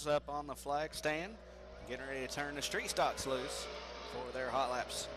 Up on the flag stand, getting ready to turn the street stocks loose for their hot laps.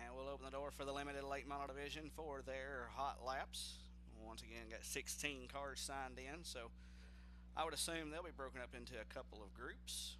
And we'll open the door for the limited late model division for their hot laps. Once once again got 16 cars signed in, so I would assume they'll be broken up into a couple of groups.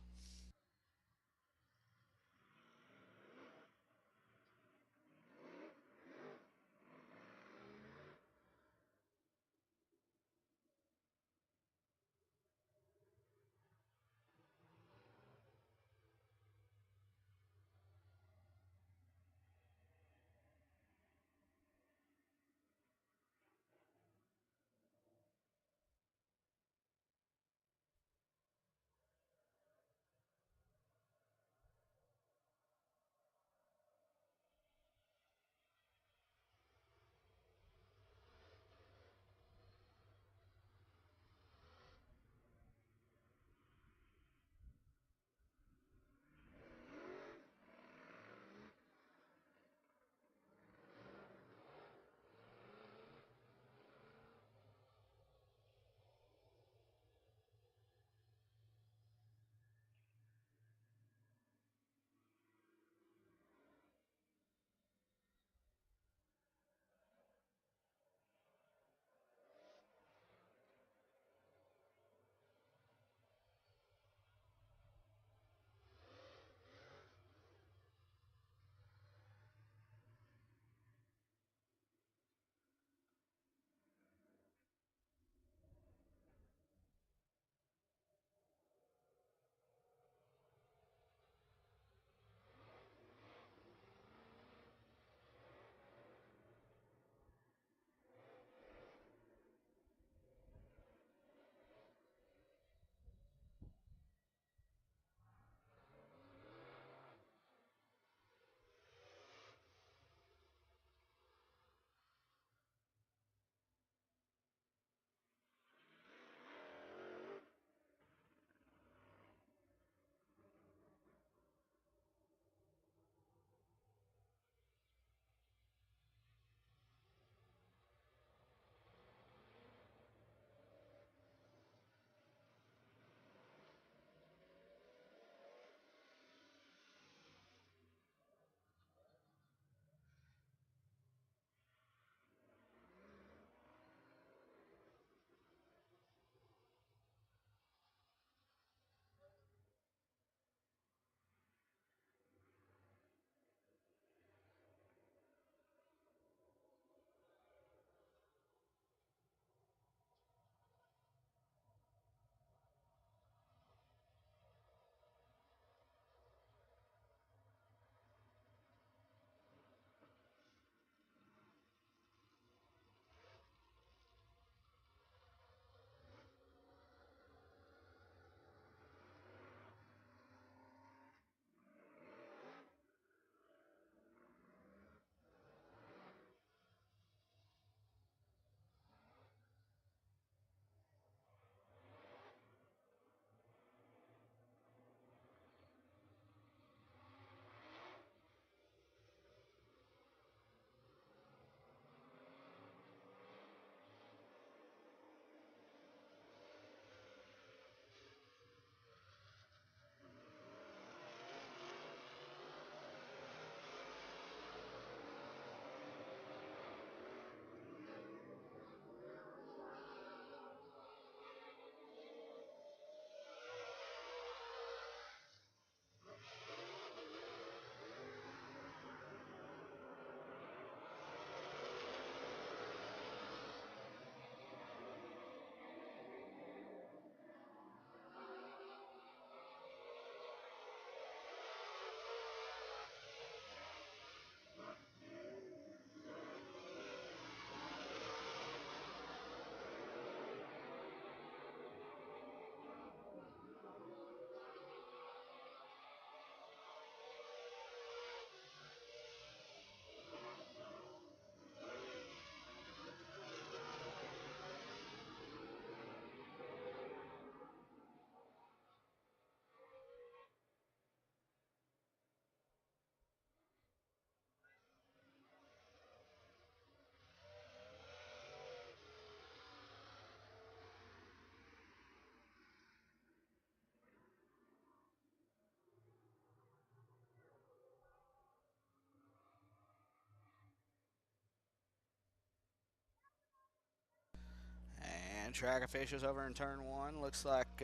And track officials over in turn one. Looks like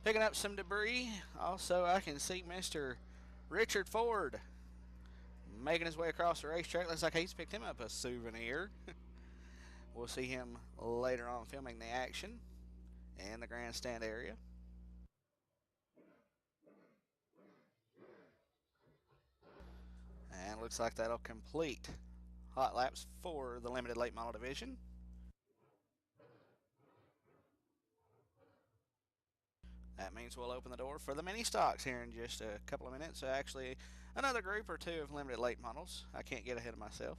picking up some debris. Also, I can see Mr. Richard Ford making his way across the racetrack. Looks like he's picked him up a souvenir. We'll see him later on filming the action in the grandstand area. And looks like that'll complete hot laps for the limited late model division. That means we'll open the door for the mini stocks here in just a couple of minutes. So actually, another group or two of limited late models. I can't get ahead of myself.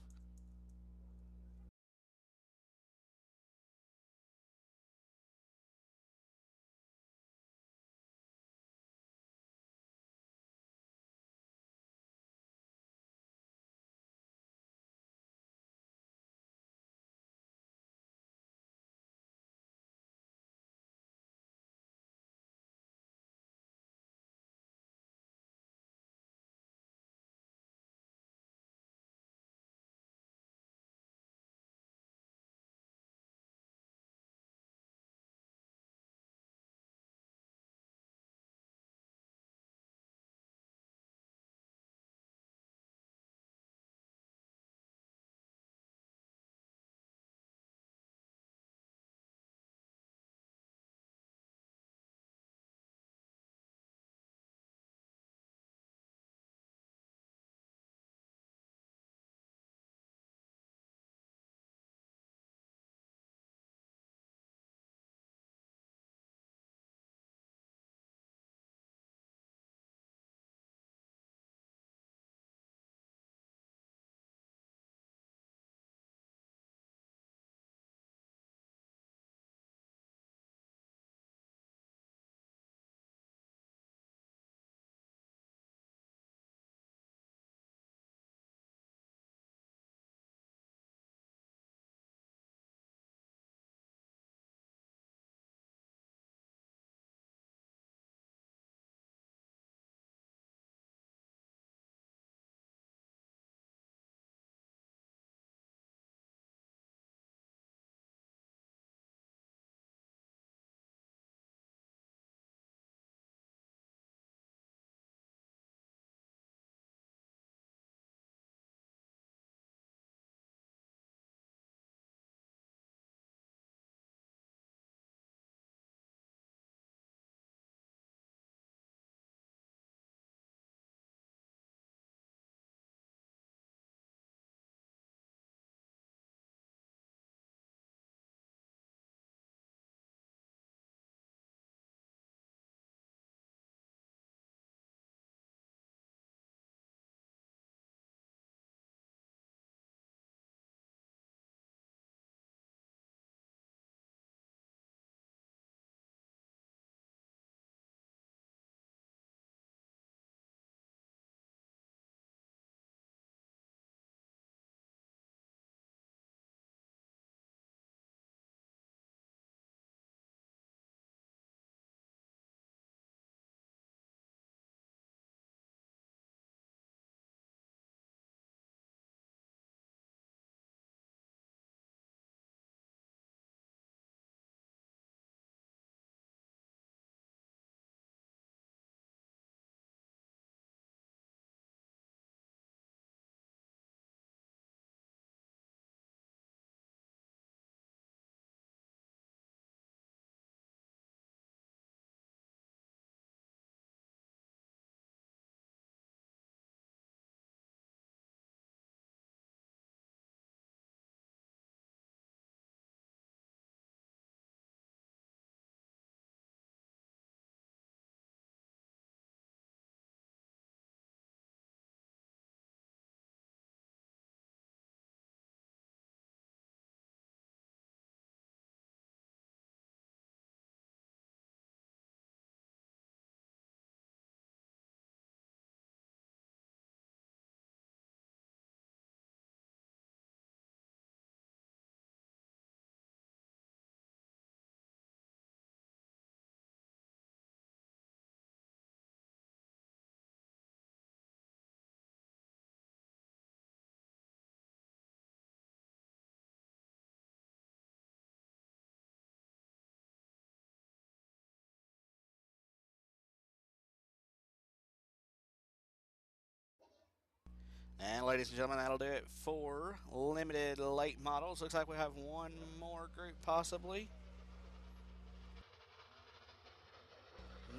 And ladies and gentlemen, that'll do it for limited late models. Looks like we have one more group possibly.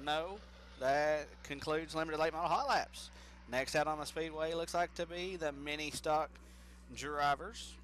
No, that concludes limited late model hot laps. Next out on the Speedway looks like to be the mini stock drivers.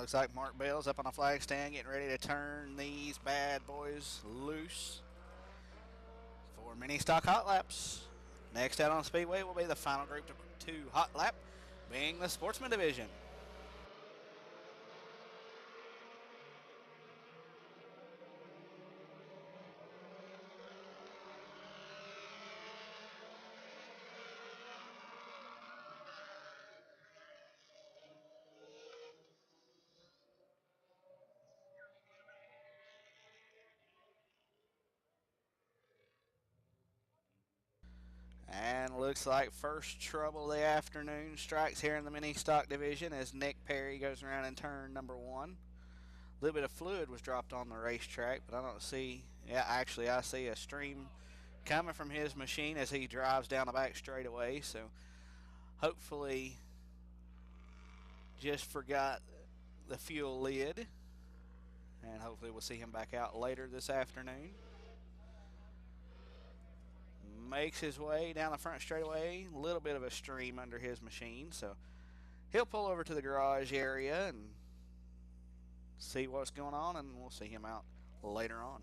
Looks like Mark Bell's up on the flag stand getting ready to turn these bad boys loose for mini stock hot laps. Next out on Speedway will be the final Group 2 hot lap, being the Sportsman Division. And looks like first trouble of the afternoon strikes here in the mini stock division as Nick Perry goes around in turn number 1. A little bit of fluid was dropped on the racetrack, but I don't see, yeah, actually I see a stream coming from his machine as he drives down the back straightaway, so hopefully just forgot the fuel lid, and hopefully we'll see him back out later this afternoon. Makes his way down the front straightaway, a little bit of a stream under his machine, so he'll pull over to the garage area and see what's going on, and we'll see him out later on.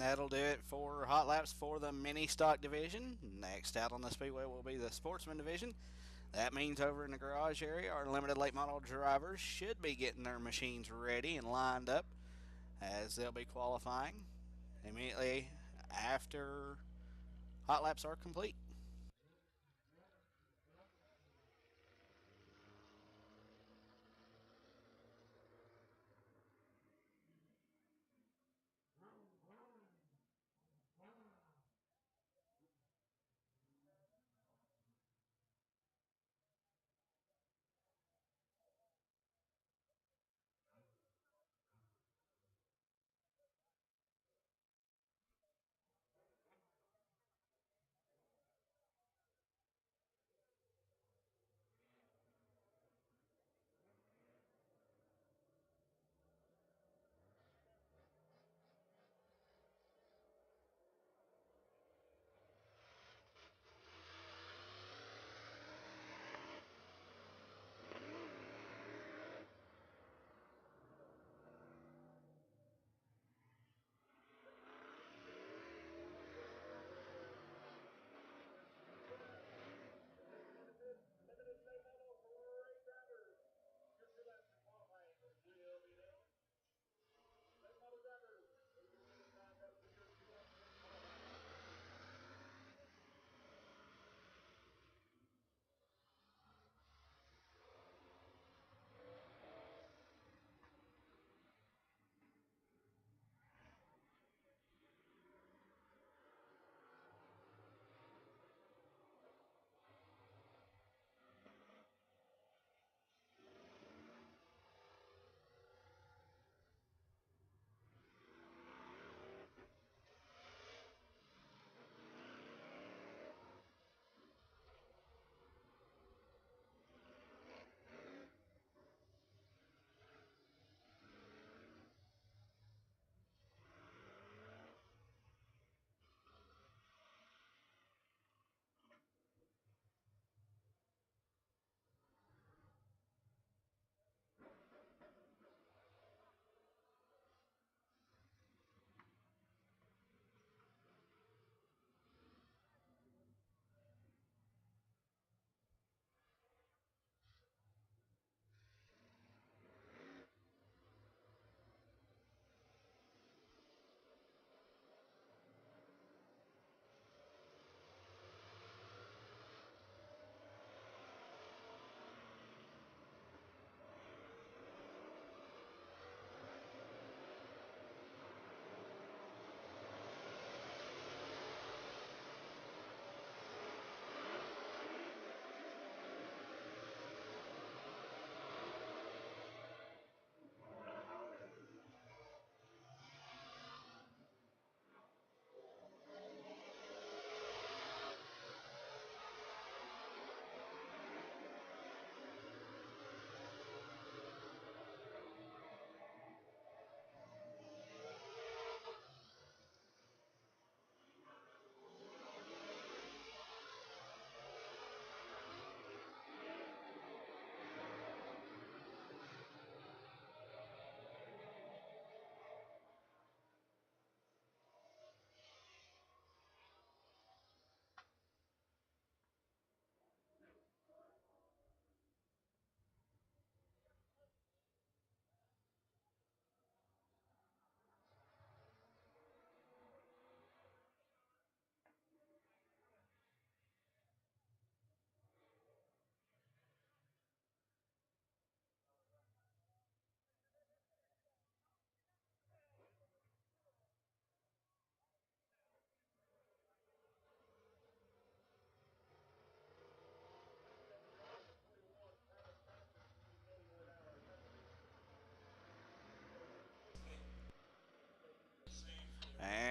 that'll do it for hot laps for the mini stock division. Next out on the Speedway will be the sportsman division. That means over in the garage area, our limited late model drivers should be getting their machines ready and lined up as they'll be qualifying immediately after hot laps are complete.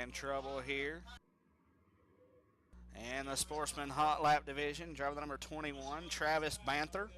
And trouble here. And the sportsman hot lap division, driver number 21, Travis Banther.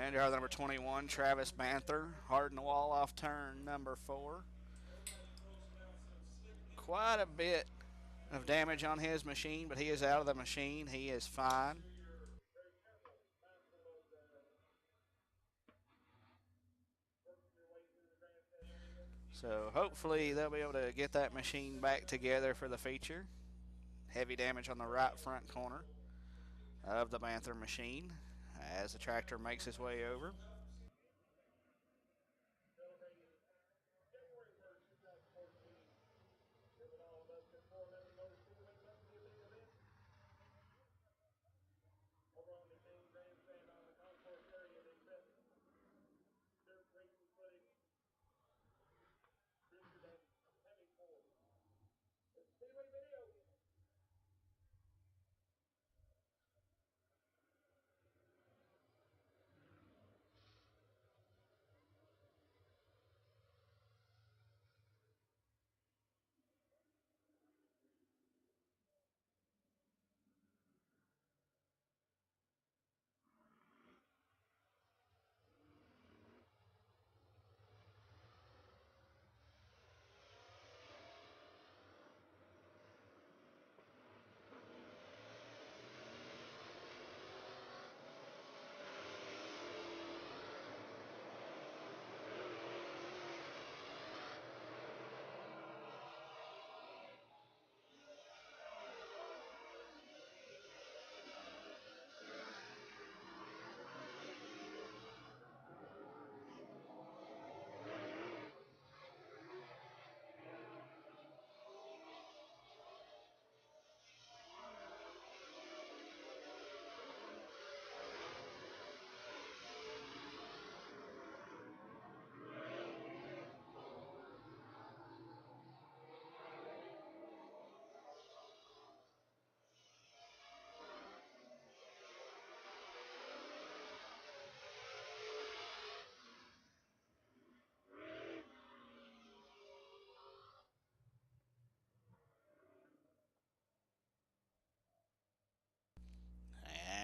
And driver number 21, Travis Banther, hard in the wall off turn number 4. Quite a bit of damage on his machine, but he is out of the machine. He is fine. So hopefully they'll be able to get that machine back together for the feature. Heavy damage on the right front corner of the Banther machine as the tractor makes its way over.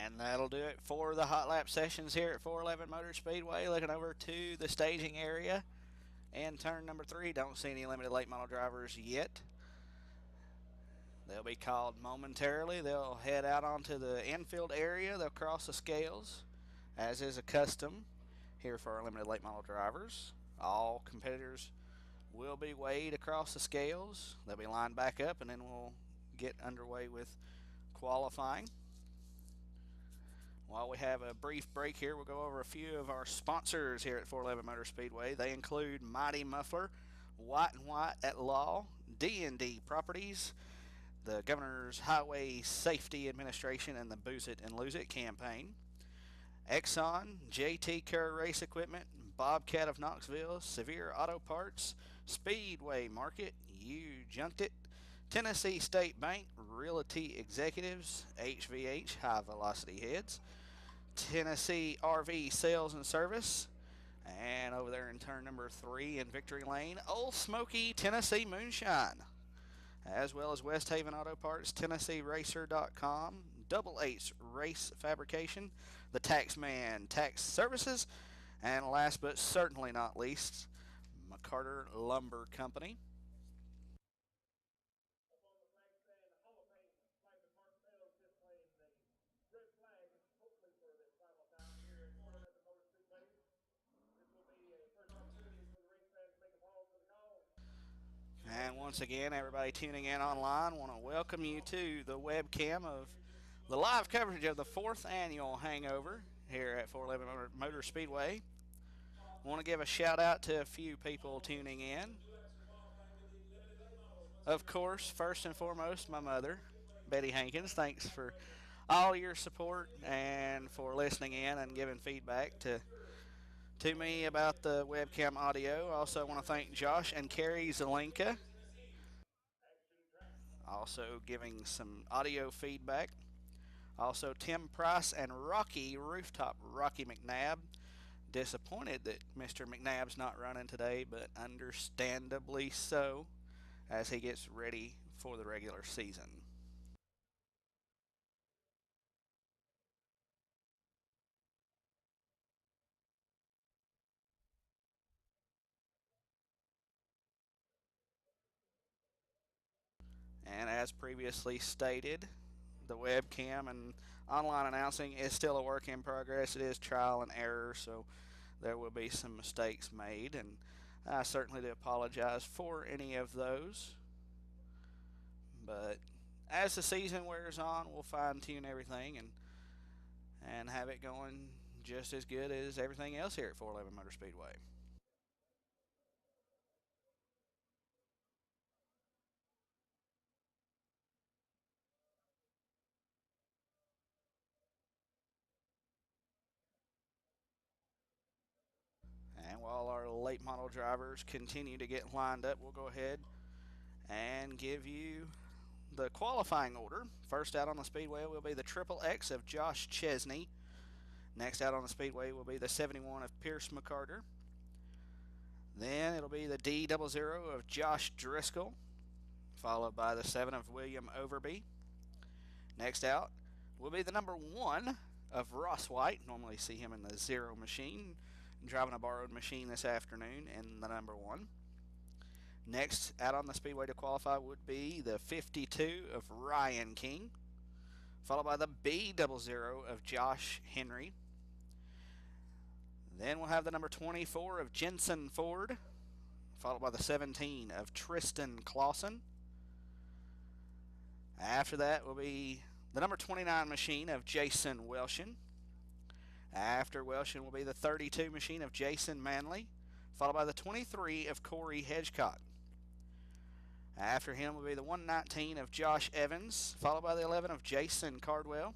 And that'll do it for the hot lap sessions here at 411 Motor Speedway. Looking over to the staging area and turn number 3. Don't see any limited late model drivers yet. They'll be called momentarily. They'll head out onto the infield area. They'll cross the scales, as is a custom here for our limited late model drivers. All competitors will be weighed across the scales. They'll be lined back up, and then we'll get underway with qualifying. While we have a brief break here, we'll go over a few of our sponsors here at 411 Motor Speedway. They include Mighty Muffler, White & White at Law, D&D Properties, the Governor's Highway Safety Administration, and the Booze It and Lose It campaign. Exxon, JT Kerr Race Equipment, Bobcat of Knoxville, Severe Auto Parts, Speedway Market, You Junked It, Tennessee State Bank, Realty Executives, HVH, High Velocity Heads, Tennessee RV Sales and Service, and over there in turn number 3 in Victory Lane, Old Smoky Tennessee Moonshine, as well as West Haven Auto Parts, TennesseeRacer.com, Double H Race Fabrication, the Taxman Tax Services, and last but certainly not least, McCarter Lumber Company. And once again, everybody tuning in online, want to welcome you to the webcam of the live coverage of the 4th annual Hangover here at 411 Motor Speedway. Want to give a shout out to a few people tuning in. Of course, first and foremost, my mother, Betty Hankins. Thanks for all your support and for listening in and giving feedback to me about the webcam audio. Also want to thank Josh and Carrie Zelenka, also giving some audio feedback. Also Tim Price and Rocky Rooftop, Rocky McNabb. Disappointed that Mr. McNabb's not running today, but understandably so as he gets ready for the regular season. as previously stated, the webcam and online announcing is still a work in progress. It is trial and error, so there will be some mistakes made, and I certainly do apologize for any of those. But as the season wears on, we'll fine tune everything and have it going just as good as everything else here at 411 Motor Speedway. And while our late model drivers continue to get lined up, we'll go ahead and give you the qualifying order. First out on the Speedway will be the Triple X of Josh Chesney. Next out on the Speedway will be the 71 of Pierce McCarter. Then it'll be the D00 of Josh Driscoll, followed by the 7 of William Overby. Next out will be the number 1 of Ross White. Normally see him in the 0 machine, driving a borrowed machine this afternoon in the number 1. Next out on the Speedway to qualify would be the 52 of Ryan King, followed by the B00 of Josh Henry. Then we'll have the number 24 of Jensen Ford, followed by the 17 of Tristan Clausen. After that will be the number 29 machine of Jason Welshin. After Welshin will be the 32 machine of Jason Manley, followed by the 23 of Corey Hedgecock. After him will be the 119 of Josh Evans, followed by the 11 of Jason Cardwell.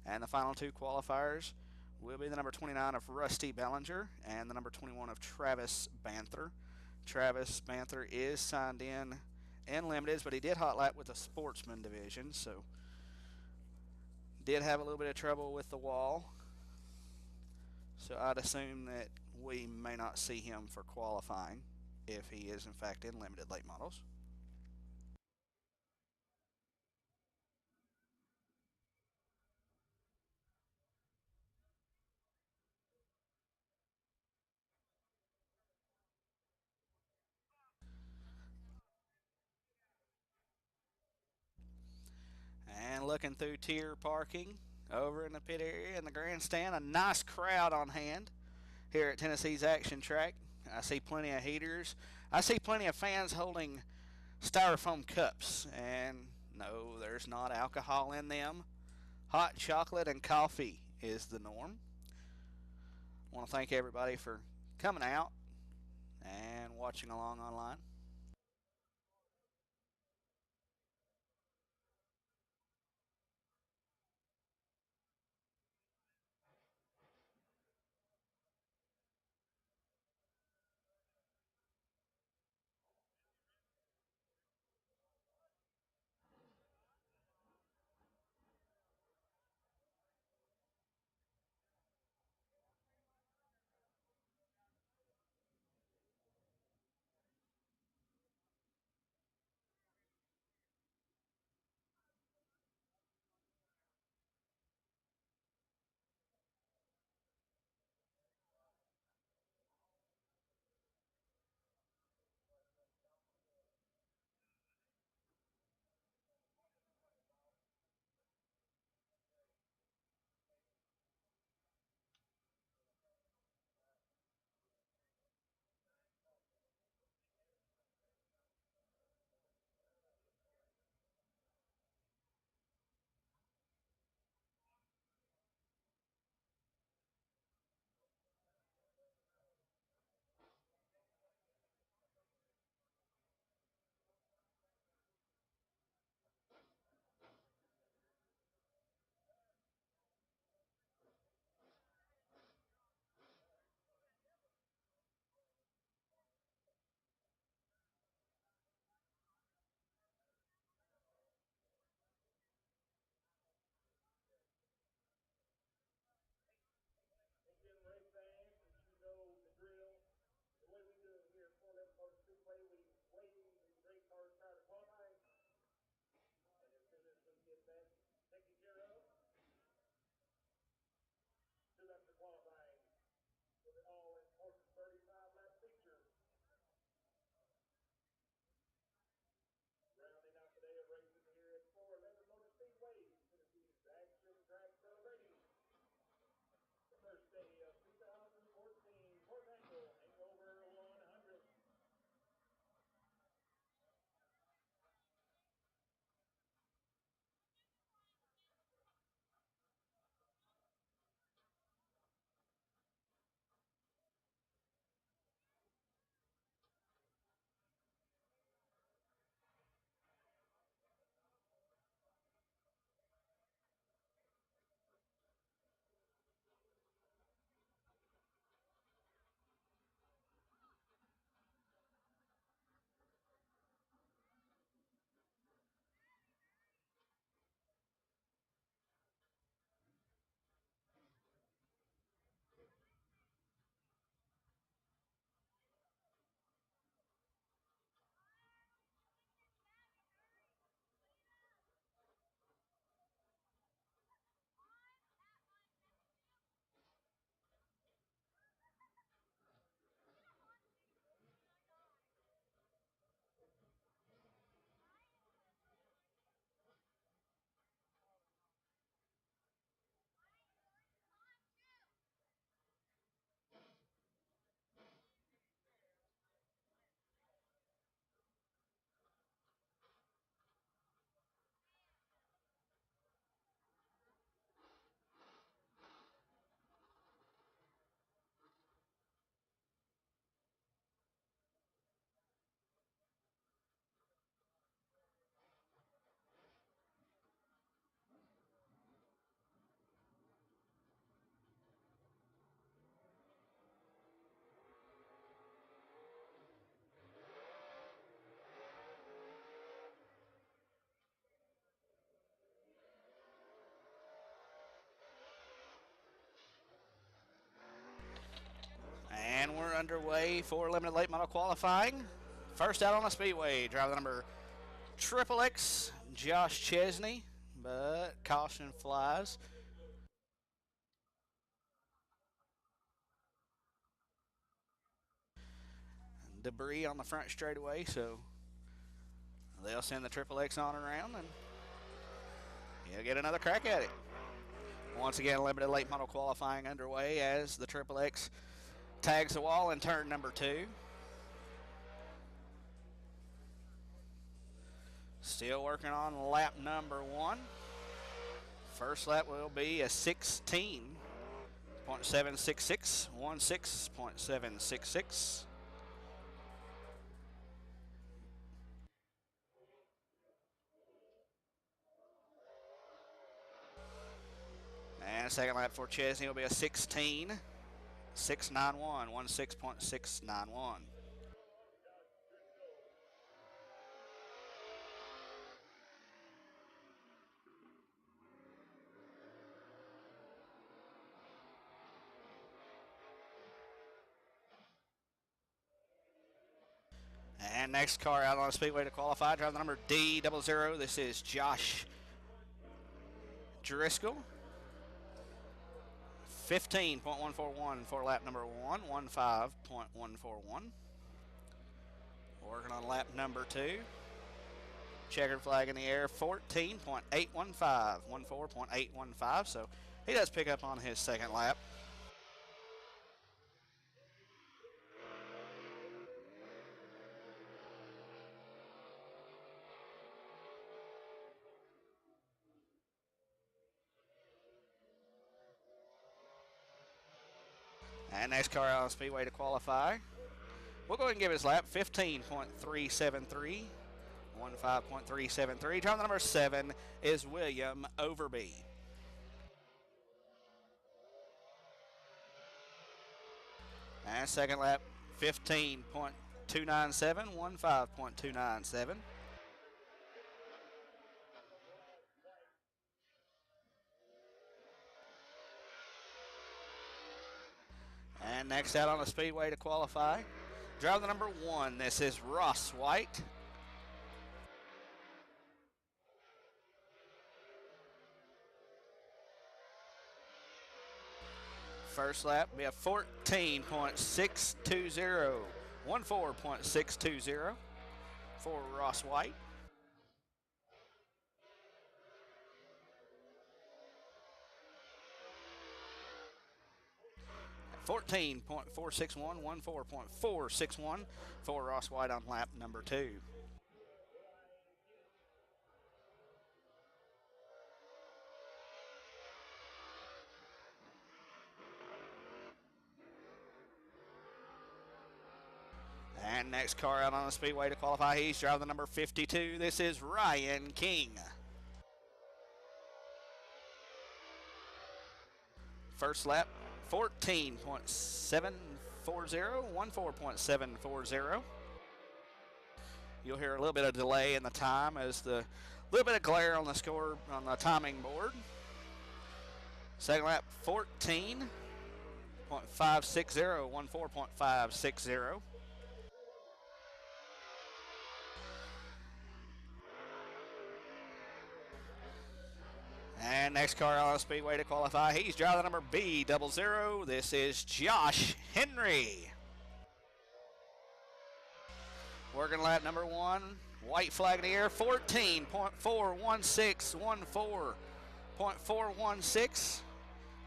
And the final 2 qualifiers will be the number 29 of Rusty Bellinger and the number 21 of Travis Banther. Travis Banther is signed in limiteds, but he did hot lap with the sportsman division, so did have a little bit of trouble with the wall. So I'd assume that we may not see him for qualifying if he is in fact in limited late models. And looking through tier parking over in the pit area in the grandstand, a nice crowd on hand here at Tennessee's Action Track. I see plenty of heaters. I see plenty of fans holding styrofoam cups, and no, there's not alcohol in them. Hot chocolate and coffee is the norm. I want to thank everybody for coming out and watching along online. underway for limited late model qualifying. First out on the Speedway, driver number XXX, Josh Chesney, but caution flies. Debris on the front straightaway, so they'll send the XXX on around and he'll get another crack at it. Once again, limited late model qualifying underway as the XXX tags the wall in turn number 2. Still working on lap number 1. First lap will be a 16.766, 16.766. And second lap for Chesney will be a 16.691, 16.691. And next car out on the Speedway to qualify, driver number D00. This is Josh Driscoll. 15.141 for lap number 1, 15.141. Working on lap number 2. Checkered flag in the air, 14.815, 14.815. So he does pick up on his second lap. And next car out on Speedway to qualify. We'll go ahead and give his lap, 15.373, 15.373. Driver number 7 is William Overby. And second lap, 15.297, 15.297. And next out on the Speedway to qualify, driver number 1, this is Ross White. First lap will be a 14.620, 14.620 for Ross White. .461, 14.461 for Ross White on lap number 2. And next car out on the Speedway to qualify, he's driving the number 52. This is Ryan King. First lap, 14.740, 14.740. You'll hear a little bit of delay in the time as the little bit of glare on the score on the timing board. Second lap, 14.560, 14.560. And next car on the Speedway to qualify, he's driving number B00. This is Josh Henry. Working lap number 1, white flag in the air, 14.416, 14.416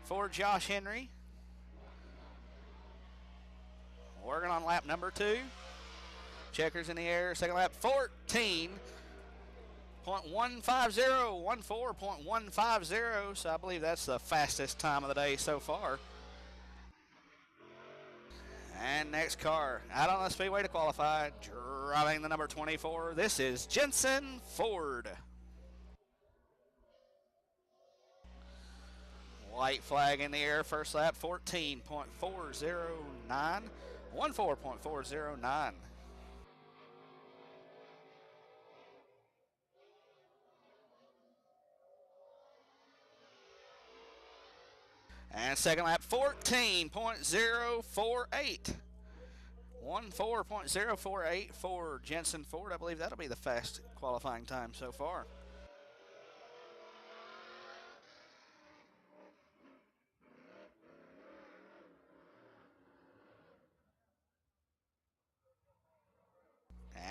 for Josh Henry. Working on lap number 2. Checkers in the air, second lap, 14.150, 14.150. So I believe that's the fastest time of the day so far. And next car out on the Speedway to qualify, driving the number 24. This is Jensen Ford. White flag in the air, first lap, 14.409, 14.409. And second lap, 14.048. 1:04.048 for Jensen Ford. I believe that'll be the fast qualifying time so far.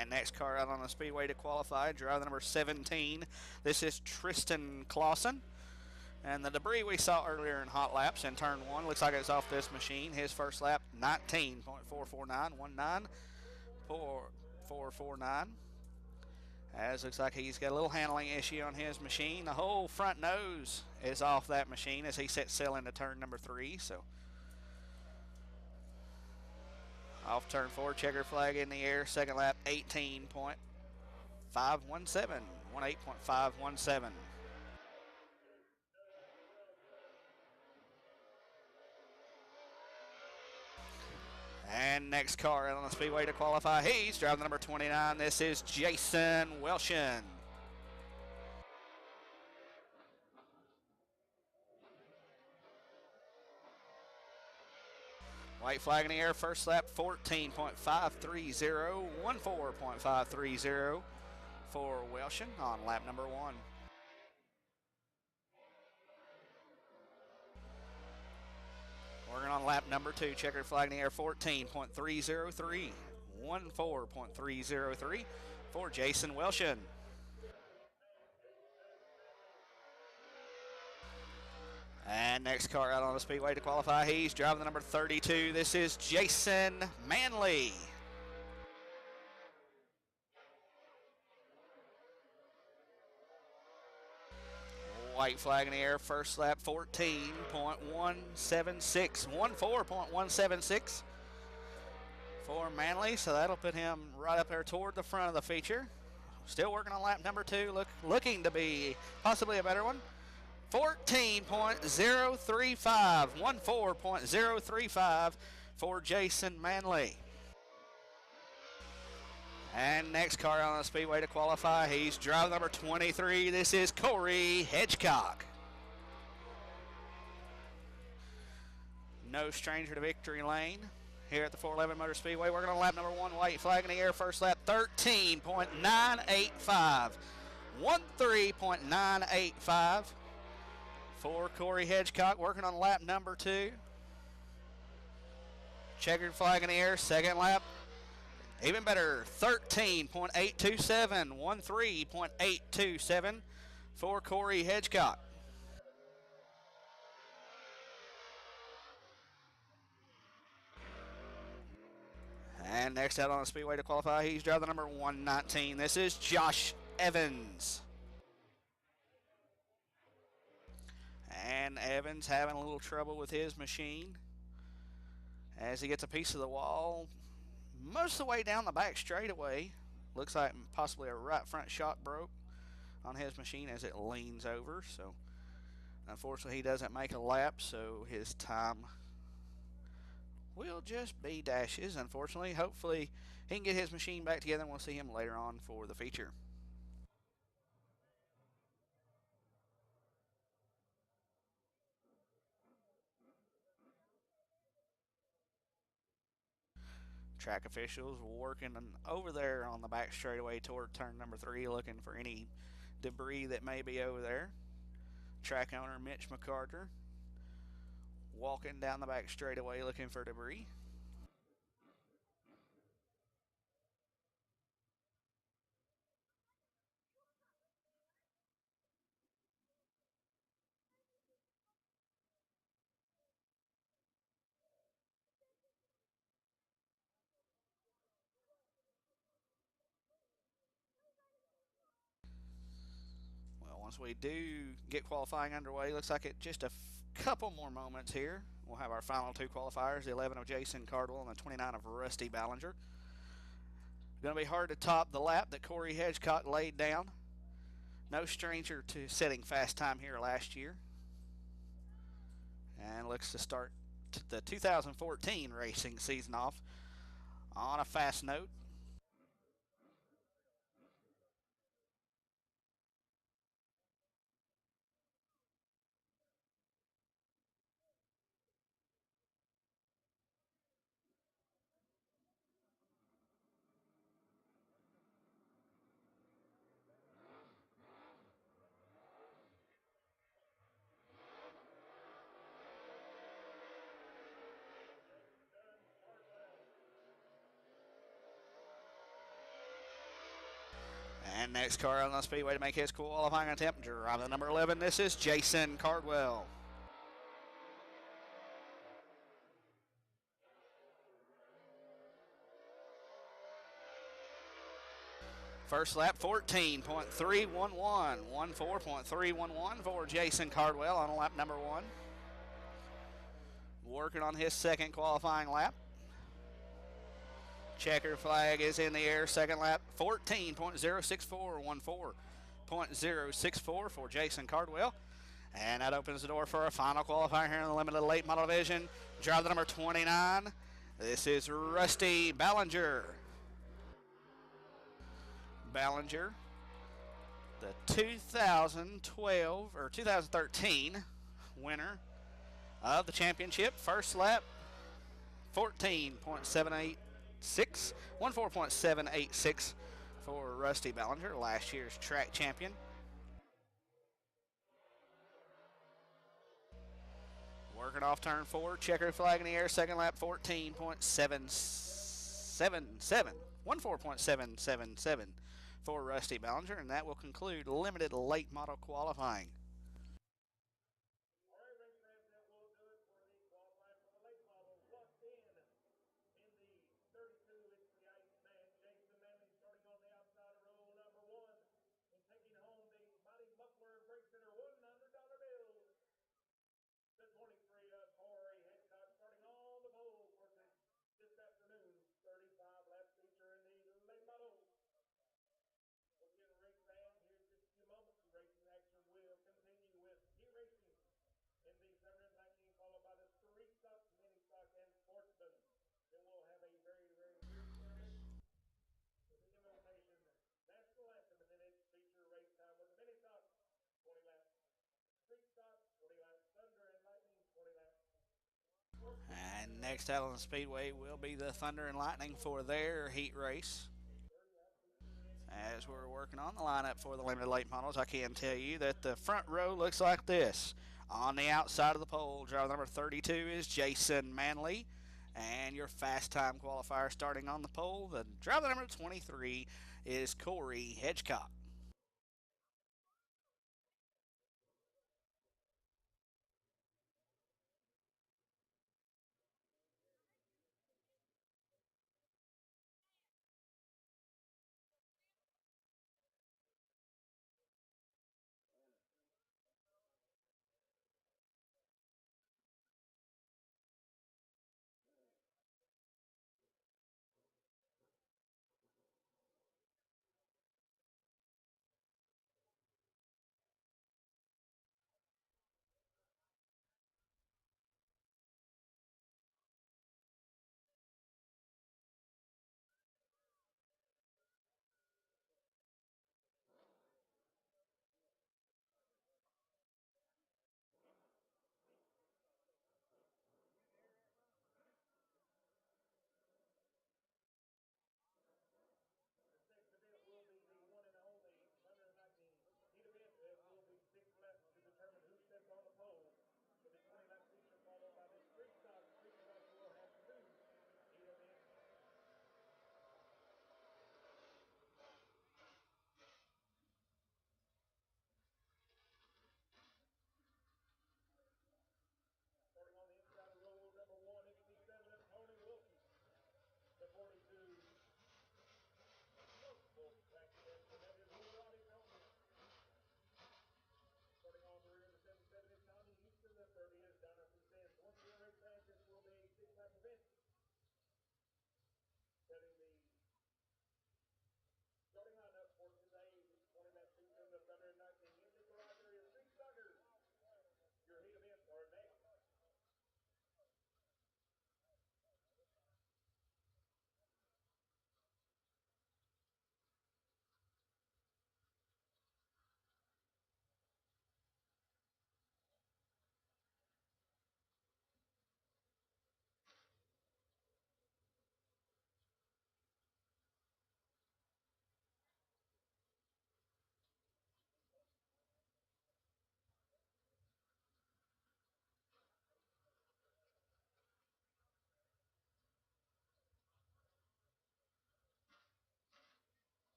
And next car out on the speedway to qualify, driver number 17. This is Tristan Clausen. And the debris we saw earlier in hot laps in turn one looks like it's off this machine. His first lap, 19.449, 19449. As looks like he's got a little handling issue on his machine. The whole front nose is off that machine as he sets sail into turn number 3. So off turn 4, checker flag in the air. Second lap, 18.517, 18.517. And next car out on the speedway to qualify, he's driving number 29. This is Jason Welshon. White flag in the air, first lap, 14.530, 14.530 for Welshon on lap number 1. Working on lap number 2, checkered flag in the air, 14.303, 14.303 for Jason Welshon. And next car out on the speedway to qualify, he's driving the number 32. This is Jason Manley. White flag in the air, first lap, 14.176, 14.176 for Manley. So that'll put him right up there toward the front of the feature. Still working on lap number 2, looking to be possibly a better one. 14.035, 14.035 for Jason Manley. And next car on the speedway to qualify, he's driver number 23. This is Corey Hedgecock. No stranger to victory lane here at the 411 Motor Speedway. Working on lap number 1, white flag in the air, first lap, 13.985, 13.985 for Corey Hedgecock. Working on lap number 2. Checkered flag in the air, second lap. Even better, 13.827, 13.827 for Corey Hedgecock. And next out on the speedway to qualify, he's driving the number 119. This is Josh Evans. And Evans having a little trouble with his machine as he gets a piece of the wall most of the way down the back straightaway. Looks like possibly a right front shock broke on his machine as it leans over. So unfortunately he doesn't make a lap, so his time will just be dashes, unfortunately. Hopefully he can get his machine back together and we'll see him later on for the feature. Track officials working over there on the back straightaway toward turn number 3, looking for any debris that may be over there. Track owner Mitch McCarter walking down the back straightaway looking for debris. Once we do get qualifying underway, looks like it just a couple more moments here. We'll have our final 2 qualifiers, the 11 of Jason Cardwell and the 29 of Rusty Ballinger. Going to be hard to top the lap that Corey Hedgecock laid down. No stranger to setting fast time here last year. And looks to start the 2014 racing season off on a fast note. And next car on the speedway to make his qualifying attempt, driving number 11, this is Jason Cardwell. First lap, 14.311, 14.311 for Jason Cardwell on lap number 1. Working on his second qualifying lap. Checker flag is in the air, second lap, 14.064, 14.064 for Jason Cardwell. And that opens the door for a final qualifier here in the limited late model division. Driver number 29, this is Rusty Ballinger. Ballinger, the 2012 or 2013 winner of the championship. First lap, 14.786, 14.786 for Rusty Ballinger, last year's track champion. Working off turn 4, checker flag in the air, second lap, 14.777, 14.777 for Rusty Ballinger, and that will conclude limited late model qualifying. And next out on the speedway will be the Thunder and Lightning for their heat race. As we're working on the lineup for the limited late models, I can tell you that the front row looks like this. On the outside of the pole, driver number 32 is Jason Manley. And your fast time qualifier starting on the pole, the driver number 23 is Corey Hedgecock.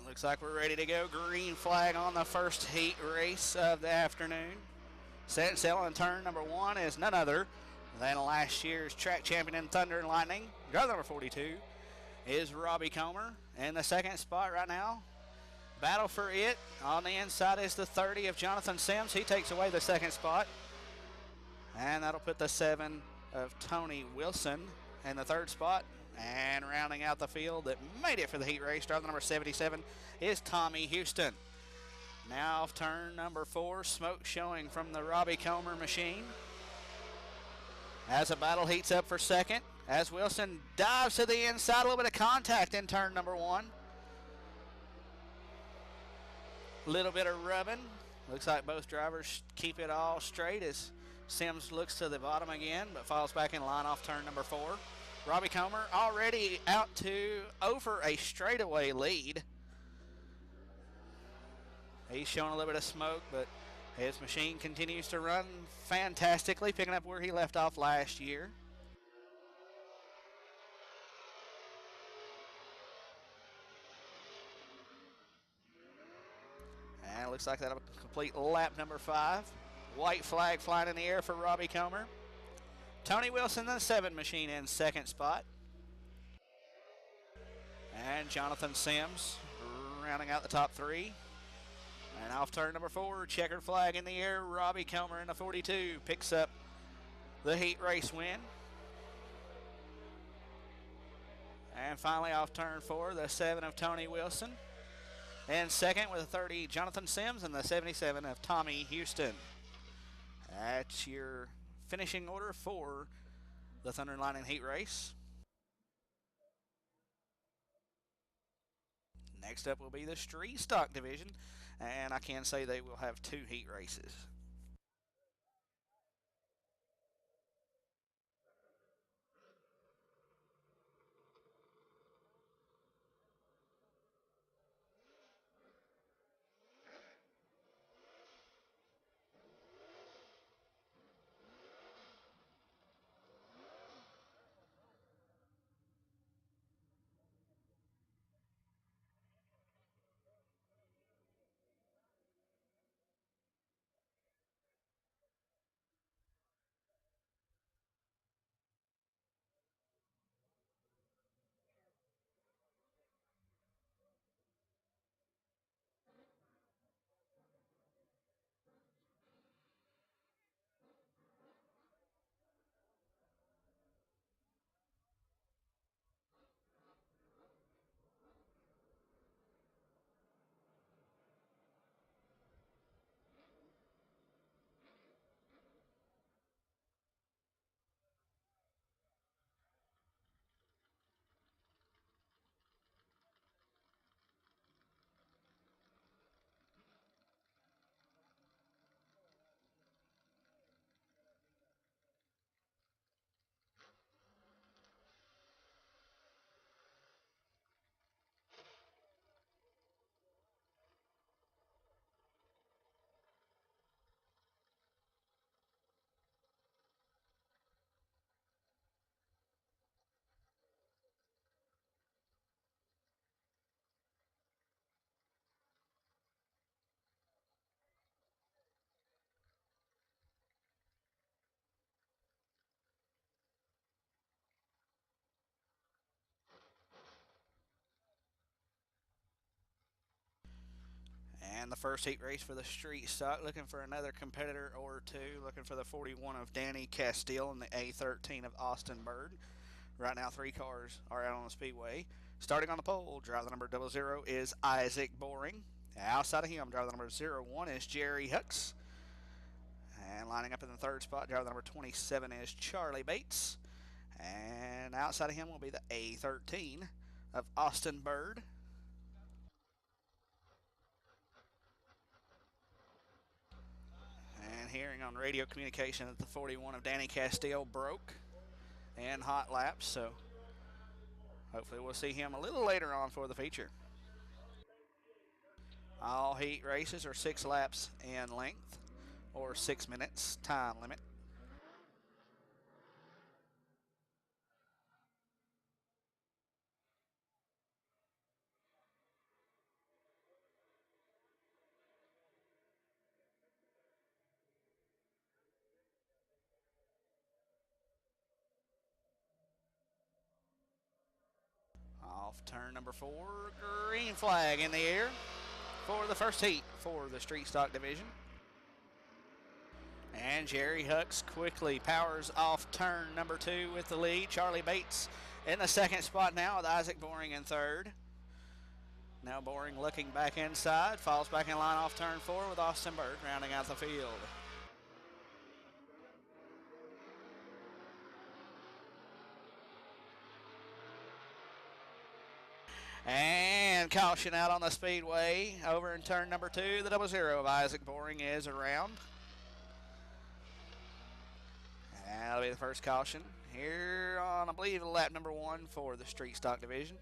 Looks like we're ready to go. Green flag on the first heat race of the afternoon. Set sail in turn number 1 is none other than last year's track champion in Thunder and Lightning. Driver number 42 is Robbie Comer in the second spot right now. Battle for it. On the inside is the 30 of Jonathan Sims. He takes away the second spot. And that'll put the 7 of Tony Wilson in the third spot. And rounding out the field that made it for the heat race, driver number 77 is Tommy Houston. Now off turn number 4, smoke showing from the Robbie Comer machine. As the battle heats up for second, as Wilson dives to the inside, a little bit of contact in turn number 1. Little bit of rubbing. Looks like both drivers keep it all straight as Sims looks to the bottom again, but falls back in line off turn number 4. Robbie Comer already out to over a straightaway lead. He's showing a little bit of smoke, but his machine continues to run fantastically, picking up where he left off last year. And it looks like that'll complete lap number 5. White flag flying in the air for Robbie Comer. Tony Wilson, the 7 machine, in second spot. And Jonathan Sims rounding out the top 3. And off turn number 4, checkered flag in the air. Robbie Comer in the 42 picks up the heat race win. And finally off turn 4, the 7 of Tony Wilson. And second with the 30, Jonathan Sims, and the 77 of Tommy Houston. That's your finishing order for the Thunder and Lightning heat race. Next up will be the street stock division, and I can say they will have 2 heat races. And the first heat race for the street stock, looking for another competitor or two, looking for the 41 of Danny Castile and the A13 of Austin Bird. Right now 3 cars are out on the Speedway. Starting on the pole, driver number 00 is Isaac Boring. Outside of him, driver number 01 is Jerry Hooks. And lining up in the third spot, driver number 27 is Charlie Bates. And outside of him will be the A13 of Austin Bird. And hearing on radio communication that the 41 of Danny Castile broke in hot laps, so hopefully we'll see him a little later on for the feature. All heat races are 6 laps in length, or 6 minutes time limit. Off turn number 4, green flag in the air for the first heat for the street stock division. And Jerry Hucks quickly powers off turn number 2 with the lead. Charlie Bates in the second spot now with Isaac Boring in third. Now Boring looking back inside, falls back in line off turn 4 with Austin Bird rounding out the field. And caution out on the Speedway. Over in turn number 2, the 00 of Isaac Boring is around. And that'll be the first caution here on, I believe, lap number 1 for the street stock division.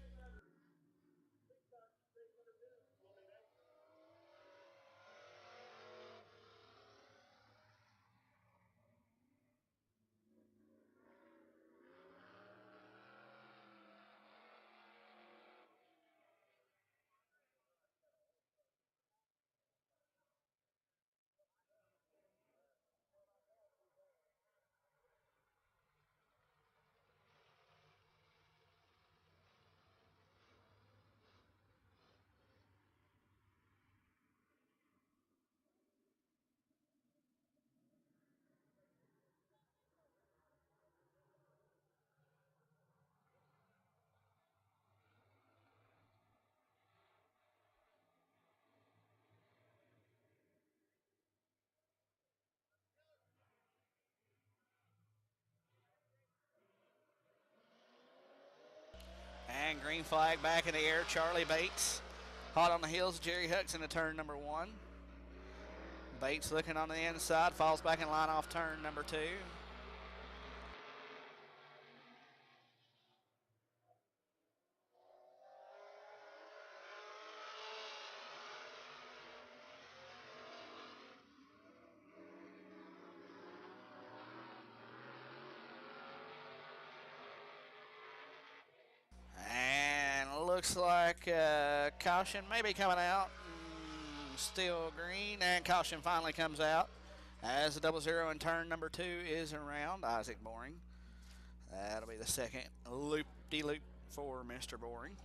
And green flag back in the air. Charlie Bates hot on the heels of Jerry Hucks into turn number 1. Bates looking on the inside, falls back in line off turn number 2. And looks like caution may be coming out. Still green, and caution finally comes out as the 00 in turn number 2 is around Isaac Boring. That'll be the second loop-de-loop for Mr. Boring.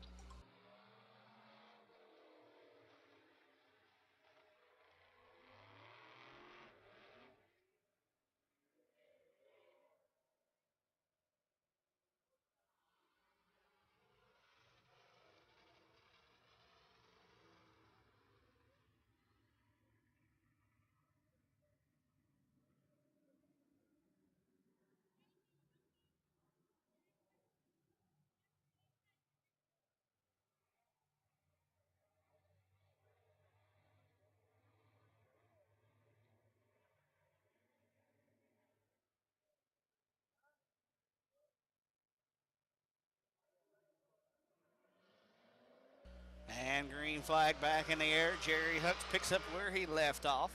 And green flag back in the air. Jerry Hucks picks up where he left off.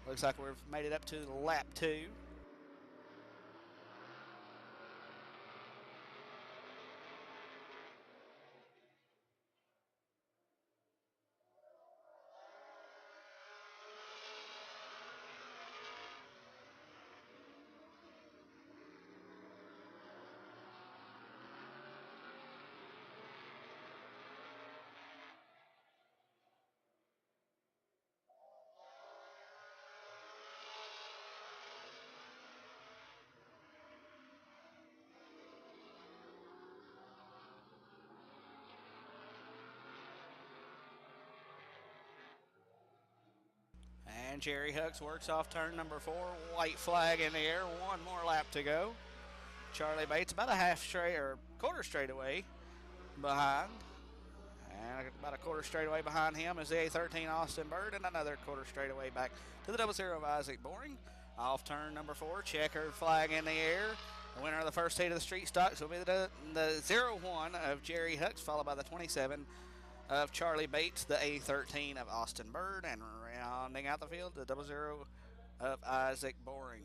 Looks like we've made it up to lap 2. And Jerry Hucks works off turn number 4. White flag in the air. One more lap to go. Charlie Bates about a half straight or quarter straight away behind. And about a quarter straight away behind him is the A13 Austin Bird, and another quarter straight away back to the 00 of Isaac Boring. Off turn number 4. Checkered flag in the air. The winner of the first heat of the street stocks will be the 01 of Jerry Hucks, followed by the 27 of Charlie Bates, the A13 of Austin Bird, and rounding out the field, the 00 of Isaac Boring.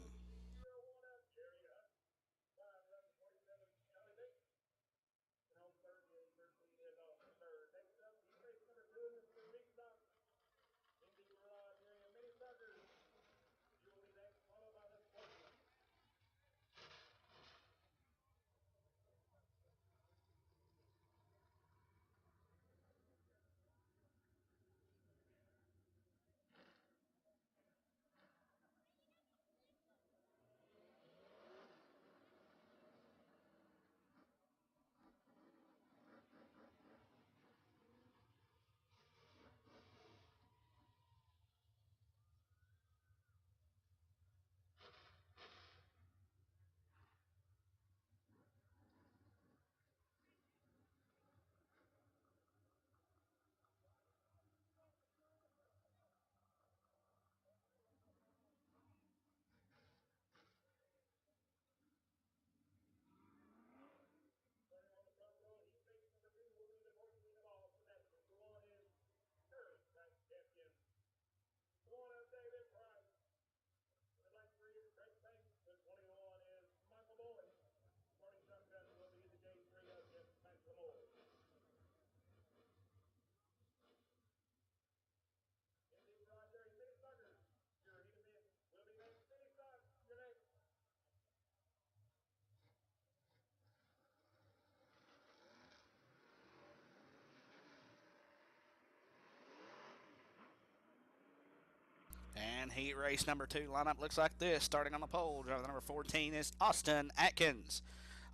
And heat race number 2 lineup looks like this. Starting on the pole, driver number 14 is Austin Atkins.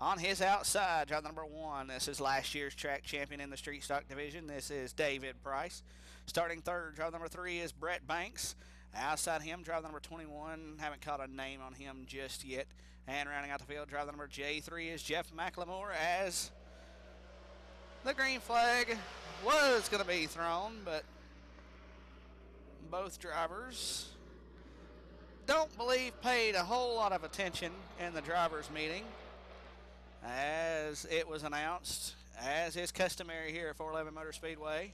On his outside, driver number 1, this is last year's track champion in the street stock division. This is David Price. Starting third, driver number 3 is Brett Banks. Outside him, driver number 21, haven't caught a name on him just yet. And rounding out the field, driver number J3 is Jeff McLemore, as the green flag was going to be thrown, but both drivers don't believe paid a whole lot of attention in the drivers' meeting, as it was announced, as is customary here at 411 Motor Speedway,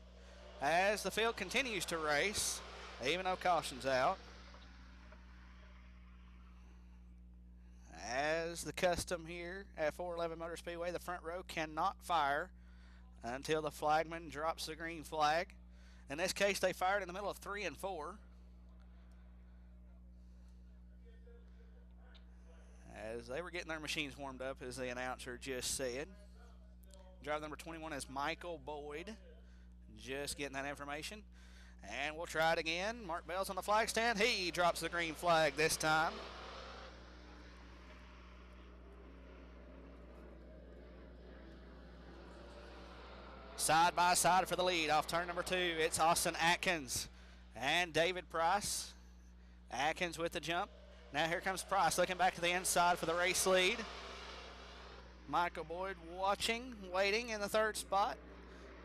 as the field continues to race, even though caution's out. As the custom here at 411 Motor Speedway, the front row cannot fire until the flagman drops the green flag. In this case, they fired in the middle of 3 and 4. As they were getting their machines warmed up, as the announcer just said. Driver number 21 is Michael Boyd. Just getting that information. And we'll try it again. Mark Bell's on the flag stand. He drops the green flag this time. Side by side for the lead off turn number 2. It's Austin Atkins and David Price. Atkins with the jump. Now here comes Price looking back to the inside for the race lead. Michael Boyd watching, waiting in the third spot.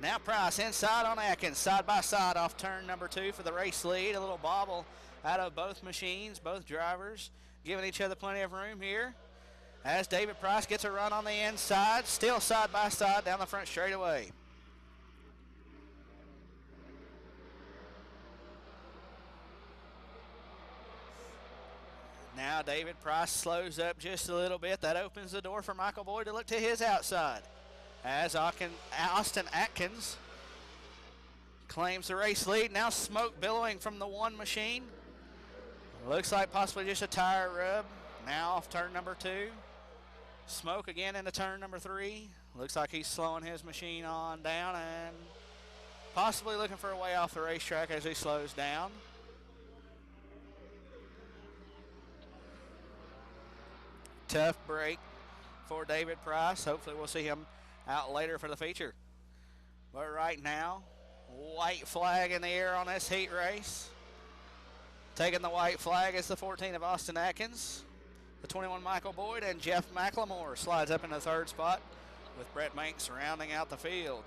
Now Price inside on Atkins, side by side off turn number 2 for the race lead. A little bobble out of both machines, both drivers giving each other plenty of room here. As David Price gets a run on the inside, still side by side down the front straightaway. Now David Price slows up just a little bit. That opens the door for Michael Boyd to look to his outside. As Austin Atkins claims the race lead. Now smoke billowing from the 1 machine. Looks like possibly just a tire rub. Now off turn number 2. Smoke again into turn number 3. Looks like he's slowing his machine on down and possibly looking for a way off the racetrack as he slows down. Tough break for David Price. Hopefully we'll see him out later for the feature. But right now, white flag in the air on this heat race. Taking the white flag is the 14 of Austin Atkins. The 21 Michael Boyd, and Jeff McLemore slides up in the third spot with Brett Banks rounding out the field.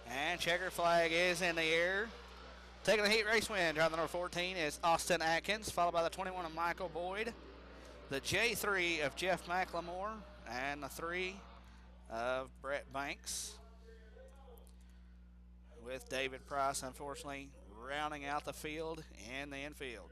And checker flag is in the air. Taking the heat race win, driver number 14 is Austin Atkins, followed by the 21 of Michael Boyd, the J3 of Jeff McLemore, and the 3 of Brett Banks, with David Price, unfortunately, rounding out the field in the infield.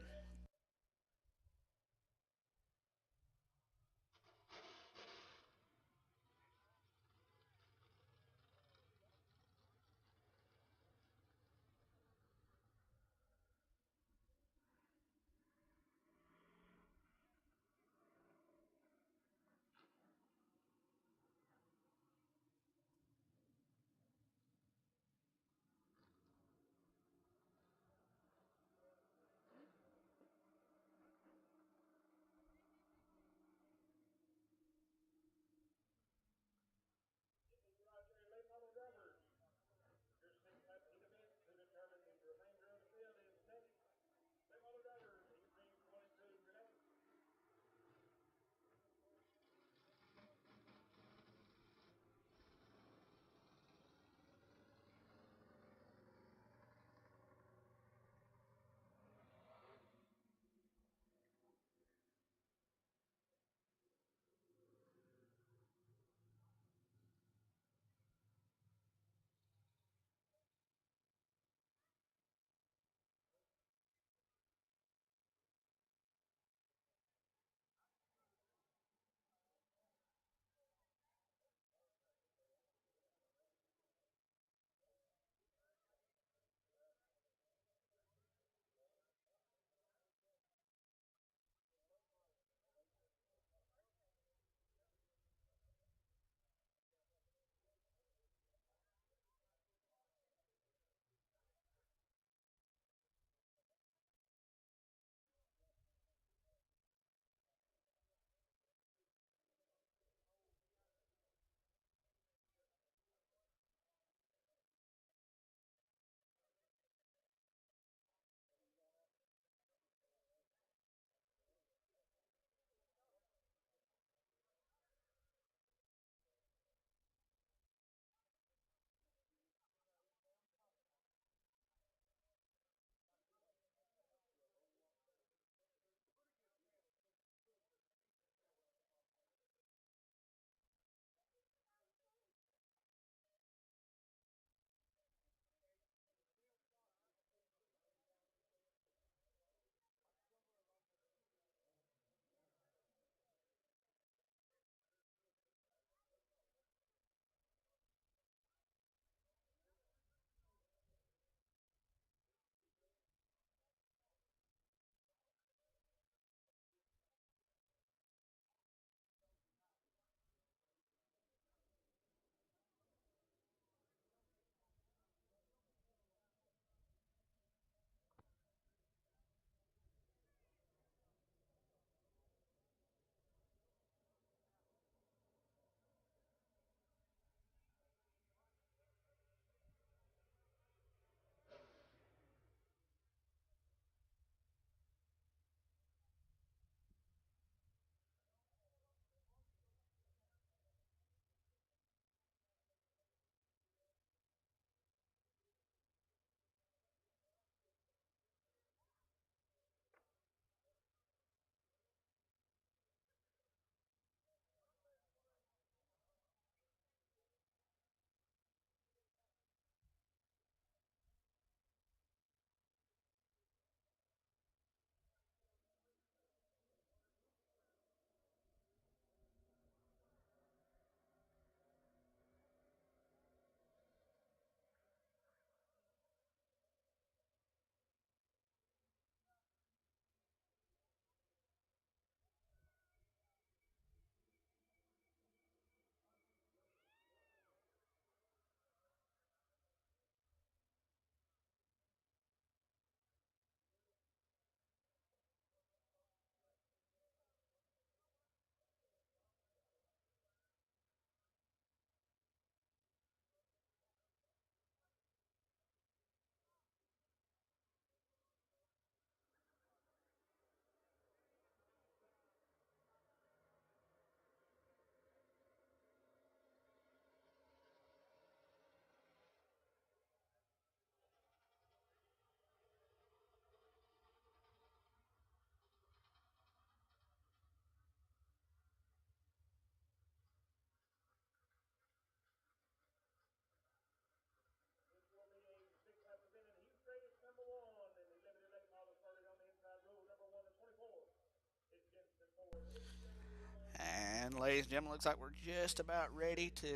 And ladies and gentlemen, looks like we're just about ready to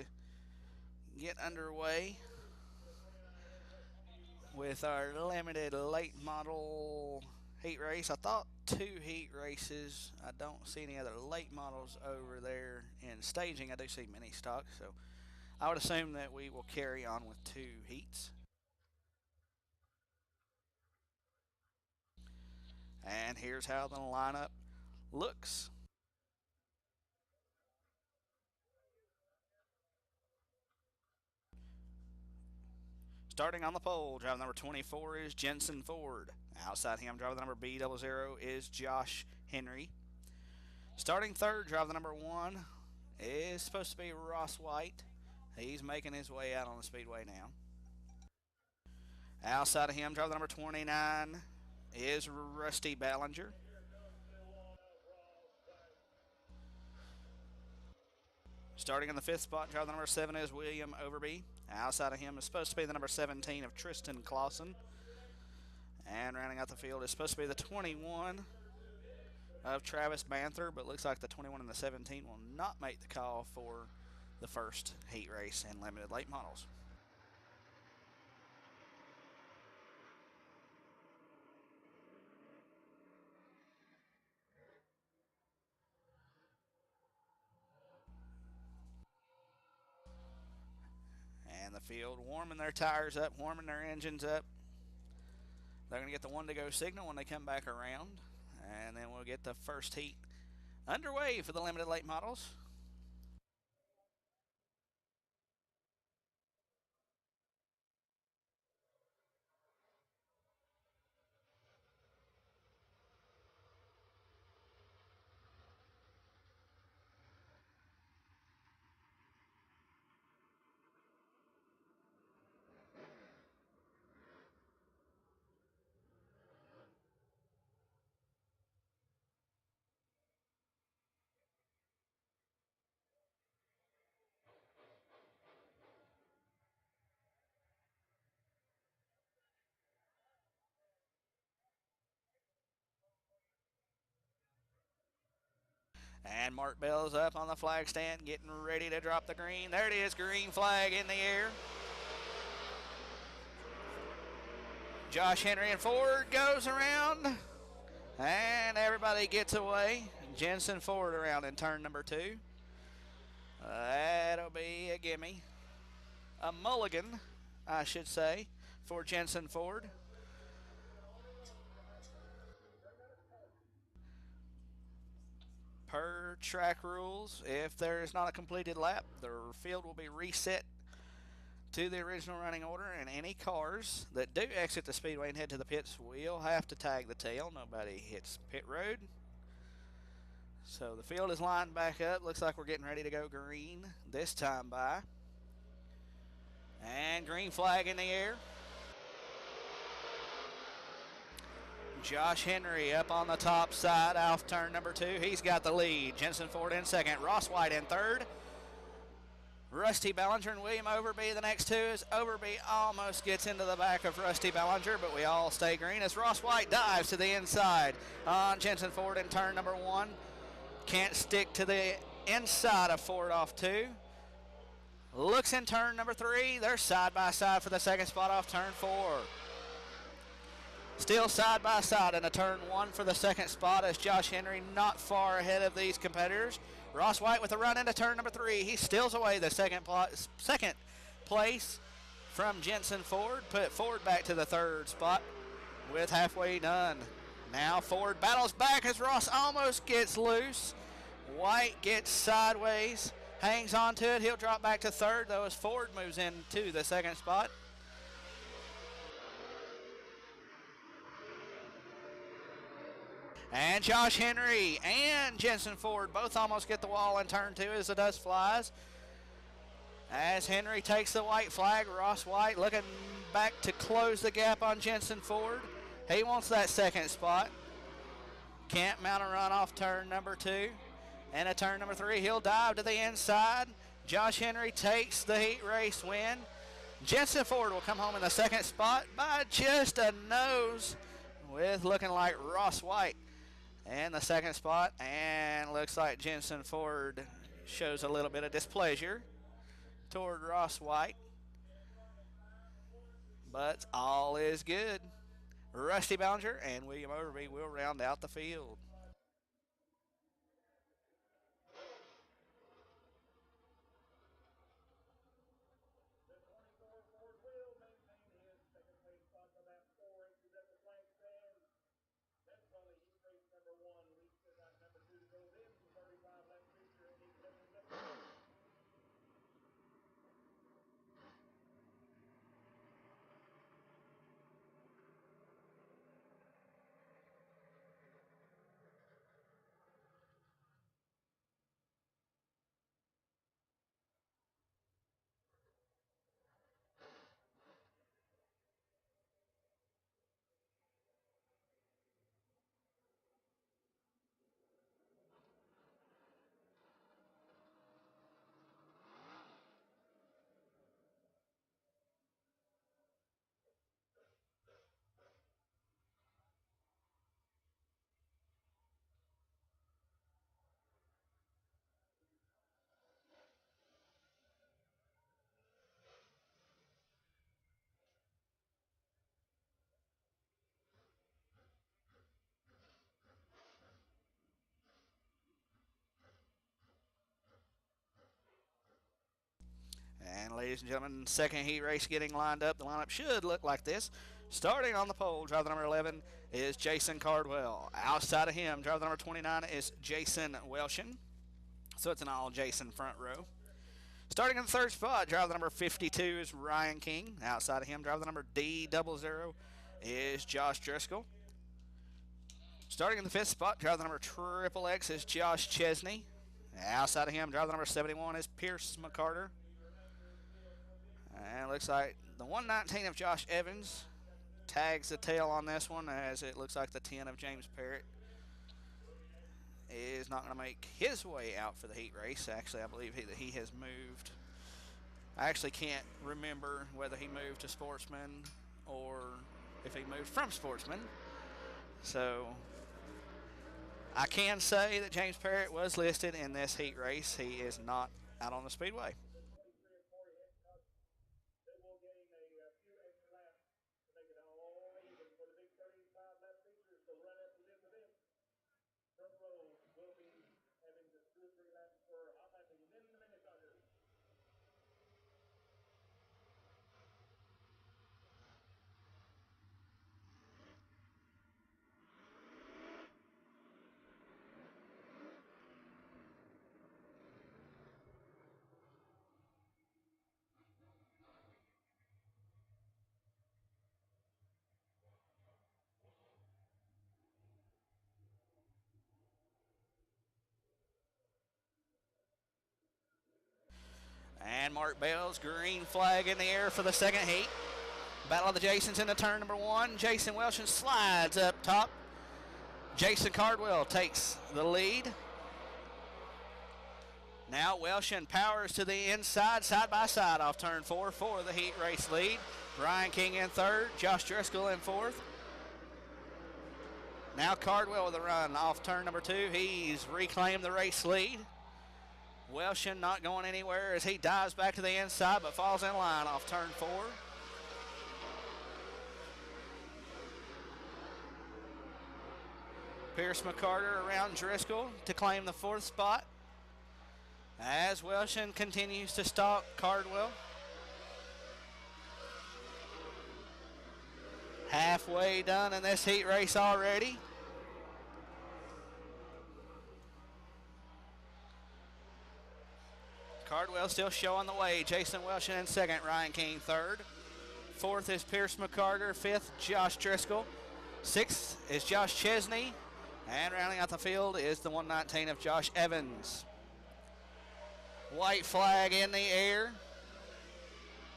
get underway with our limited late model heat race. I thought 2 heat races. I don't see any other late models over there in staging. I do see mini stock, so I would assume that we will carry on with 2 heats. And here's how the lineup looks. Starting on the pole, driver number 24 is Jensen Ford. Outside him, driver number B00 is Josh Henry. Starting third, driver number 1 is supposed to be Ross White. He's making his way out on the speedway now. Outside of him, driver number 29 is Rusty Ballinger. Starting in the 5th spot, driver number 7 is William Overby. Outside of him is supposed to be the number 17 of Tristan Clausen. And rounding out the field is supposed to be the 21 of Travis Banther, but looks like the 21 and the 17 will not make the call for the first heat race in limited late models. And the field warming their tires up, warming their engines up. They're going to get the 1-to-go signal when they come back around. And then we'll get the first heat underway for the limited late models. And Mark Bell's up on the flag stand, getting ready to drop the green. There it is, green flag in the air. Josh Henry and Ford goes around, and everybody gets away. Jensen Ford around in turn number 2. That'll be a gimme. A mulligan, I should say, for Jensen Ford. Per track rules, if there is not a completed lap, the field will be reset to the original running order, and any cars that do exit the speedway and head to the pits will have to tag the tail. Nobody hits pit road. So the field is lined back up. Looks like we're getting ready to go green this time by. And green flag in the air. Josh Henry up on the top side off turn number 2. He's got the lead. Jensen Ford in second. Ross White in third. Rusty Ballinger and William Overby the next 2 as Overby almost gets into the back of Rusty Ballinger, but we all stay green as Ross White dives to the inside on Jensen Ford in turn number 1. Can't stick to the inside of Ford off 2. Looks in turn number 3. They're side by side for the second spot off turn 4. Still side by side in a turn 1 for the second spot as Josh Henry not far ahead of these competitors. Ross White with a run into turn number 3. He steals away the second place from Jensen Ford. Put Ford back to the third spot with halfway done. Now Ford battles back as Ross almost gets loose. White gets sideways, hangs on to it. He'll drop back to third, though, as Ford moves into the second spot. And Josh Henry and Jensen Ford both almost get the wall in turn 2 as the dust flies. As Henry takes the white flag, Ross White looking back to close the gap on Jensen Ford. He wants that second spot. Can't mount a run off turn number 2. And at turn number 3, he'll dive to the inside. Josh Henry takes the heat race win. Jensen Ford will come home in the second spot by just a nose with looking like Ross White in the second spot. And looks like Jensen Ford shows a little bit of displeasure toward Ross White. But all is good. Rusty Ballinger and William Overby will round out the field. And ladies and gentlemen, second heat race getting lined up. The lineup should look like this. Starting on the pole, driver number 11 is Jason Cardwell. Outside of him, driver number 29 is Jason Welshin. So it's an all Jason front row. Starting in the third spot, driver number 52 is Ryan King. Outside of him, driver number D00 is Josh Driscoll. Starting in the fifth spot, driver number XXX is Josh Chesney. Outside of him, driver number 71 is Pierce McCarter. And it looks like the 119 of Josh Evans tags the tail on this one, as it looks like the 10 of James Parrott is not going to make his way out for the heat race. Actually, I believe that he has moved. I actually can't remember whether he moved to Sportsman or if he moved from Sportsman. So I can say that James Parrott was listed in this heat race. He is not out on the Speedway. And Mark Bell's green flag in the air for the second heat. Battle of the Jasons into turn number one. Jason Welshin slides up top. Jason Cardwell takes the lead. Now Welshin powers to the inside, side by side off turn four for the heat race lead. Ryan King in third, Josh Driscoll in fourth. Now Cardwell with a run off turn number two. He's reclaimed the race lead. Welshin not going anywhere as he dives back to the inside but falls in line off turn four. Pierce McCarter around Driscoll to claim the fourth spot as Welshin continues to stalk Cardwell. Halfway done in this heat race already. Cardwell still showing the way. Jason Welshin in second, Ryan King third. Fourth is Pierce McCarter. Fifth, Josh Driscoll. Sixth is Josh Chesney. And rounding out the field is the 119 of Josh Evans. White flag in the air.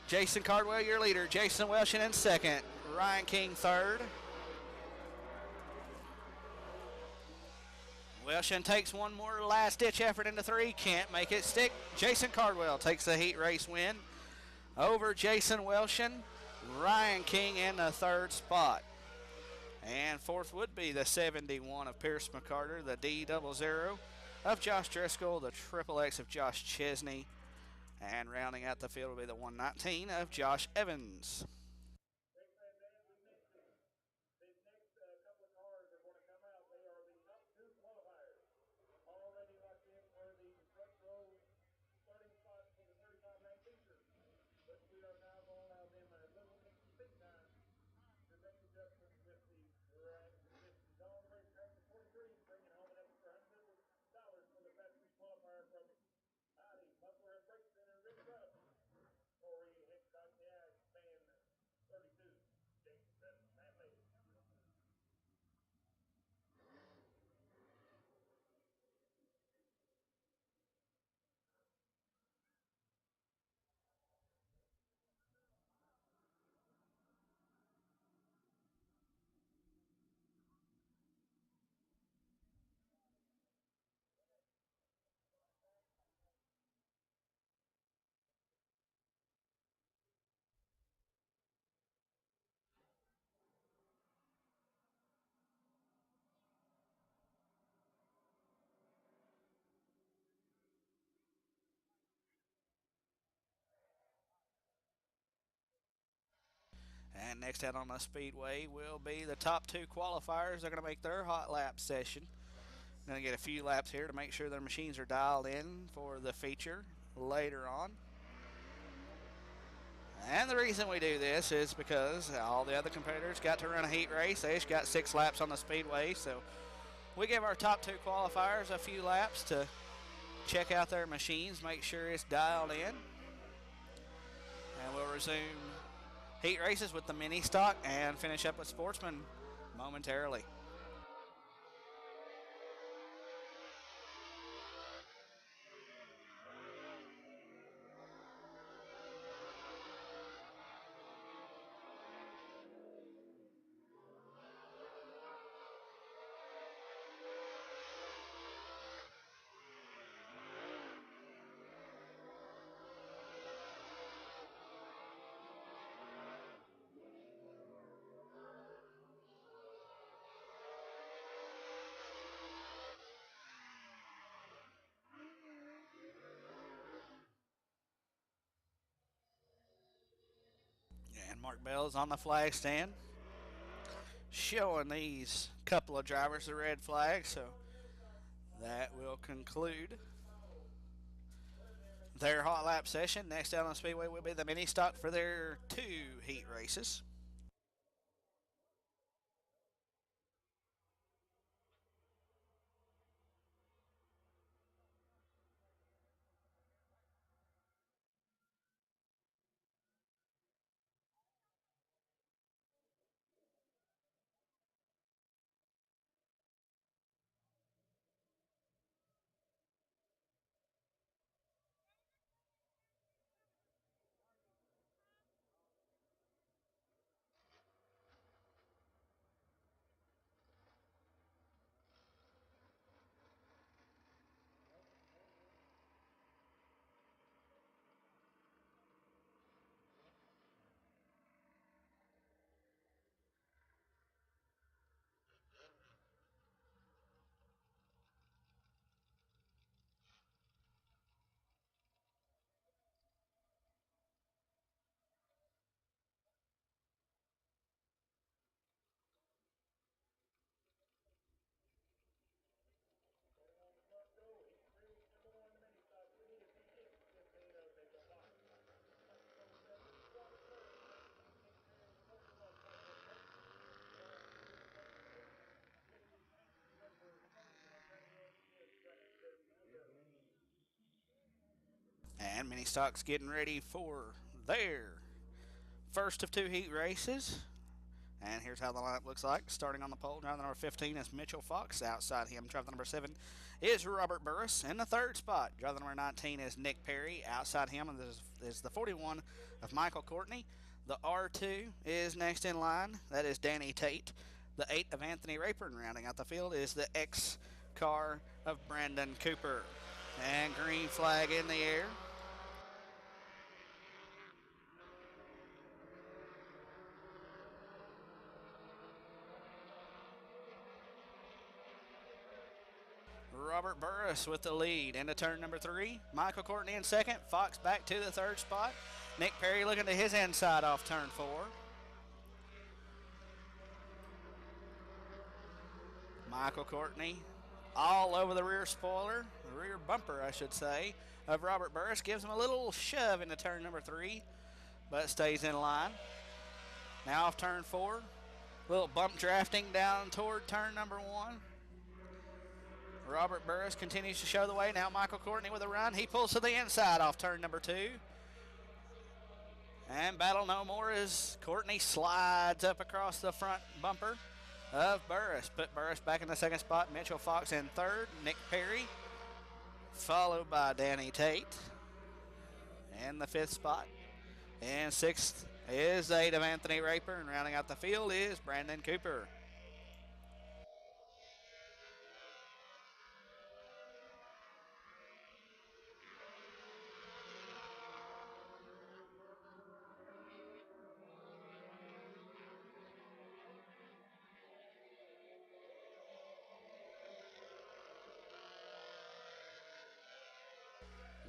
Jason Cardwell, your leader. Jason Welshin in second. Ryan King third. Welshin takes one more last-ditch effort into three. Can't make it stick. Jason Cardwell takes the heat race win over Jason Welshin. Ryan King in the third spot. And fourth would be the 71 of Pierce McCarter, the D00. of Josh Driscoll, the Triple X of Josh Chesney, and rounding out the field will be the 119 of Josh Evans. And next out on the Speedway will be the top two qualifiers. They're going to make their hot lap session. Going to get a few laps here to make sure their machines are dialed in for the feature later on. And the reason we do this is because all the other competitors got to run a heat race. They just got 6 laps on the Speedway. So we give our top two qualifiers a few laps to check out their machines, make sure it's dialed in. And we'll resume heat races with the mini stock and finish up with sportsman momentarily. And Mark Bell is on the flag stand, showing these couple of drivers the red flag. So that will conclude their hot lap session. Next out on the Speedway will be the mini stock for their 2 heat races. And mini stock's getting ready for their first of 2 heat races. And here's how the lineup looks like. Starting on the pole, driver number 15 is Mitchell Fox. Outside him, driver number 7 is Robert Burris. In the third spot, driver number 19 is Nick Perry. Outside him is the 41 of Michael Courtney. The R2 is next in line. That is Danny Tate. The 8 of Anthony Rayburn. Rounding out the field is the X car of Brandon Cooper. And green flag in the air. Robert Robert Burris with the lead into turn number 3. Michael Courtney in second. Fox back to the third spot. Nick Perry looking to his inside off turn 4. Michael Courtney all over the rear spoiler, the rear bumper, I should say, of Robert Burris. Gives him a little shove into turn number 3, but stays in line. Now off turn 4. Little bump drafting down toward turn number 1. Robert Burris continues to show the way. Now Michael Courtney with a run. He pulls to the inside off turn number 2. And battle no more as Courtney slides up across the front bumper of Burris. Put Burris back in the second spot. Mitchell Fox in third. Nick Perry followed by Danny Tate in the 5th spot. And 6th is 8 of Anthony Raper. And rounding out the field is Brandon Cooper.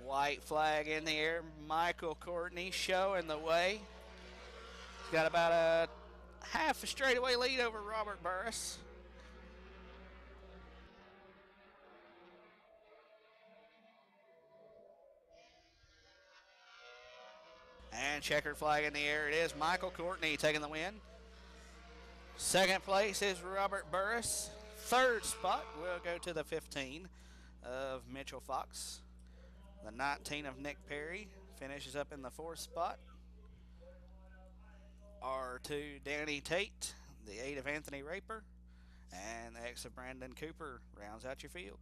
White flag in the air. Michael Courtney showing the way. He's got about a half a straightaway lead over Robert Burris. And checkered flag in the air. It is Michael Courtney taking the win. Second place is Robert Burris. Third spot will go to the 15 of Mitchell Fox. The 19 of Nick Perry finishes up in the 4th spot. R2 Danny Tate, the 8 of Anthony Raper, and the X of Brandon Cooper rounds out your field.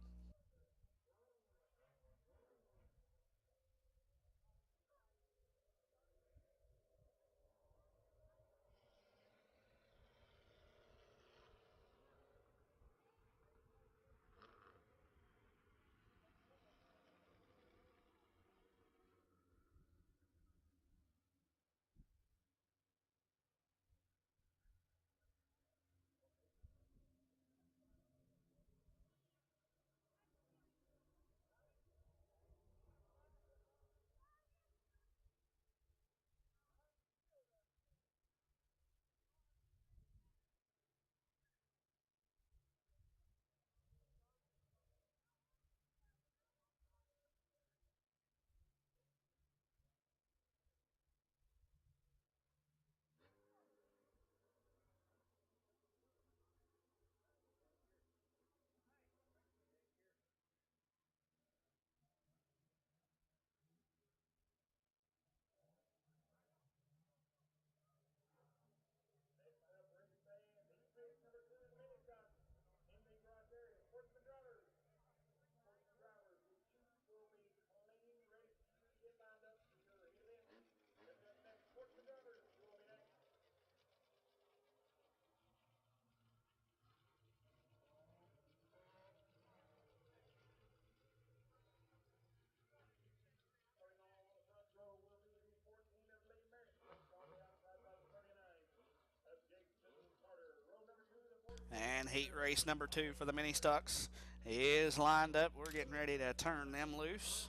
And heat race number 2 for the mini stocks is lined up. We're getting ready to turn them loose.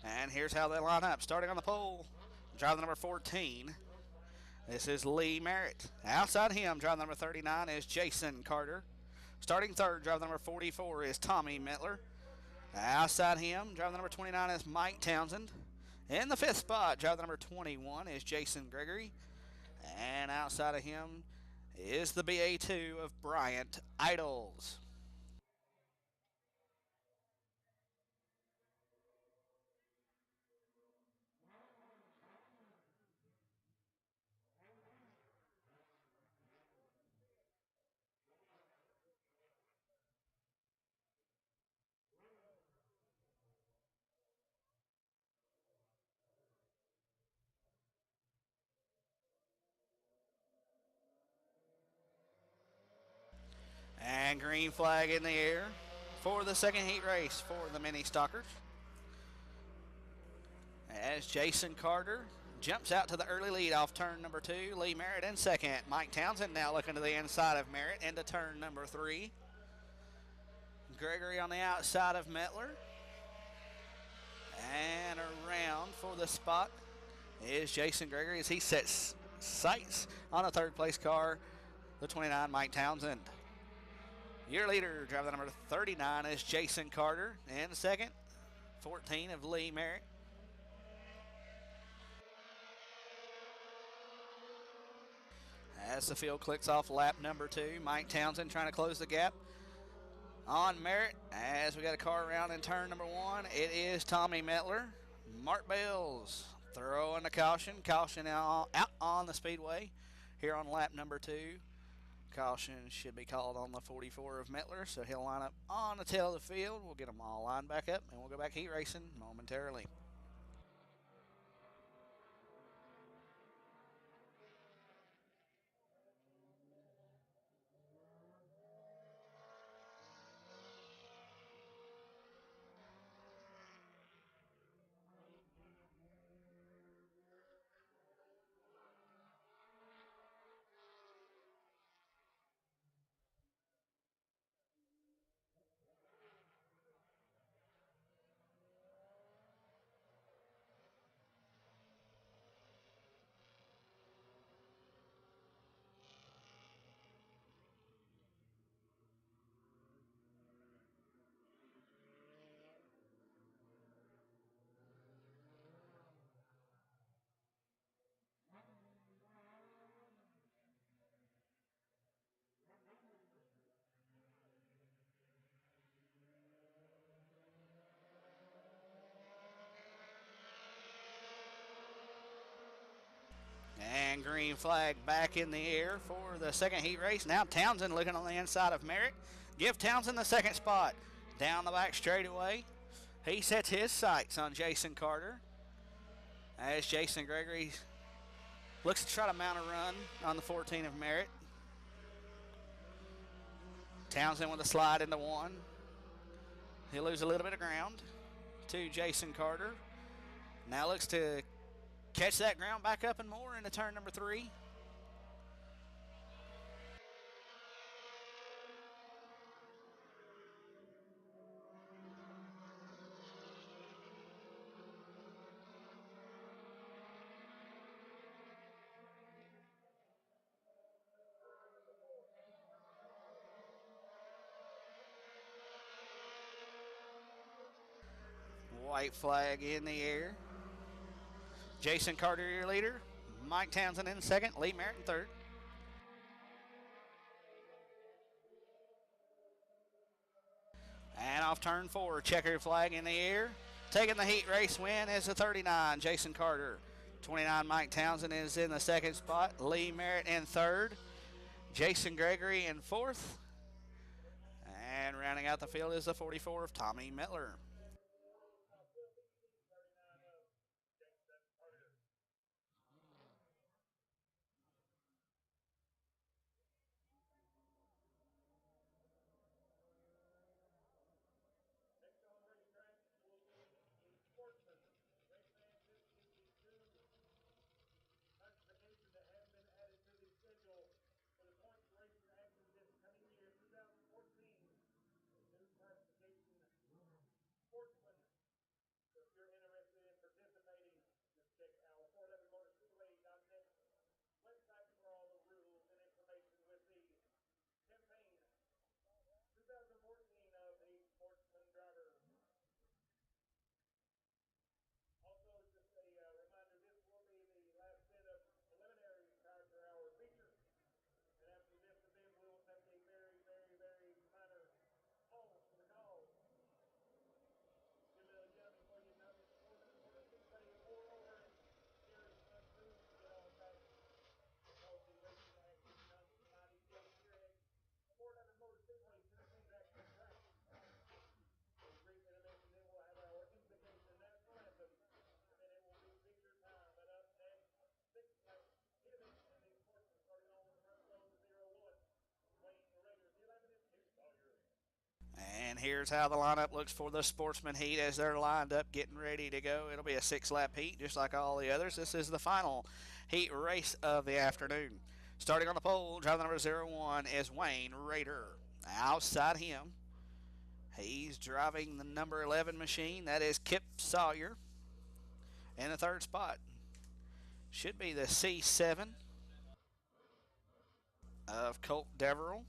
And here's how they line up. Starting on the pole, driver number 14. This is Lee Merritt. Outside him, driver number 39 is Jason Carter. Starting third, driver number 44 is Tommy Mittler. Outside him, driver number 29 is Mike Townsend. In the 5th spot, driver number 21 is Jason Gregory. And outside of him is the BA2 of Bryant Idols. And green flag in the air for the second heat race for the mini stockers. As Jason Carter jumps out to the early lead off turn number 2. Lee Merritt in second. Mike Townsend now looking to the inside of Merritt into turn number 3. Gregory on the outside of Mettler. And around for the spot is Jason Gregory as he sets sights on a third place car, the 29 Mike Townsend. Your leader, driver number 39, is Jason Carter. And second, 14 of Lee Merritt. As the field clicks off lap number 2, Mike Townsend trying to close the gap on Merritt. As we got a car around in turn number 1, it is Tommy Mettler. Mark Bales throwing the caution. Caution out on the Speedway here on lap number 2. Caution should be called on the 44 of Mettler, so he'll line up on the tail of the field. We'll get them all lined back up, and we'll go back heat racing momentarily. And green flag back in the air for the second heat race. Now Townsend looking on the inside of Merritt. Give Townsend the second spot. Down the back straightaway. He sets his sights on Jason Carter. As Jason Gregory looks to try to mount a run on the 14 of Merritt. Townsend with a slide into 1. He'll lose a little bit of ground to Jason Carter. Now looks to catch that ground back up and more into turn number 3. White flag in the air. Jason Carter, your leader. Mike Townsend in second. Lee Merritt in third. And off turn 4, checkered flag in the air. Taking the heat race win is the 39, Jason Carter. 29, Mike Townsend is in the second spot. Lee Merritt in third. Jason Gregory in fourth. And rounding out the field is the 44 of Tommy Mettler. And here's how the lineup looks for the Sportsman Heat as they're lined up getting ready to go. It'll be a 6-lap heat just like all the others. This is the final heat race of the afternoon. Starting on the pole, driver number 01 is Wayne Rader. Outside him He's driving the number 11 machine. That is Kip Sawyer in the third spot. Should be the C7 of Colt Deverell.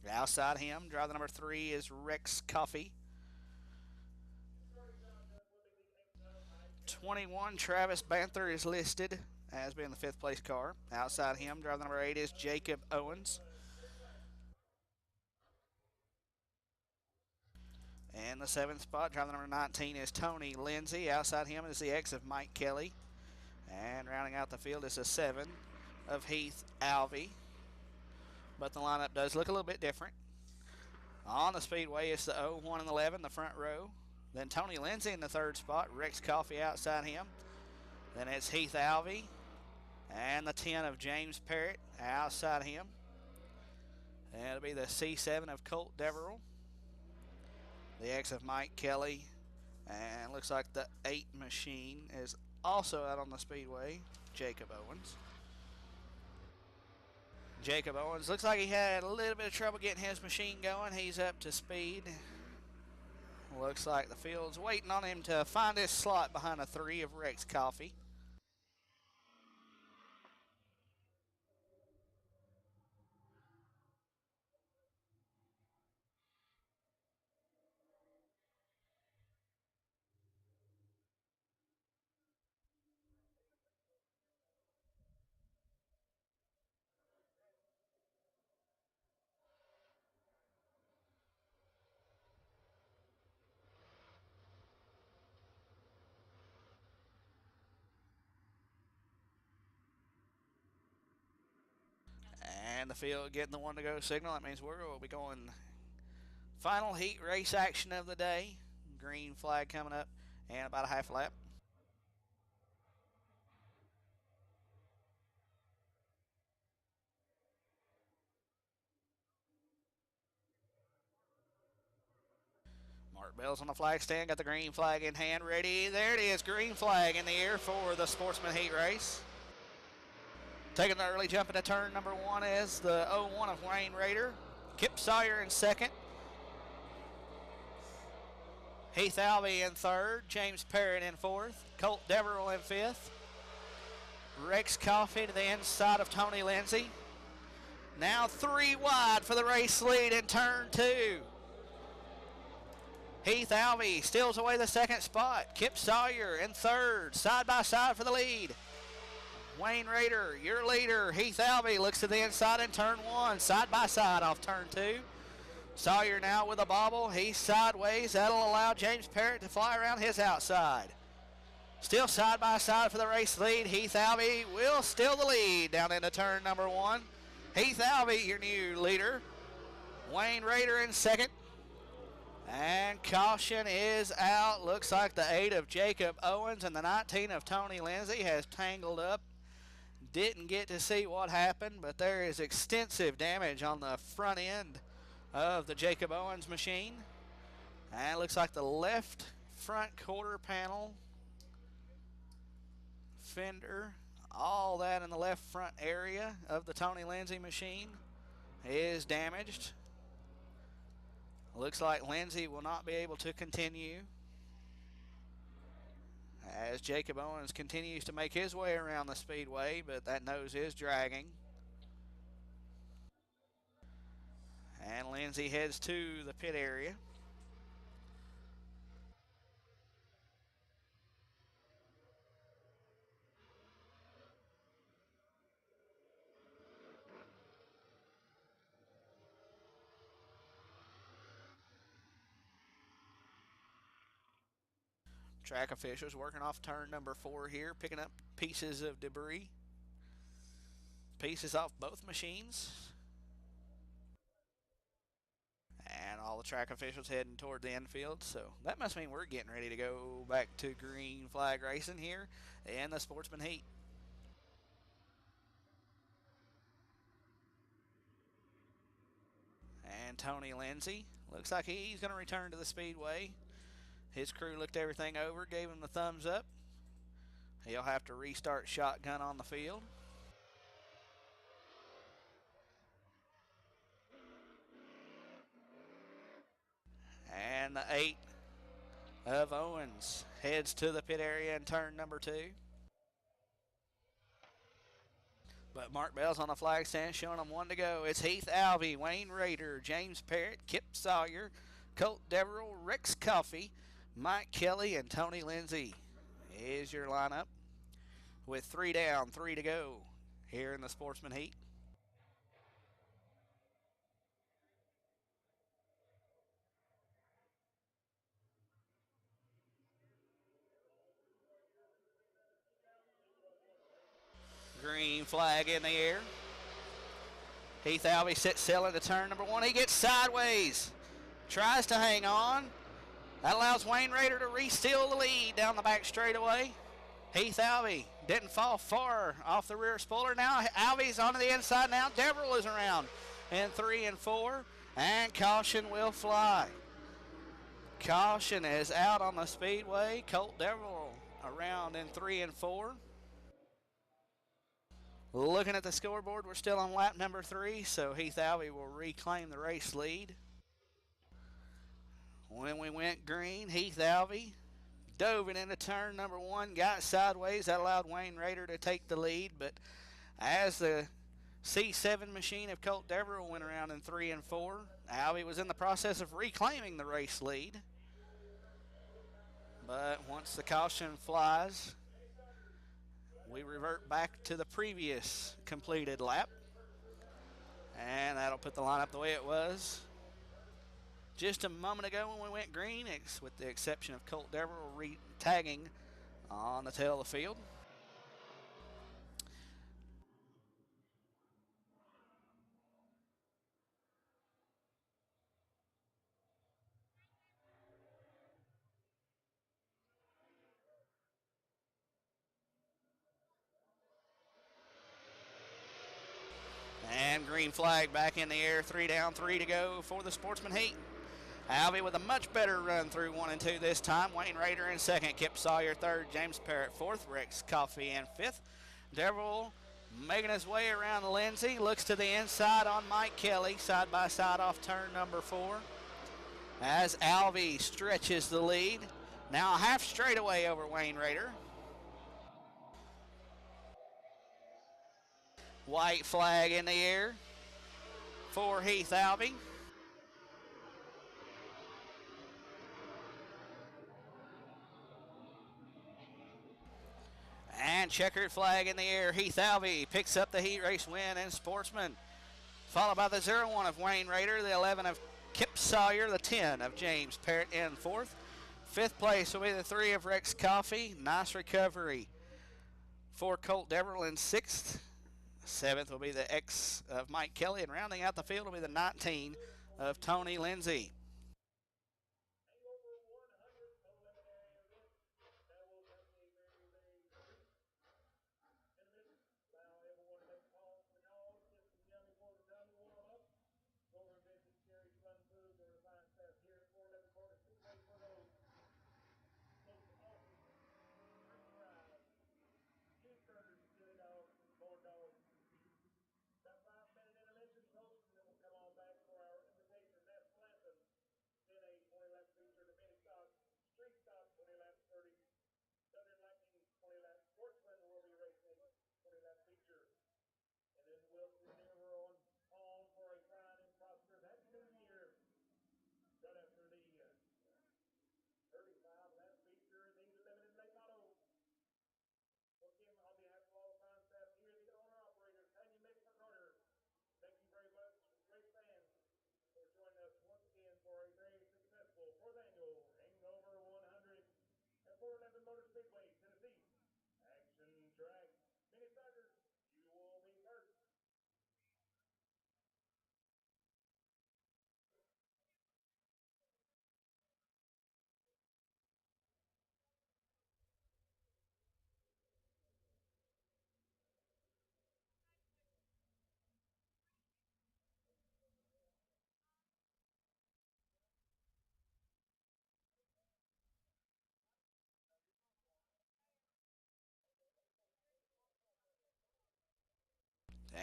Outside him, driving number 3 is Rex Coffey. 21, Travis Banther is listed as being the 5th place car. Outside him, driving number 8 is Jacob Owens. And the 7th spot, driving number 19 is Tony Lindsay. Outside him is the X of Mike Kelly. And rounding out the field is the 7 of Heath Alvey. But the lineup does look a little bit different. On the Speedway, it's the 01 and 11, the front row. Then Tony Lindsay in the third spot, Rex Coffey outside him. Then it's Heath Alvey and the 10 of James Parrott outside him. And it'll be the C7 of Colt Deverell, the X of Mike Kelly, and looks like the 8 machine is also out on the Speedway, Jacob Owens. Jacob Owens looks like he had a little bit of trouble getting his machine going. He's up to speed. Looks like the field's waiting on him to find his slot behind a 3 of Rex Coffey. And the field getting the one to go signal. That means we'll be going final heat race action of the day. Green flag coming up and about a half lap. Mark Bell's on the flag stand, got the green flag in hand, ready. There it is, green flag in the air for the Sportsman Heat Race. Taking the early jump into turn number 1 is the 01 of Wayne Rader. Kip Sawyer in second. Heath Alvey in third. James Parrott in fourth. Colt Deverell in fifth. Rex Coffey to the inside of Tony Lindsay. Now 3 wide for the race lead in turn 2. Heath Alvey steals away the second spot. Kip Sawyer in third, side by side for the lead. Wayne Rader, your leader. Heath Alvey looks to the inside in turn 1, side by side off turn 2. Sawyer now with a bobble. He's sideways. That'll allow James Parrott to fly around his outside. Still side by side for the race lead. Heath Alvey will steal the lead down into turn number 1. Heath Alvey, your new leader. Wayne Rader in second. And caution is out. Looks like the 8 of Jacob Owens and the 19 of Tony Lindsay has tangled up. Didn't get to see what happened, but there is extensive damage on the front end of the Jacob Owens machine. And it looks like the left front quarter panel, fender, all that in the left front area of the Tony Lindsay machine is damaged. Looks like Lindsay will not be able to continue as Jacob Owens continues to make his way around the Speedway, but that nose is dragging. And Lindsay heads to the pit area. Track officials working off turn number 4 here, picking up pieces of debris. Pieces off both machines. And all the track officials heading toward the infield. So that must mean we're getting ready to go back to green flag racing here in the Sportsman Heat. And Tony Lindsay looks like he's going to return to the Speedway. His crew looked everything over, gave him the thumbs up. He'll have to restart shotgun on the field. And the 8 of Owens heads to the pit area in turn number 2. But Mark Bell's on the flag stand showing them 1 to go. It's Heath Alvey, Wayne Rader, James Parrott, Kip Sawyer, Colt Deverell, Rex Coffey, Mike Kelly, and Tony Lindsay is your lineup with 3 down, 3 to go here in the Sportsman Heat. Green flag in the air. Heath Alvey sits still into turn number 1. He gets sideways, tries to hang on. That allows Wayne Rader to re-steal the lead down the back straightaway. Heath Alvey didn't fall far off the rear spoiler. Now Alvey's onto the inside now. Deverell is around in 3 and 4. And caution will fly. Caution is out on the Speedway. Colt Deverell around in 3 and 4. Looking at the scoreboard, we're still on lap number 3, so Heath Alvey will reclaim the race lead. When we went green, Heath Alvey dove it into turn number 1, got sideways. That allowed Wayne Rader to take the lead, but as the C7 machine of Colt Deverell went around in 3 and 4, Alvey was in the process of reclaiming the race lead. But once the caution flies, we revert back to the previous completed lap. And that'll put the lineup the way it was just a moment ago when we went green, with the exception of Colt Deverell tagging on the tail of the field. And green flag back in the air. 3 down, 3 to go for the Sportsman Heat. Alvey with a much better run through 1 and 2 this time. Wayne Rader in 2nd, Kip Sawyer 3rd, James Parrott 4th, Rex Coffey in 5th. Deverell making his way around Lindsay, looks to the inside on Mike Kelly, side by side off turn number 4. As Alvey stretches the lead. Now a half straightaway over Wayne Rader. White flag in the air for Heath Alvey. And checkered flag in the air. Heath Alvey picks up the heat race win in Sportsman. Followed by the 0-1 of Wayne Rader, the 11 of Kip Sawyer, the 10 of James Parrott in 4th. 5th place will be the 3 of Rex Coffey. Nice recovery for Colt Deverell in 6th. 7th will be the X of Mike Kelly. And rounding out the field will be the 19 of Tony Lindsay.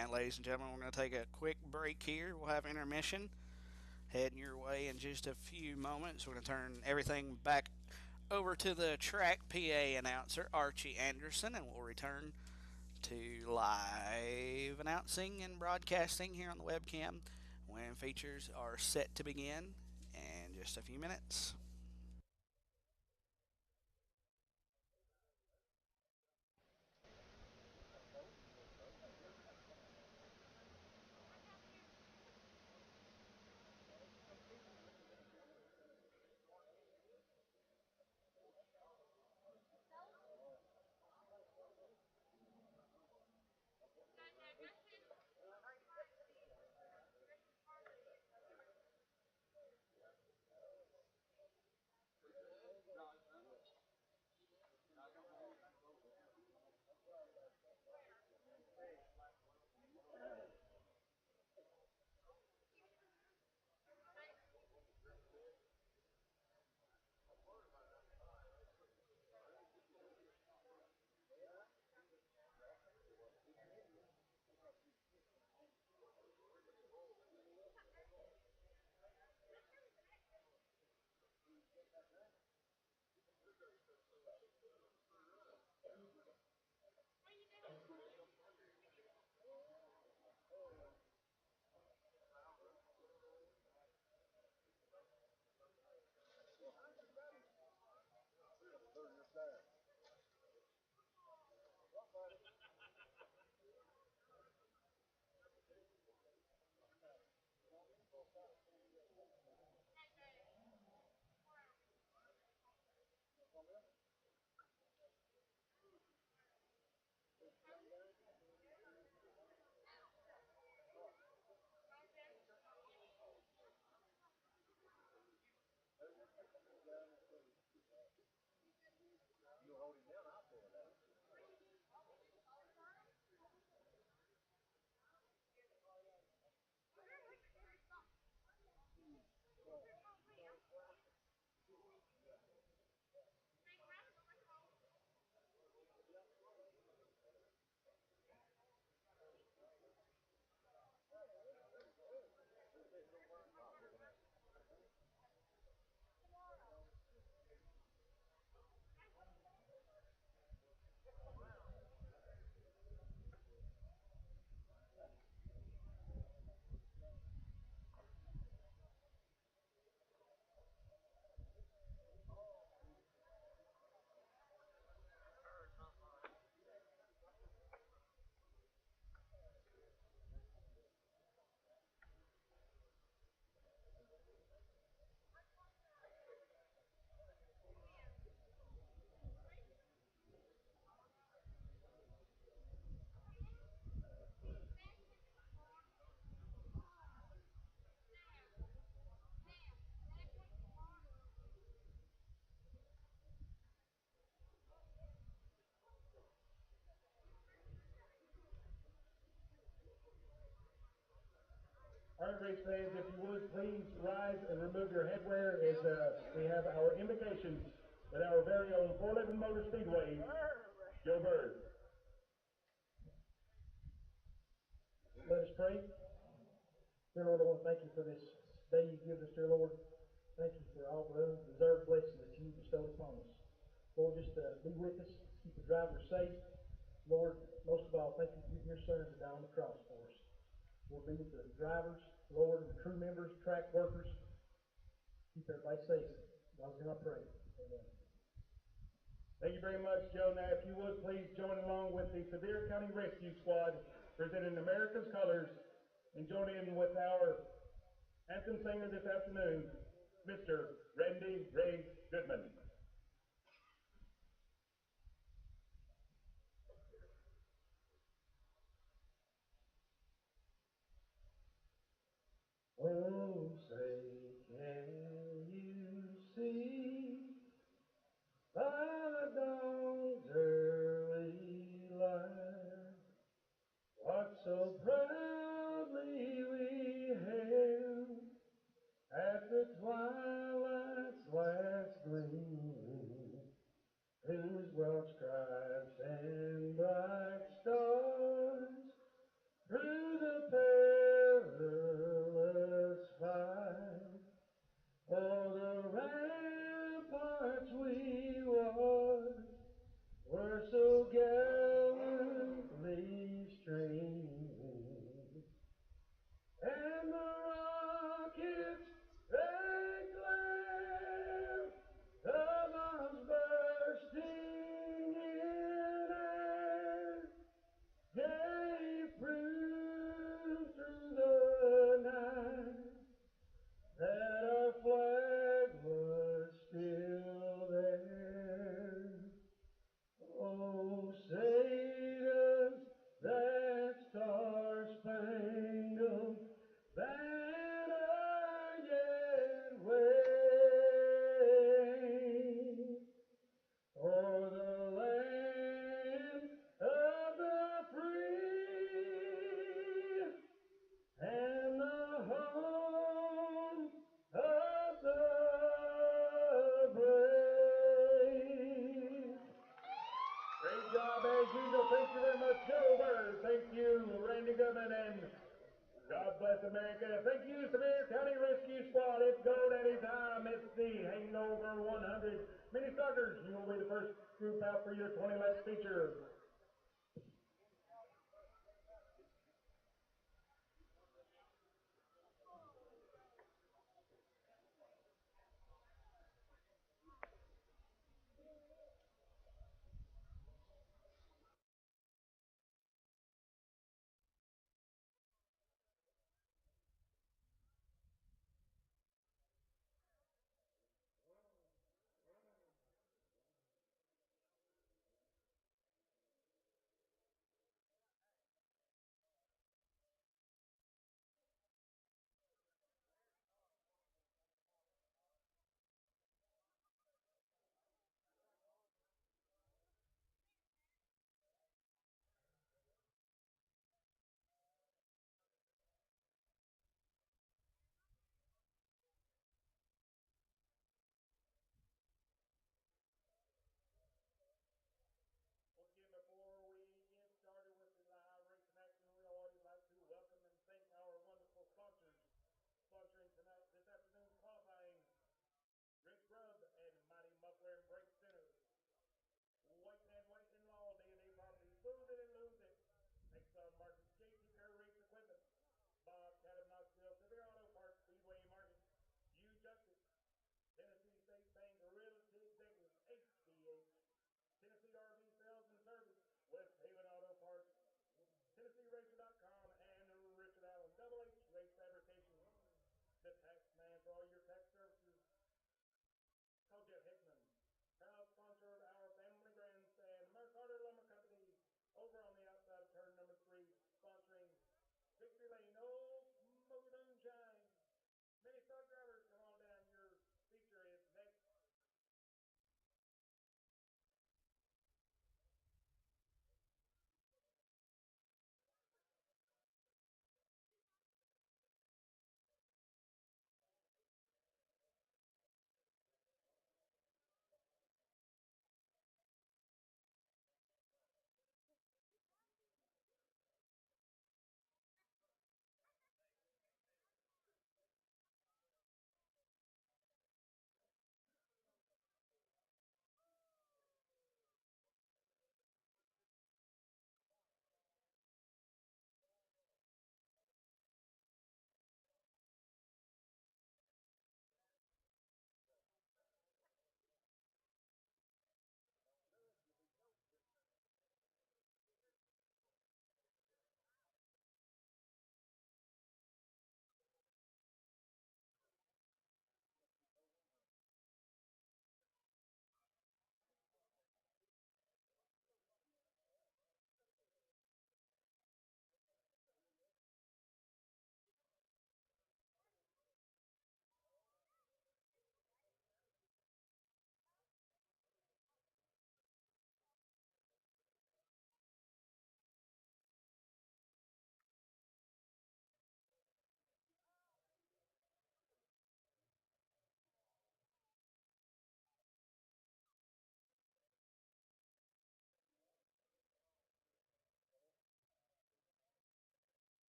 And ladies and gentlemen, we're going to take a quick break here. We'll have intermission. heading your way in just a few moments. We're going to turn everything back over to the track PA announcer, Archie Anderson, and we'll return to live announcing and broadcasting here on the webcam when features are set to begin in just a few minutes. All right, race fans, if you would, please rise and remove your headwear as we have our invocations at our very own 411 Motor Speedway, Joe Bird. Let us pray. Dear Lord, I want to thank you for this day you give us, dear Lord. Thank you for all the undeserved blessings that you bestowed upon us. Lord, just be with us, keep the driver safe. Lord, most of all, thank you for giving your son to die on the cross for us. Lord, be with the drivers, Lord, and the crew members, track workers. Keep everybody safe. God, I pray. Amen. Thank you very much, Joe. Now, if you would, please join along with the Sevier County Rescue Squad, presenting America's colors, and join in with our anthem singer this afternoon, Mr. Randy Ray Goodman. Oh, say, can you see the dawn's early light? What so proudly we hailed at the twilight's last gleaming, whose well stripes and bright stars through the perilous bless America. Thank you, Sevier County Rescue Squad. It's go daddy time. It's the Hangover 100. Mini Suckers, you will be the first group out for your 20 leg feature. Once again, before we get started with the live racing action, we always like to welcome and thank our wonderful sponsors. Sponsoring tonight, this afternoon's qualifying, Rich Grubb and Mighty Muffler and Brake Center. White and White in Law, D&A Properties, Move It and Lose It. Exxon Market, JT Kerr Race Equipment, Bob Cat of Knoxville, Severe Auto Parts, Speedway Market, U Justice, Tennessee State Bank, Realty Executives, HBH, Tennessee RV Sales and Service, West Haven Auto Parts, TennesseeRacer.com, and Richard Allen, Double H Race Fabrication. The tax man for all your tax services. Call Jeff Hickman. Proud sponsor of our family grandstand, Mercarter Lumber Company, over on the outside of turn number 3, sponsoring Victory Lane, Old Smoky Moonshine. Many stock drivers, come on down. Your feature is next.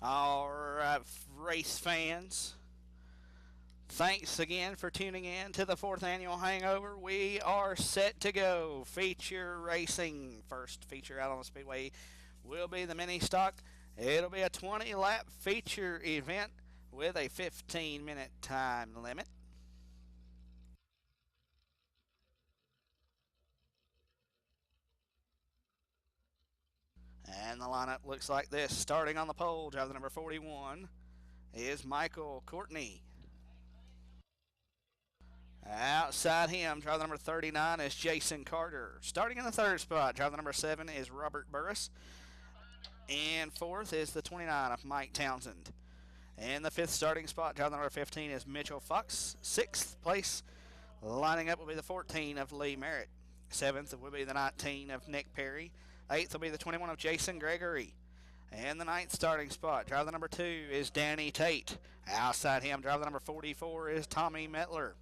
All right, race fans. Thanks again for tuning in to the 4th annual Hangover. We are set to go. Feature racing. First feature out on the Speedway will be the mini stock. It'll be a 20-lap feature event with a 15-minute time limit. And the lineup looks like this. Starting on the pole, driver number 41 is Michael Courtney. Outside him, driver number 39 is Jason Carter. Starting in the third spot, driver number 7 is Robert Burris. And fourth is the 29 of Mike Townsend. In the fifth starting spot, driver number 15 is Mitchell Fox. Sixth place, lining up will be the 14 of Lee Merritt. Seventh will be the 19 of Nick Perry. Eighth will be the 21 of Jason Gregory. And the ninth starting spot, driver number 2 is Danny Tate. Outside him, driver number 44 is Tommy Metler.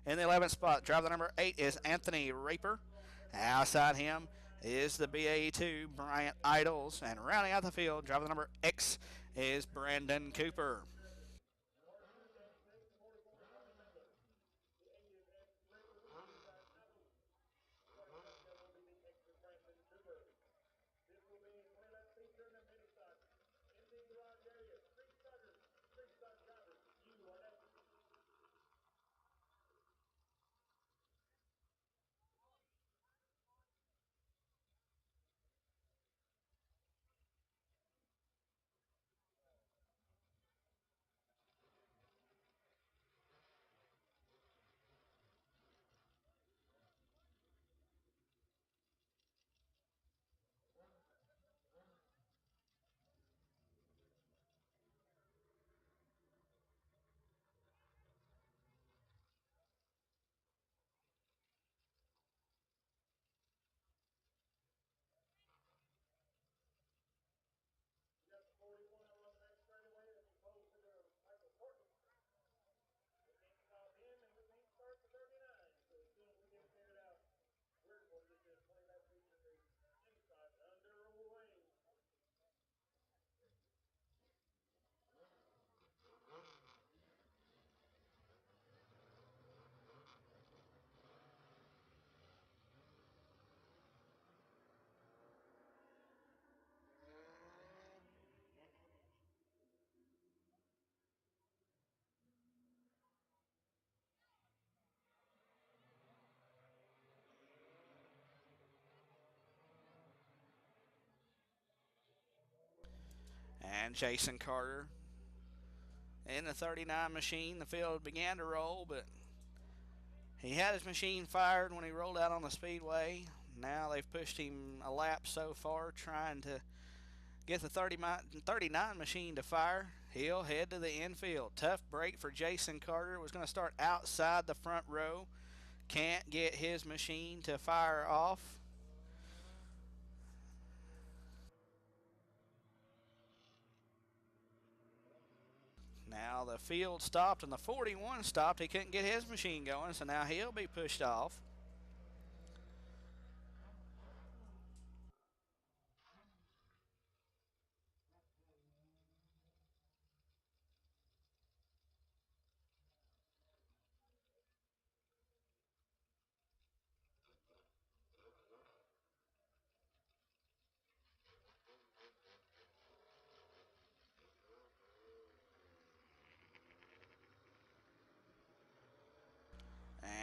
In the 11th spot, driver number 8 is Anthony Raper. Outside him is the BA2 Bryant Idols. And rounding out the field, driver number X is Brandon Cooper. And Jason Carter in the 39 machine. The field began to roll, but he had his machine fired when he rolled out on the Speedway. Now they've pushed him a lap so far, trying to get the 39 machine to fire. He'll head to the infield. Tough break for Jason Carter. Was going to start outside the front row. Can't get his machine to fire off. Now the field stopped and the 41 stopped. He couldn't get his machine going, so now he'll be pushed off.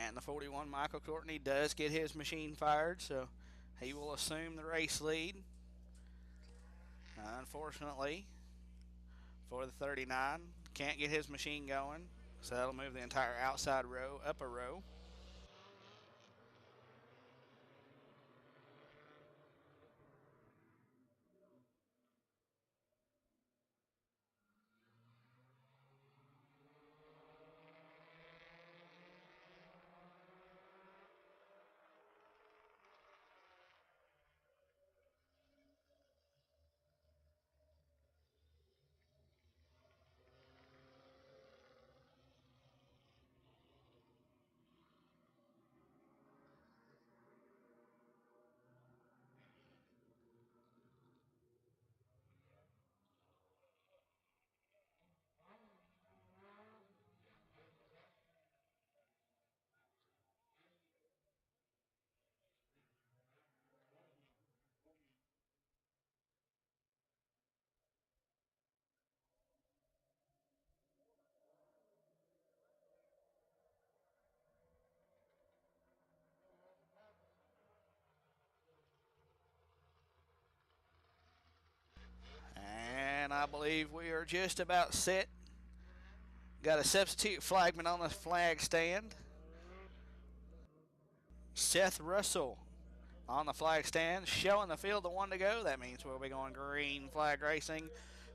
And the 41, Michael Courtney, does get his machine fired, so he will assume the race lead. Unfortunately, for the 39, can't get his machine going, so that'll move the entire outside row up a row. believe we are just about set. Got a substitute flagman on the flag stand. Seth Russell on the flag stand, showing the field the one to go. That means we'll be going green flag racing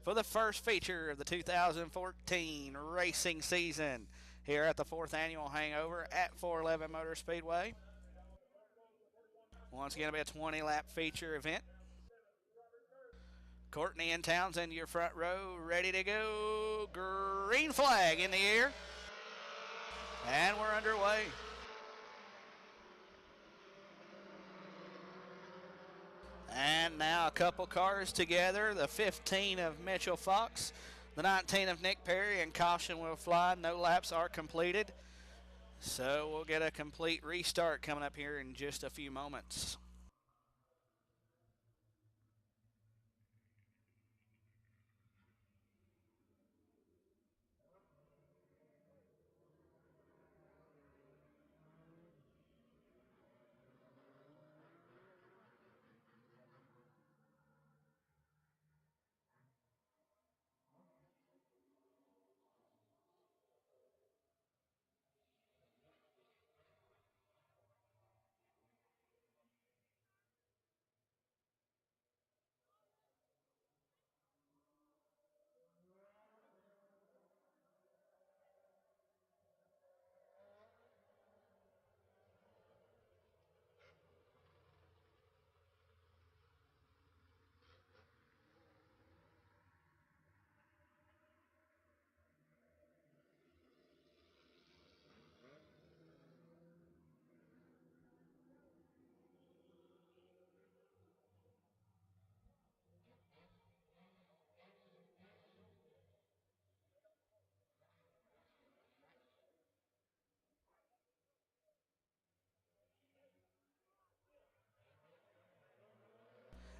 for the first feature of the 2014 racing season here at the 4th Annual Hangover at 411 Motor Speedway. Once again, it'll be a 20-lap feature event. Courtney and Townsend, your front row, ready to go. Green flag in the air. And we're underway. And now a couple cars together. The 15 of Mitchell Fox, the 19 of Nick Perry, and caution will fly. No laps are completed. So we'll get a complete restart coming up here in just a few moments.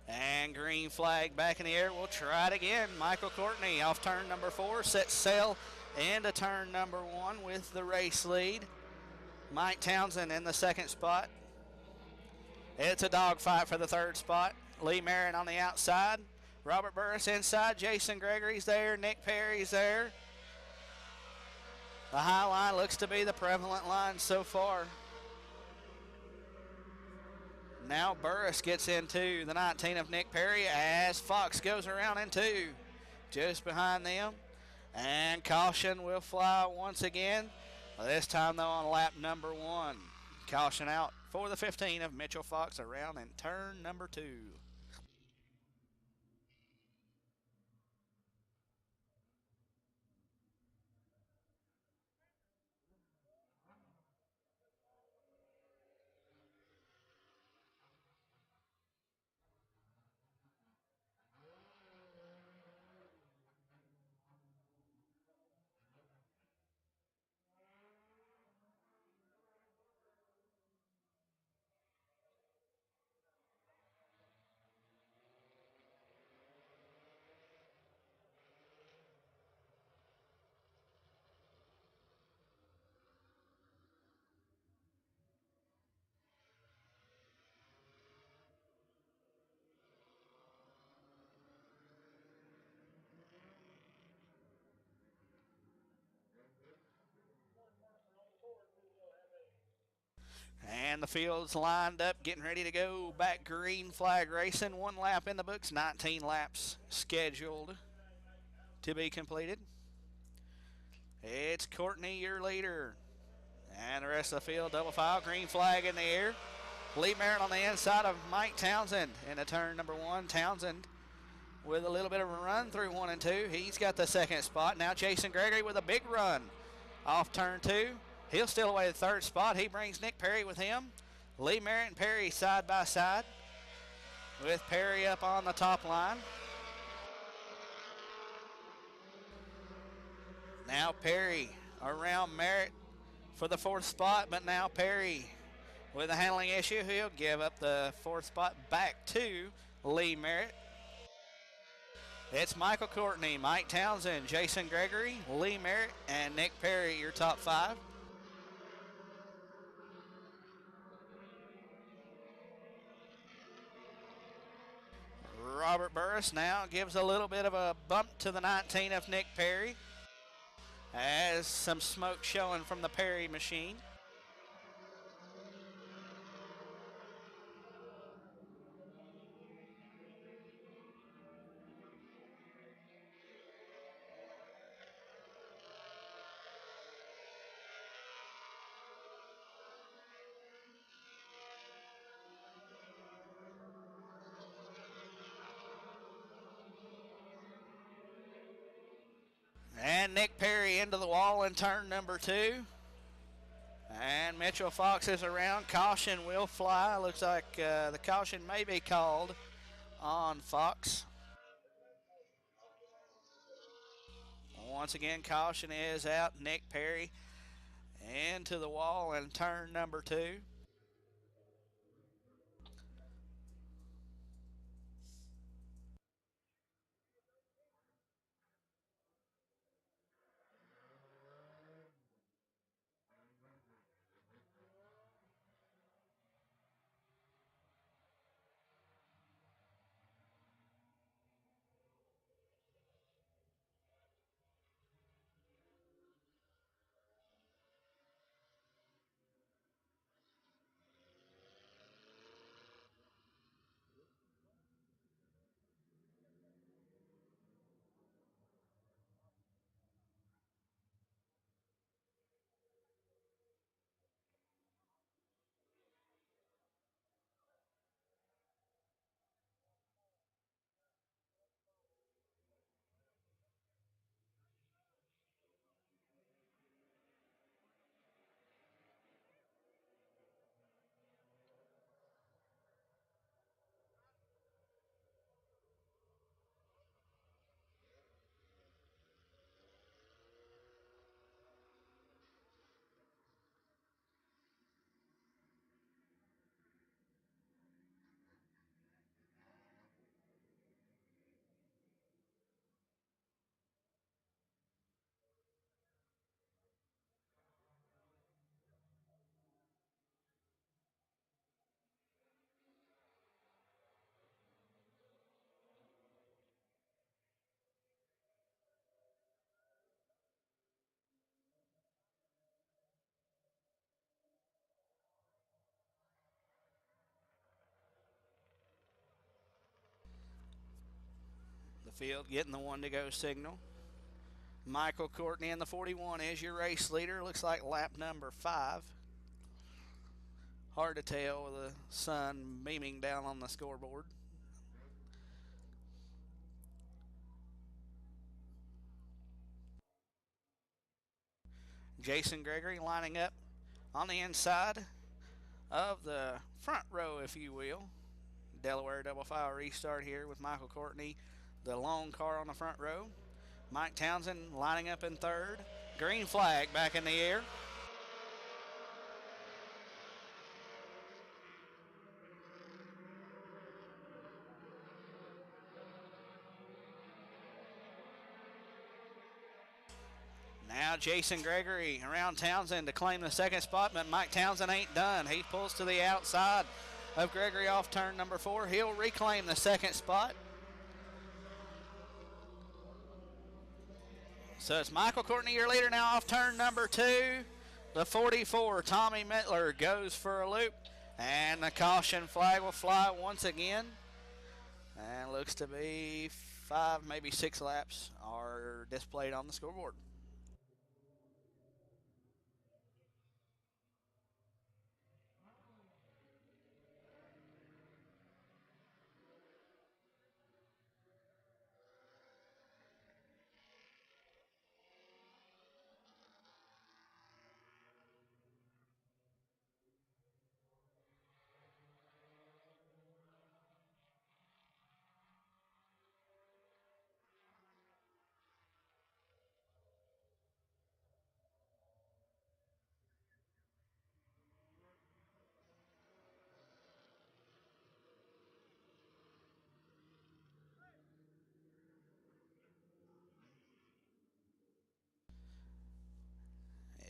And green flag back in the air. We'll try it again. Michael Courtney off turn number 4, sets sail into turn number 1 with the race lead. Mike Townsend in the 2nd spot. It's a dogfight for the 3rd spot. Lee Merritt on the outside. Robert Burris inside. Jason Gregory's there. Nick Perry's there. The high line looks to be the prevalent line so far. Now Burris gets into the 19 of Nick Perry as Fox goes around in 2. Just behind them. And caution will fly once again. This time though on lap number 1. Caution out for the 15 of Mitchell Fox around in turn number 2. And the field's lined up, getting ready to go back green flag racing. 1 lap in the books, 19 laps scheduled to be completed. It's Courtney, your leader. And the rest of the field, double file, green flag in the air. Lee Merritt on the inside of Mike Townsend into turn number 1. Townsend with a little bit of a run through 1 and 2. He's got the 2nd spot. Now Jason Gregory with a big run off turn 2. He'll steal away the 3rd spot. He brings Nick Perry with him. Lee Merritt and Perry side by side with Perry up on the top line. Now Perry around Merritt for the 4th spot, but now Perry with a handling issue. He'll give up the 4th spot back to Lee Merritt. It's Michael Courtney, Mike Townsend, Jason Gregory, Lee Merritt, and Nick Perry, your top 5. Robert Burris now gives a little bit of a bump to the 19 of Nick Perry, as some smoke showing from the Perry machine. And Nick Perry into the wall in turn number 2. And Mitchell Fox is around. Caution will fly. Looks like the caution may be called on Fox. Once again, caution is out. Nick Perry into the wall in turn number 2. The field getting the 1-to-go signal. Michael Courtney in the 41 is your race leader. Looks like lap number 5. Hard to tell with the sun beaming down on the scoreboard. Jason Gregory lining up on the inside of the front row, if you will. Delaware double file restart here with Michael Courtney, the lone car on the front row. Mike Townsend lining up in third. Green flag back in the air. Now Jason Gregory around Townsend to claim the second spot, but Mike Townsend ain't done. He pulls to the outside of Gregory off turn number 4. He'll reclaim the second spot. So it's Michael Courtney, your leader, now off turn number 2. The 44, Tommy Mittler, goes for a loop. And the caution flag will fly once again. And looks to be 5, maybe 6 laps are displayed on the scoreboard.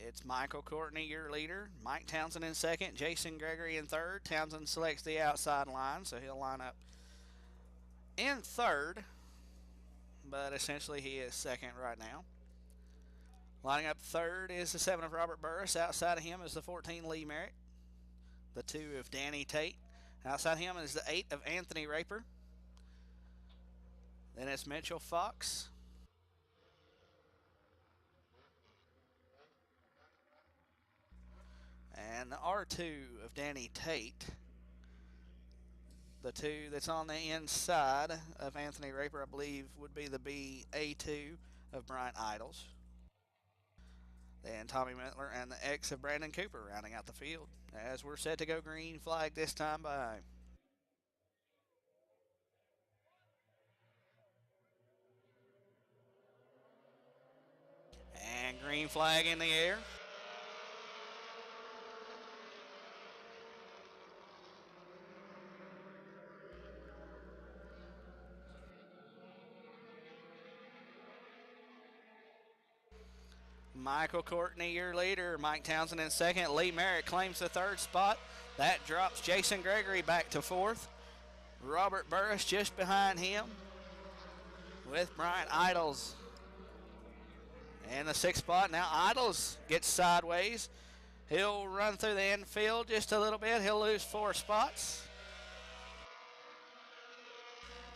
It's Michael Courtney, your leader. Mike Townsend in second. Jason Gregory in third. Townsend selects the outside line, so he'll line up in third, but essentially he is second right now. Lining up third is the 7 of Robert Burris. Outside of him is the 14 Lee Merritt, the 2 of Danny Tate. Outside him is the 8 of Anthony Raper. Then it's Mitchell Fox. And the R2 of Danny Tate. The 2 that's on the inside of Anthony Raper, I believe, would be the BA2 of Bryant Idols. Then Tommy Mittler and the X of Brandon Cooper rounding out the field as we're set to go green flag this time by. And green flag in the air. Michael Courtney, your leader. Mike Townsend in second. Lee Merritt claims the third spot. That drops Jason Gregory back to fourth. Robert Burris just behind him with Bryant Idols in the sixth spot. Now Idols gets sideways. He'll run through the infield just a little bit. He'll lose 4 spots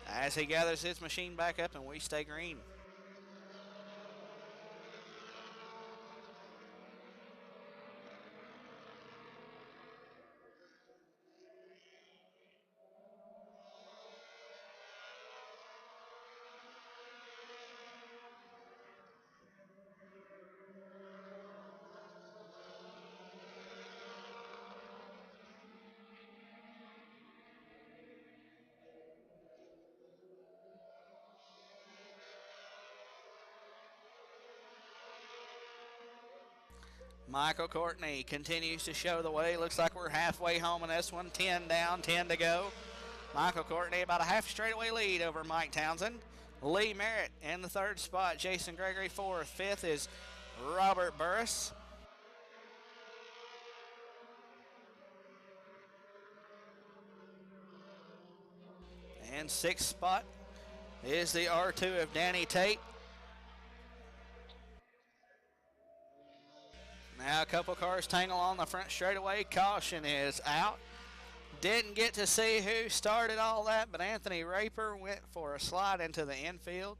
as he gathers his machine back up and we stay green. Michael Courtney continues to show the way. Looks like we're halfway home in this one. 10 down, 10 to go. Michael Courtney about a half straightaway lead over Mike Townsend. Lee Merritt in the third spot. Jason Gregory fourth. Fifth is Robert Burris. And sixth spot is the R2 of Danny Tate. Now a couple cars tangle on the front straightaway. Caution is out. Didn't get to see who started all that, but Anthony Raper went for a slide into the infield.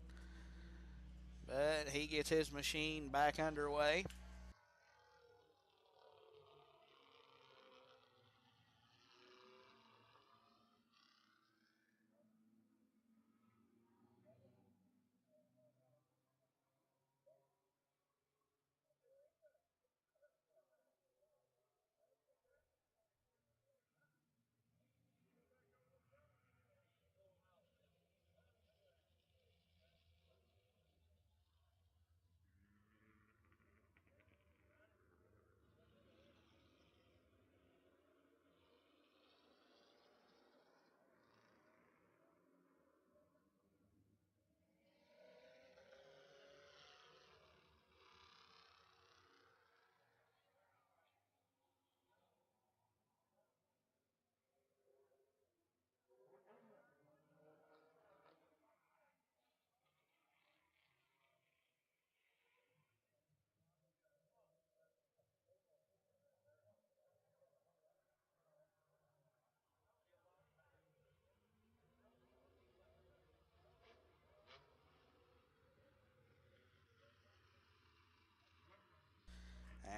But he gets his machine back underway.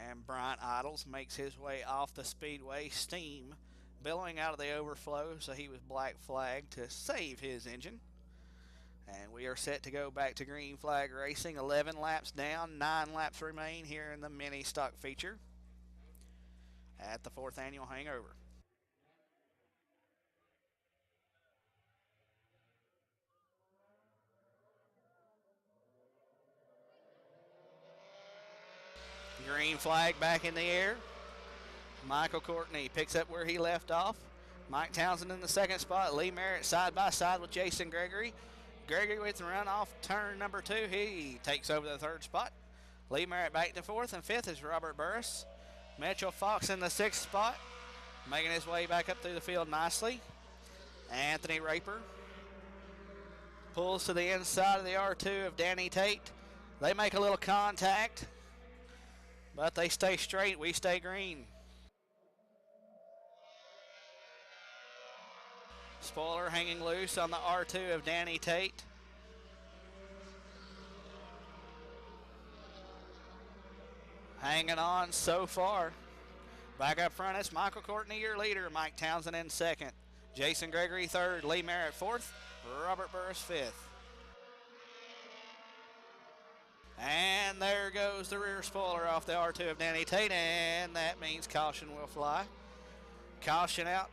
And Bryant Idols makes his way off the speedway. Steam billowing out of the overflow, so he was black flagged to save his engine. And we are set to go back to green flag racing. 11 laps down, 9 laps remain here in the mini stock feature at the 4th annual hangover. Green flag back in the air. Michael Courtney picks up where he left off. Mike Townsend in the second spot. Lee Merritt side by side with Jason Gregory. Gregory with the run off turn number 2. He takes over the third spot. Lee Merritt back to fourth, and fifth is Robert Burris. Mitchell Fox in the sixth spot, making his way back up through the field nicely. Anthony Raper Pulls to the inside of the R2 of Danny Tate. They make a little contact, but they stay straight. We stay green. Spoiler hanging loose on the R2 of Danny Tate. Hanging on so far. Back up front, it's Michael Courtney, your leader. Mike Townsend in second. Jason Gregory third. Lee Merritt fourth. Robert Burris fifth. And there goes the rear spoiler off the R2 of Danny Tate, and that means caution will fly. Caution out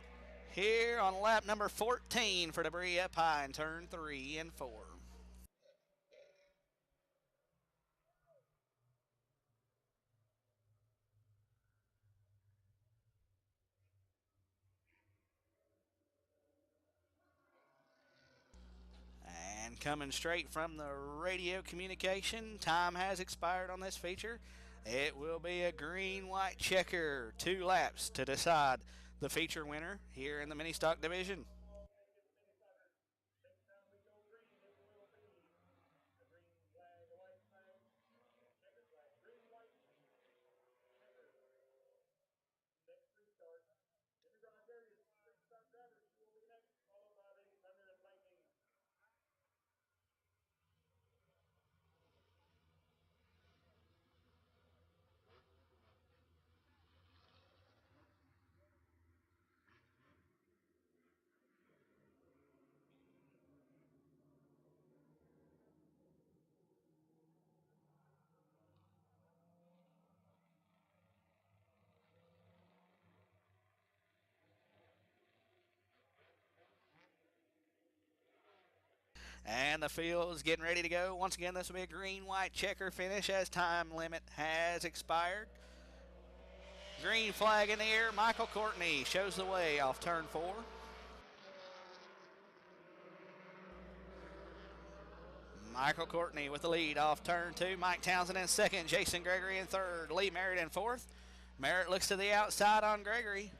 here on lap number 14 for debris up high in turn 3 and 4. And coming straight from the radio communication, time has expired on this feature. It will be a green-white checker, 2 laps to decide the feature winner here in the mini stock division. And the field is getting ready to go. Once again, this will be a green-white checker finish as time limit has expired. Green flag in the air. Michael Courtney shows the way off turn 4. Michael Courtney with the lead off turn 2. Mike Townsend in second. Jason Gregory in third. Lee Merritt in fourth. Merritt looks to the outside on Gregory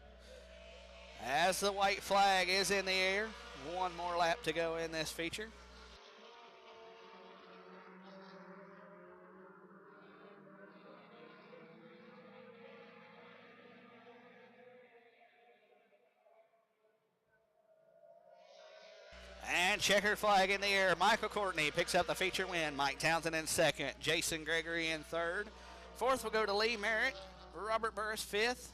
as the white flag is in the air. One more lap to go in this feature. And checkered flag in the air. Michael Courtney picks up the feature win. Mike Townsend in second. Jason Gregory in third. Fourth will go to Lee Merritt. Robert Burris fifth.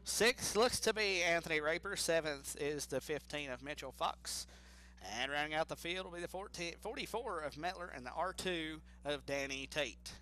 Sixth looks to be Anthony Raper. Seventh is the 15 of Mitchell Fox. And rounding out the field will be the 44 of Metler and the R2 of Danny Tate.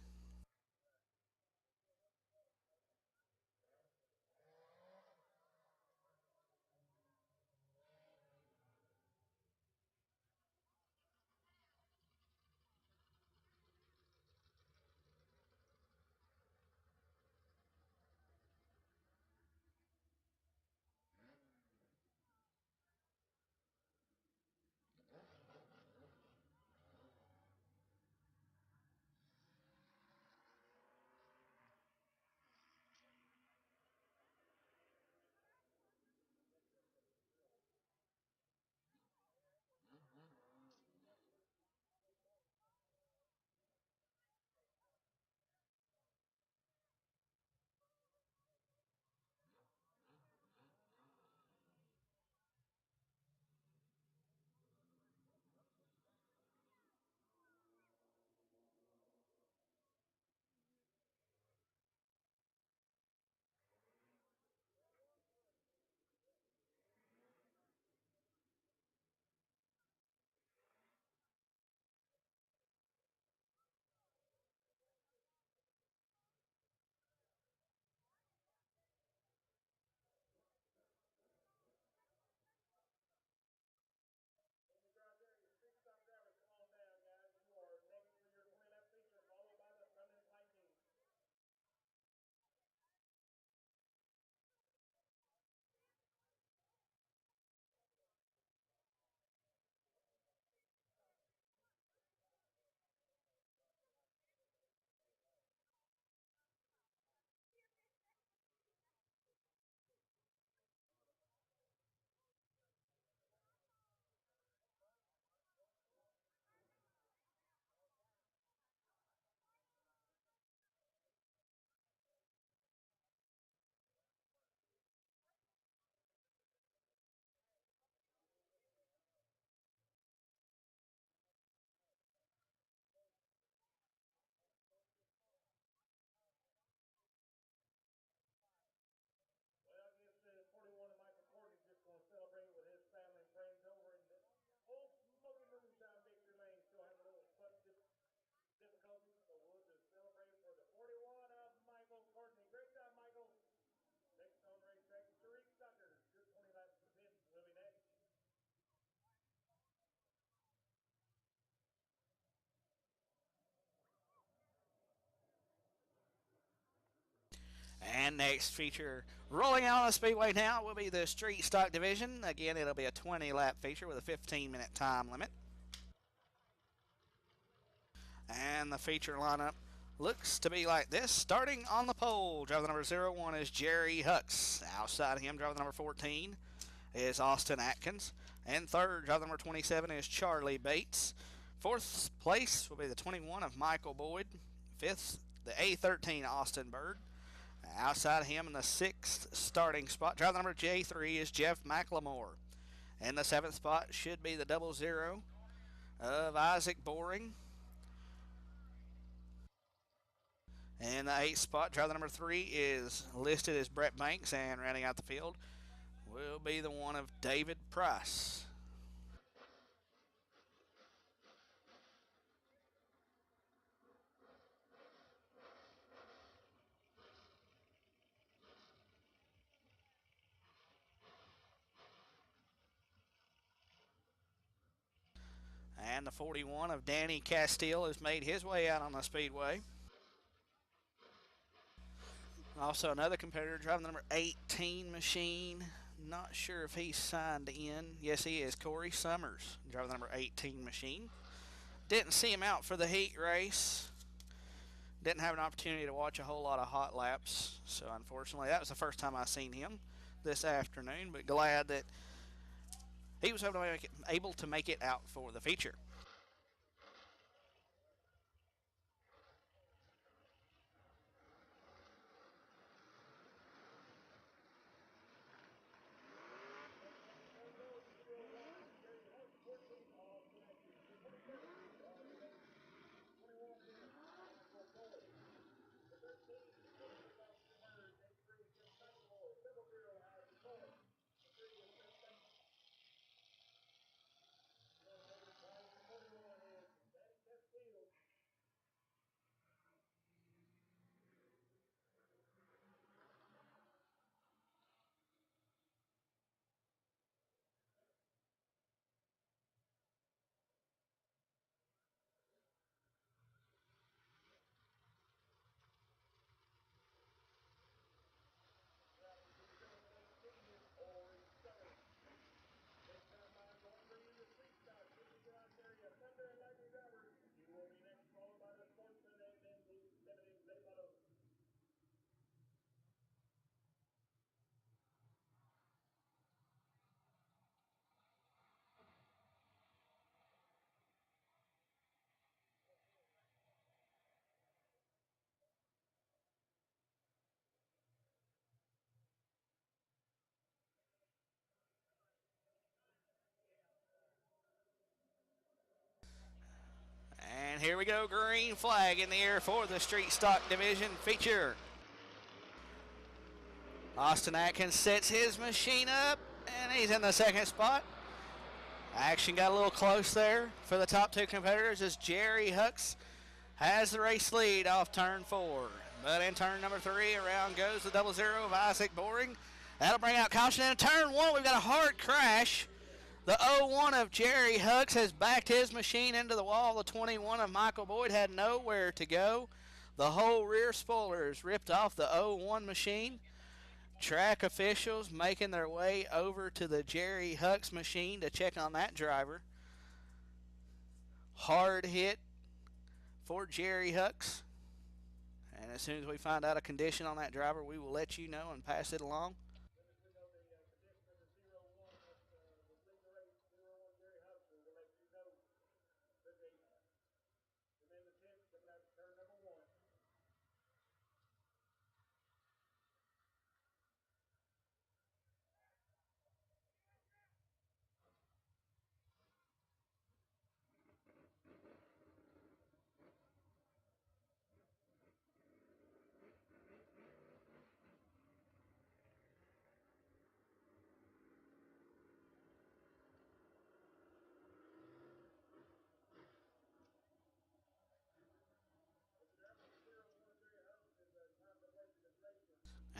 And next feature rolling out on the Speedway now will be the Street Stock Division. Again, it'll be a 20-lap feature with a 15-minute time limit. And the feature lineup looks to be like this. Starting on the pole, driver number 01 is Jerry Hucks. Outside of him, driver number 14 is Austin Atkins. And third, driver number 27 is Charlie Bates. Fourth place will be the 21 of Michael Boyd. Fifth, the A13 Austin Bird. Outside of him in the sixth starting spot, driver number J3 is Jeff McLemore. And the seventh spot should be the 00 of Isaac Boring. And the eighth spot, driver number 3 is listed as Brett Banks, and rounding out the field will be the one of David Price. And the 41 of Danny Castile has made his way out on the Speedway. Also another competitor driving the number 18 machine. Not sure if he's signed in. Yes, he is. Corey Summers, driving the number 18 machine. Didn't see him out for the heat race. Didn't have an opportunity to watch a whole lot of hot laps. So unfortunately, that was the first time I seen him this afternoon. But glad that he was able to make it out for the feature. And here we go, green flag in the air for the Street Stock Division feature. Austin Atkins sets his machine up, and he's in the second spot. Action got a little close there for the top two competitors as Jerry Hucks has the race lead off turn 4. But in turn number 3, around goes the 00 of Isaac Boring. That'll bring out caution. In turn 1, we've got a hard crash. The 01 of Jerry Hucks has backed his machine into the wall. The 21 of Michael Boyd had nowhere to go. The whole rear spoiler is ripped off the 01 machine. Track officials making their way over to the Jerry Hucks machine to check on that driver. Hard hit for Jerry Hucks. And as soon as we find out a condition on that driver, we will let you know and pass it along.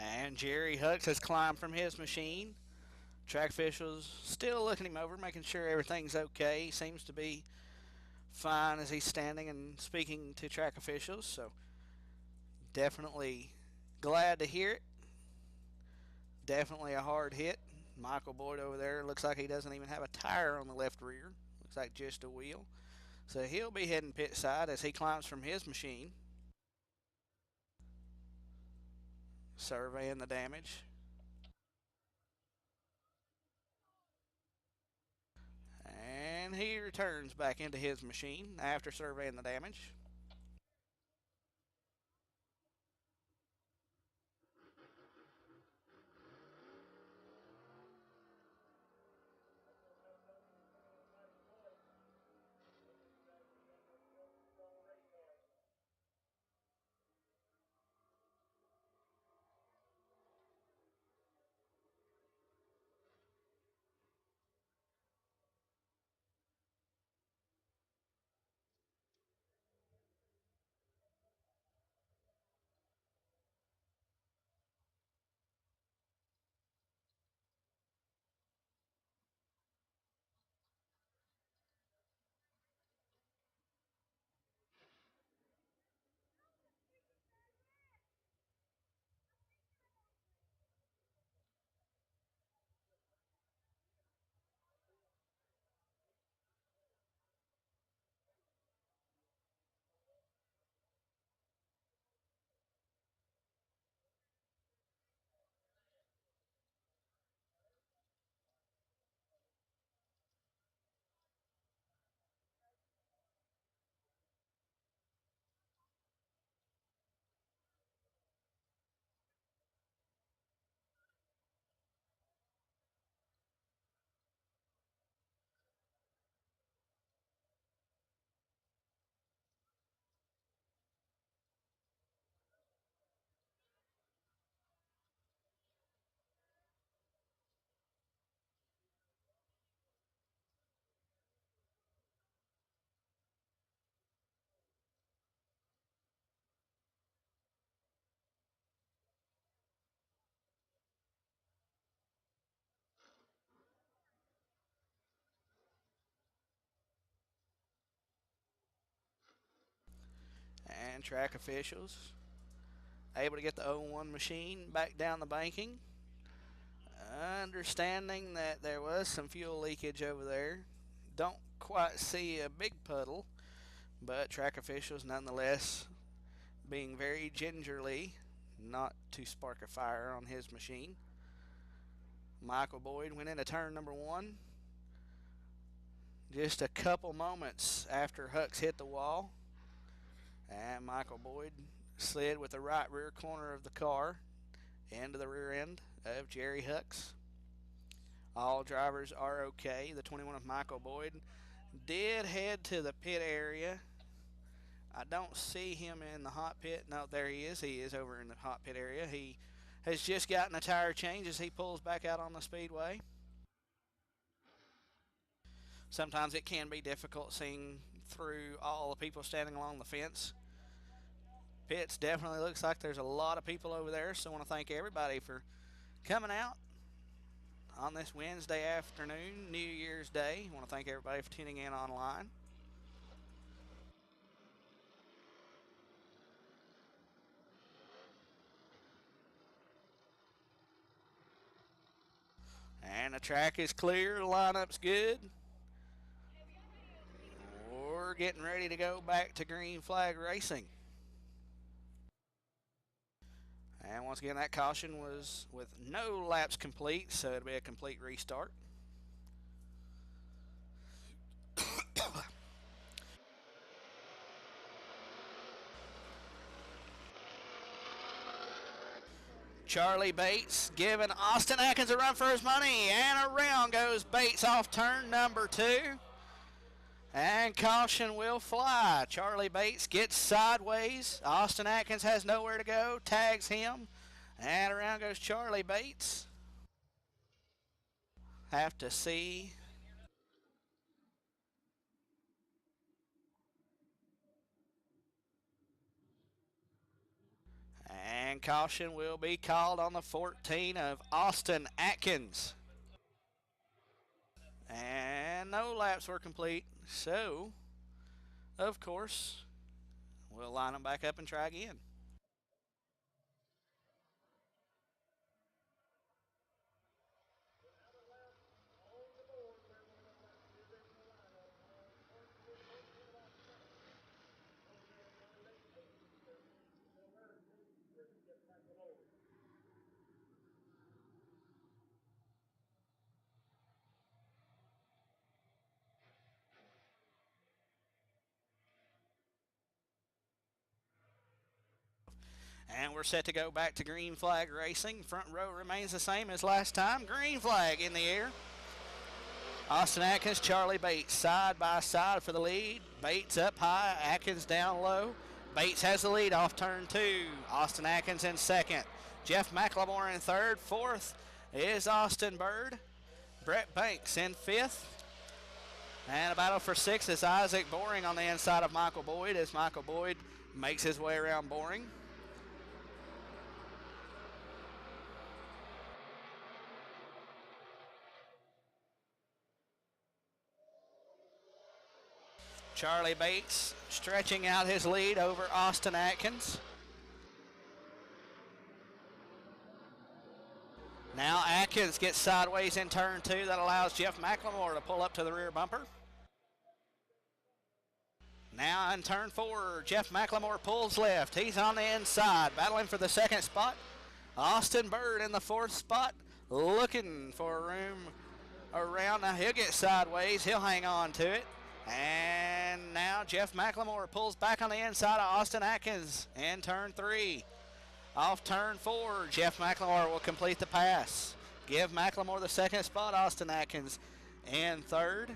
And Jerry Hucks has climbed from his machine. Track officials still looking him over, making sure everything's okay. He seems to be fine as he's standing and speaking to track officials. So definitely glad to hear it. definitely a hard hit. Michael Boyd over there looks like he doesn't even have a tire on the left rear. Looks like just a wheel. So he'll be heading pit side as he climbs from his machine, surveying the damage. And he returns back into his machine after surveying the damage. And track officials able to get the 01 machine back down the banking, understanding that there was some fuel leakage over there. Don't quite see a big puddle, but track officials nonetheless being very gingerly not to spark a fire on his machine. Michael Boyd went into turn number 1 just a couple moments after Hux hit the wall, and Michael Boyd slid with the right rear corner of the car into the rear end of Jerry Hux. All drivers are okay. The 21 of Michael Boyd did head to the pit area. I don't see him in the hot pit. No, there he is. He is over in the hot pit area. He has just gotten a tire change as he pulls back out on the speedway. Sometimes it can be difficult seeing through all the people standing along the fence. Pits definitely looks like there's a lot of people over there, so I want to thank everybody for coming out on this Wednesday afternoon, New Year's Day. I want to thank everybody for tuning in online. And the track is clear, the lineup's good. We're getting ready to go back to green flag racing. And once again, that caution was with no laps complete, so it'll be a complete restart. Charlie Bates giving Austin Atkins a run for his money, and around goes Bates off turn number 2. And caution will fly. Charlie Bates gets sideways. Austin Atkins has nowhere to go, tags him, and around goes Charlie Bates. Have to see. And caution will be called on the 14 of Austin Atkins. And no laps were complete, so of course we'll line them back up and try again. we're set to go back to green flag racing. Front row remains the same as last time. Green flag in the air. Austin Atkins, Charlie Bates, side by side for the lead. Bates up high, Atkins down low. Bates has the lead off turn 2. Austin Atkins in second. Jeff McLemore in third. Fourth is Austin Bird. Brett Banks in fifth. And a battle for sixth is Isaac Boring on the inside of Michael Boyd as Michael Boyd makes his way around Boring. Charlie Bates stretching out his lead over Austin Atkins. Now Atkins gets sideways in turn 2. That allows Jeff McLemore to pull up to the rear bumper. Now in turn 4, Jeff McLemore pulls left. He's on the inside, battling for the second spot. Austin Bird in the fourth spot, looking for room around. Now he'll get sideways. He'll hang on to it. And now Jeff McLemore pulls back on the inside of Austin Atkins in turn 3. Off turn 4, Jeff McLemore will complete the pass. Give McLemore the second spot. Austin Atkins in third.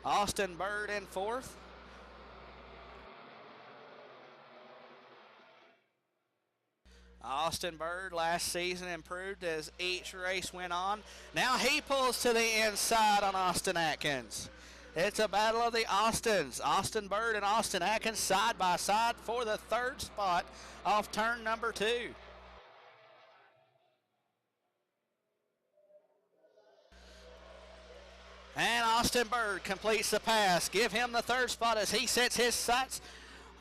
Austin Bird in fourth. Austin Bird last season improved as each race went on. Now he pulls to the inside on Austin Atkins. It's a battle of the Austins. Austin Bird and Austin Atkins side by side for the third spot off turn number 2. And Austin Bird completes the pass. Give him the third spot as he sets his sights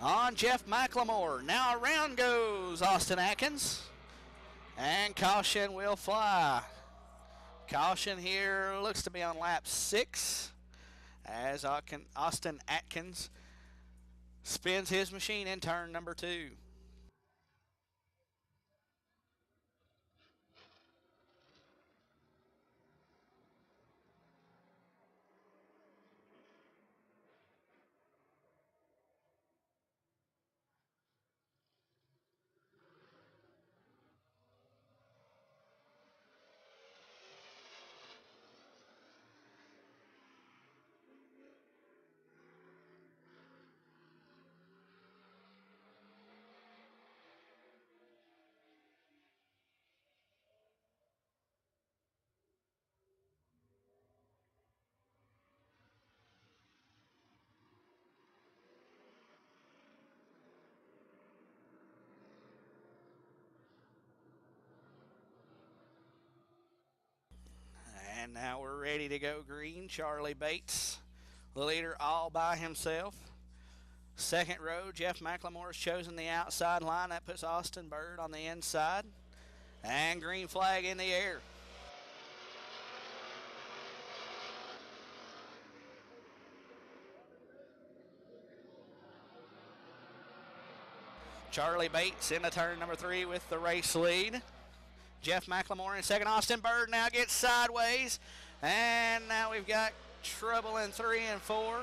on Jeff McLemore. Now around goes Austin Atkins. And caution will fly. Caution here looks to be on lap 6 as Austin Atkins spins his machine in turn number 2. And now we're ready to go green. Charlie Bates, the leader all by himself. Second row, Jeff McLemore has chosen the outside line. That puts Austin Bird on the inside. And green flag in the air. Charlie Bates into turn number 3 with the race lead. Jeff McLemore in second. Austin Bird now gets sideways. And now we've got trouble in 3 and 4.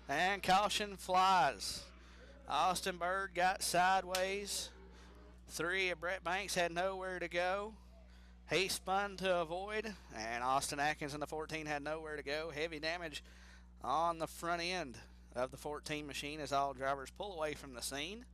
And caution flies. Austin Bird got sideways. 3 of Brett Banks had nowhere to go. He spun to avoid. And Austin Atkins in the 14 had nowhere to go. Heavy damage on the front end of the 14 machine as all drivers pull away from the scene.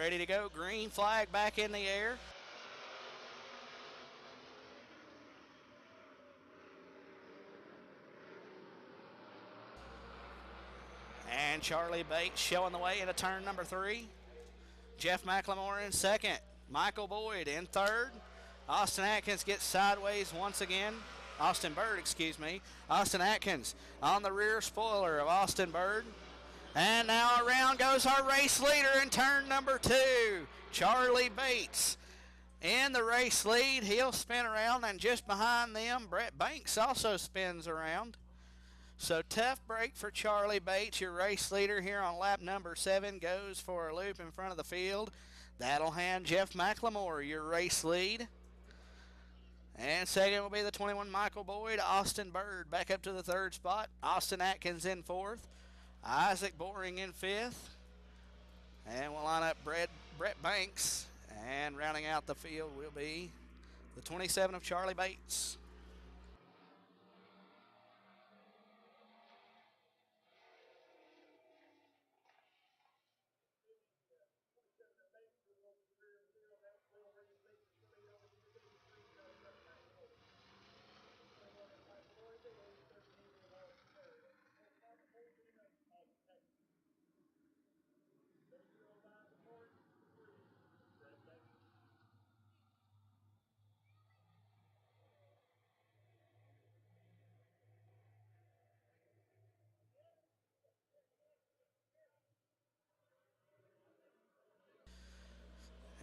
ready to go. Green flag back in the air. And Charlie Bates showing the way into turn number 3. Jeff McLemore in second. Michael Boyd in third. Austin Atkins gets sideways once again. Austin Bird, excuse me. Austin Atkins on the rear spoiler of Austin Bird. And now around goes our race leader in turn number 2, Charlie Bates. In the race lead, he'll spin around, and just behind them, Brett Banks also spins around. So tough break for Charlie Bates, your race leader here on lap number 7, goes for a loop in front of the field. That'll hand Jeff McLemore your race lead. And second will be the 21 Michael Boyd. Austin Bird back up to the 3rd spot. Austin Atkins in 4th. Isaac Boring in 5th. And we'll line up Brett Banks. And rounding out the field will be the 27 of Charlie Bates.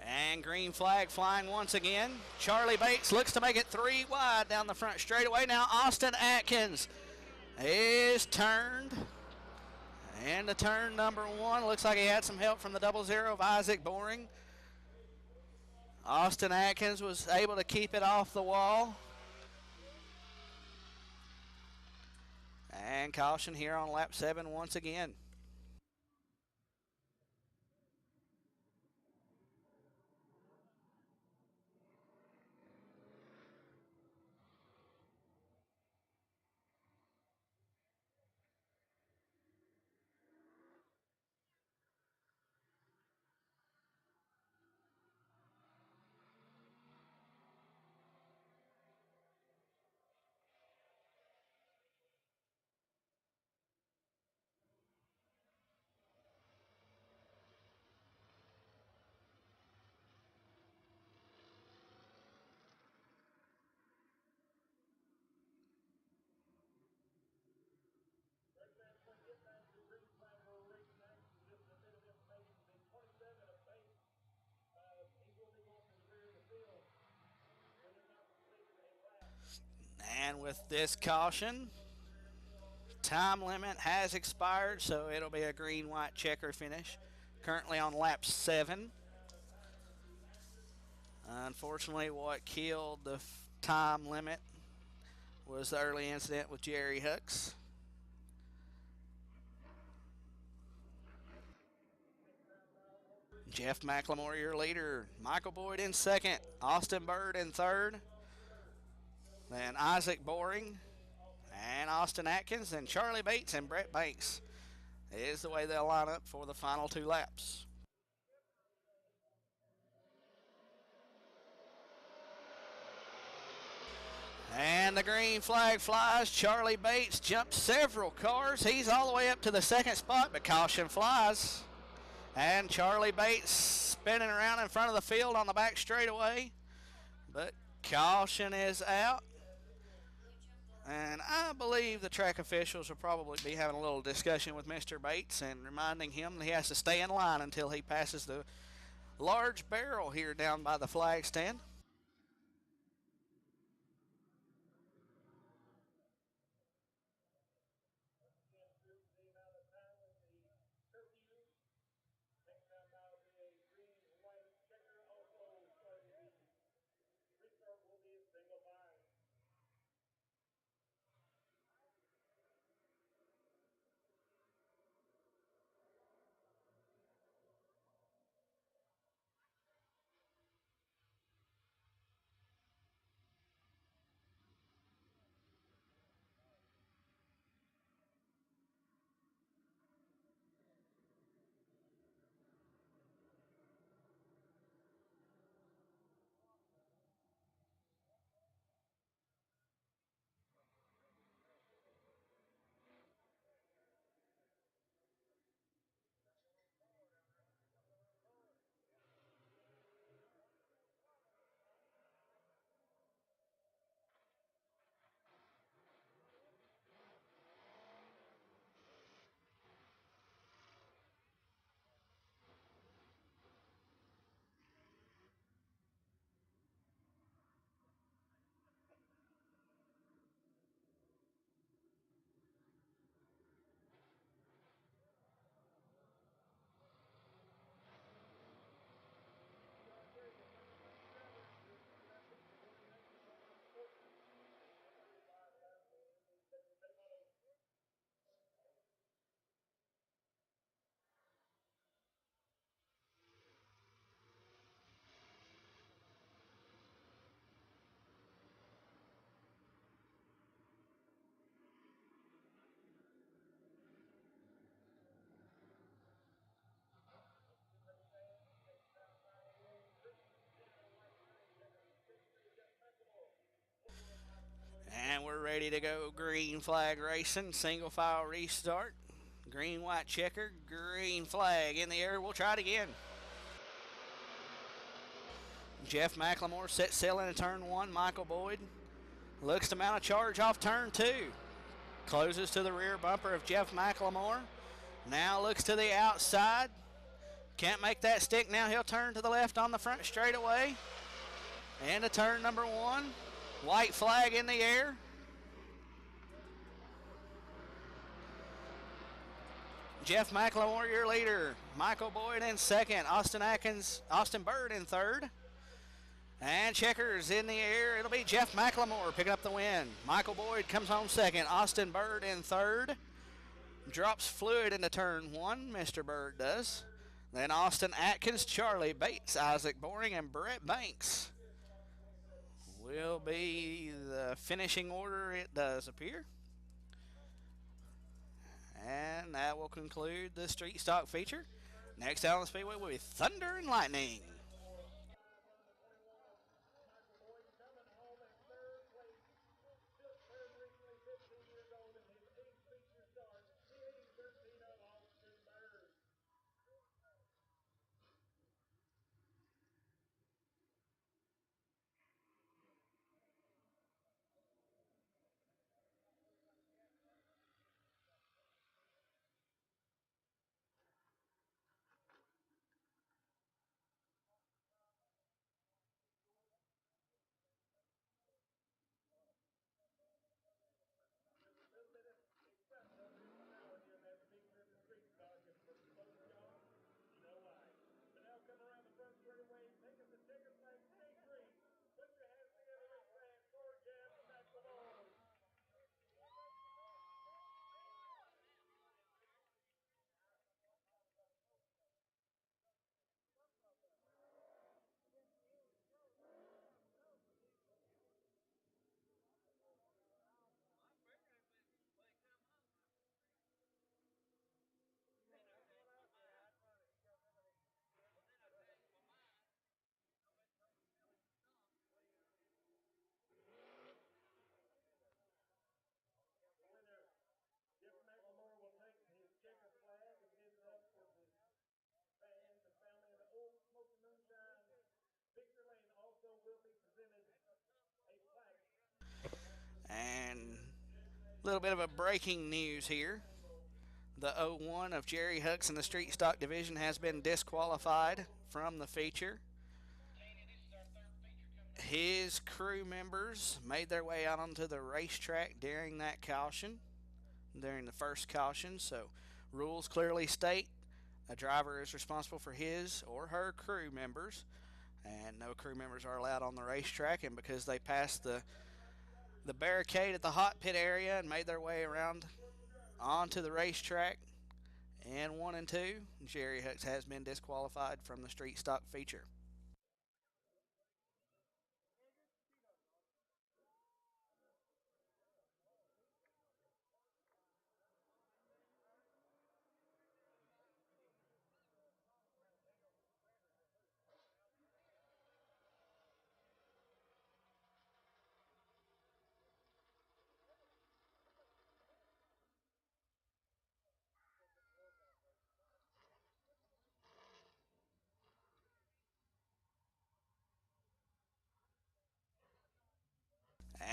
And green flag flying once again. Charlie Bates looks to make it 3 wide down the front straightaway. Now Austin Atkins is turned. And the turn number 1 looks like he had some help from the 00 of Isaac Boring. Austin Atkins was able to keep it off the wall. And caution here on lap 7 once again. And with this caution, time limit has expired, so it'll be a green-white checker finish. Currently on lap 7. Unfortunately, what killed the time limit was the early incident with Jerry Hooks. Jeff McLemore, your leader. Michael Boyd in second. Austin Bird in third. Then Isaac Boring and Austin Atkins and Charlie Bates and Brett Banks is the way they'll line up for the final 2 laps. And the green flag flies. Charlie Bates jumps several cars. He's all the way up to the 2nd spot, but caution flies. And Charlie Bates spinning around in front of the field on the back straightaway. But caution is out. And I believe the track officials will probably be having a little discussion with Mr. Bates and reminding him that he has to stay in line until he passes the large barrel here down by the flag stand. ready to go. Green flag racing, single file restart. Green, white checker, green flag in the air. We'll try it again. Jeff McLemore set sail into turn one. Michael Boyd looks to mount a charge off turn two. Closes to the rear bumper of Jeff McLemore. Now looks to the outside. Can't make that stick now. He'll turn to the left on the front straightaway. Into turn number one. White flag in the air. Jeff McLemore, your leader. Michael Boyd in second. Austin Bird in third. And checkers in the air. It'll be Jeff McLemore picking up the win. Michael Boyd comes home second. Austin Bird in third. Drops fluid into turn one. Mr. Bird does. Then Austin Atkins, Charlie Bates, Isaac Boring, and Brett Banks will be the finishing order. It does appear. And that will conclude the street stock feature. Next out on the Speedway will be Thunder and Lightning. And a little bit of a breaking news here. The 01 of Jerry Hucks in the street stock division has been disqualified from the feature. His crew members made their way out onto the racetrack during that caution, during the first caution. So rules clearly state a driver is responsible for his or her crew members, and no crew members are allowed on the racetrack. And because they passed the barricade at the hot pit area and made their way around onto the racetrack in 1 and 2, Jerry Hucks has been disqualified from the street stock feature.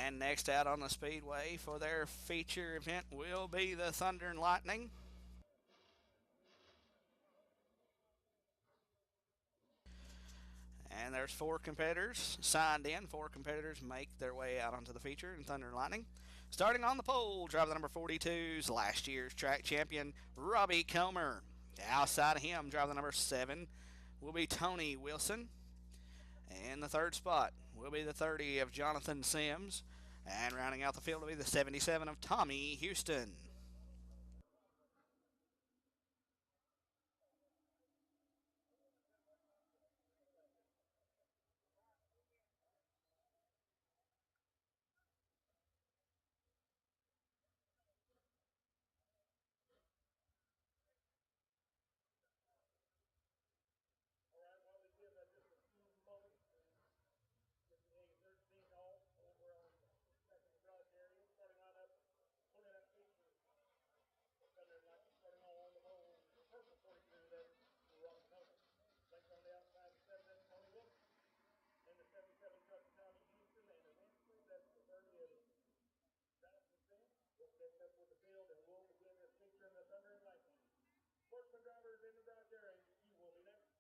And next out on the Speedway for their feature event will be the Thunder and Lightning. And there's 4 competitors signed in. 4 competitors make their way out onto the feature in Thunder and Lightning. Starting on the pole, driver number 42's last year's track champion, Robbie Comer. Outside of him, driver number 7 will be Tony Wilson. And the third spot will be the 30 of Jonathan Sims. And rounding out the field will be the 77 of Tommy Houston. Sportsman drivers in the garage area, you will be next.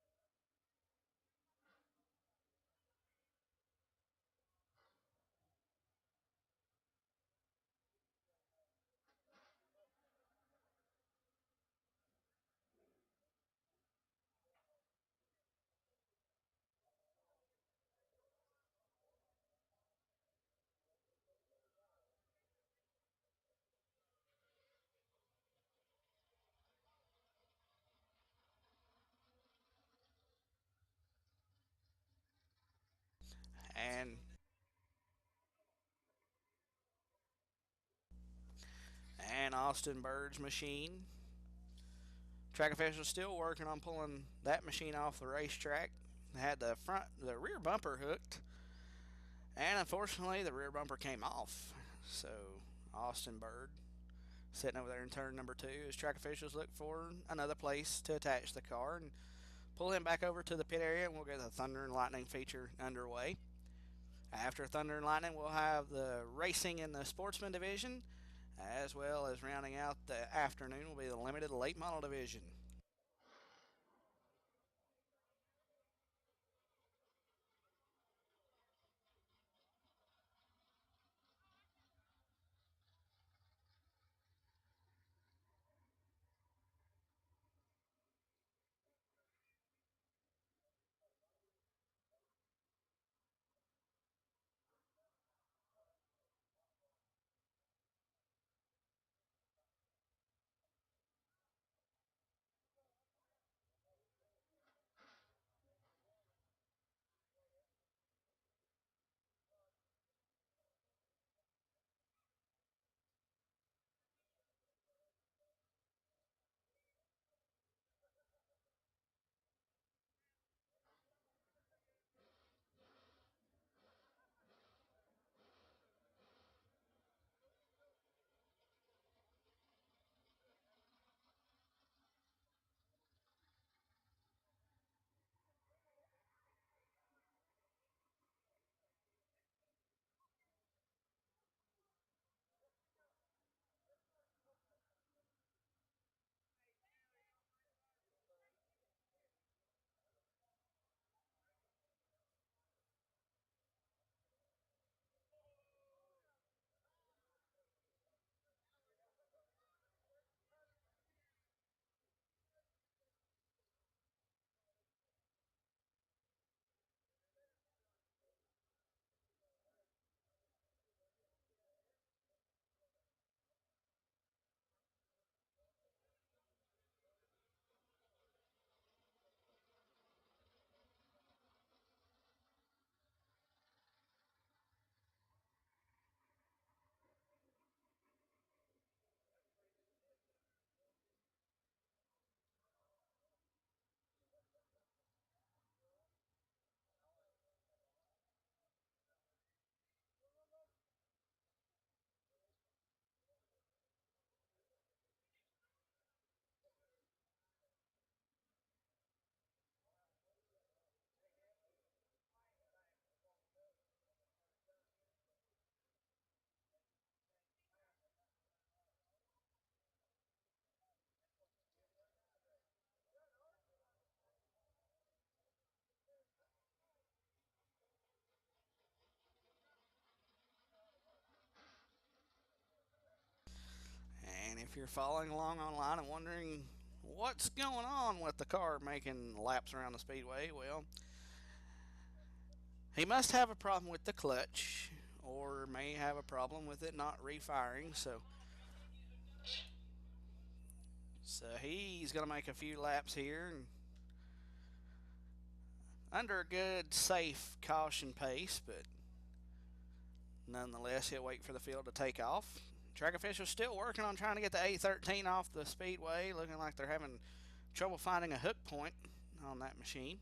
And Austin Bird's machine. Track officials still working on pulling that machine off the racetrack. They had the rear bumper hooked, and unfortunately the rear bumper came off. So Austin Bird sitting over there in turn number 2 as track officials look for another place to attach the car and pull him back over to the pit area, and we'll get the Thunder and Lightning feature underway. After Thunder and Lightning, we'll have the racing in the sportsman division, as well as rounding out the afternoon will be the limited late model division. And if you're following along online and wondering what's going on with the car making laps around the speedway, well, he must have a problem with the clutch or may have a problem with it not refiring. So he's going to make a few laps here and under a good, safe caution pace, but nonetheless, he'll wait for the field to take off. Track officials still working on trying to get the A13 off the speedway, looking like they're having trouble finding a hook point on that machine.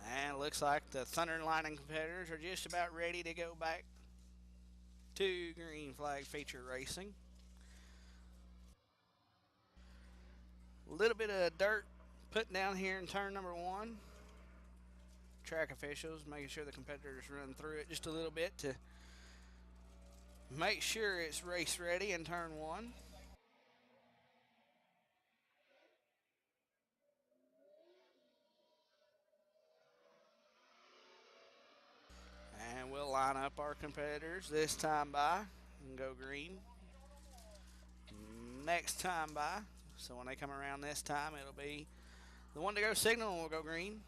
And looks like the Thunder and Lightning competitors are just about ready to go back to green flag feature racing. A little bit of dirt put down here in turn number one. Track officials making sure the competitors run through it just a little bit to make sure it's race ready in turn one. And we'll line up our competitors this time by and go green. Next time by. So when they come around this time, it'll be the one to go signal and we'll go green.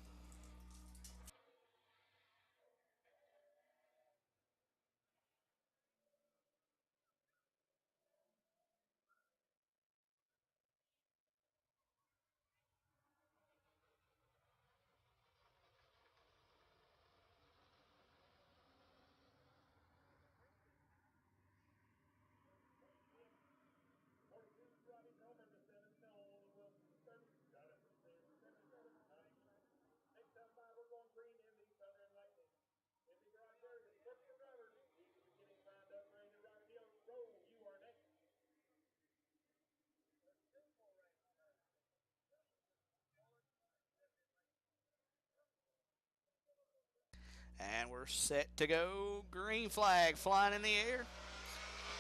And we're set to go. Green flag flying in the air.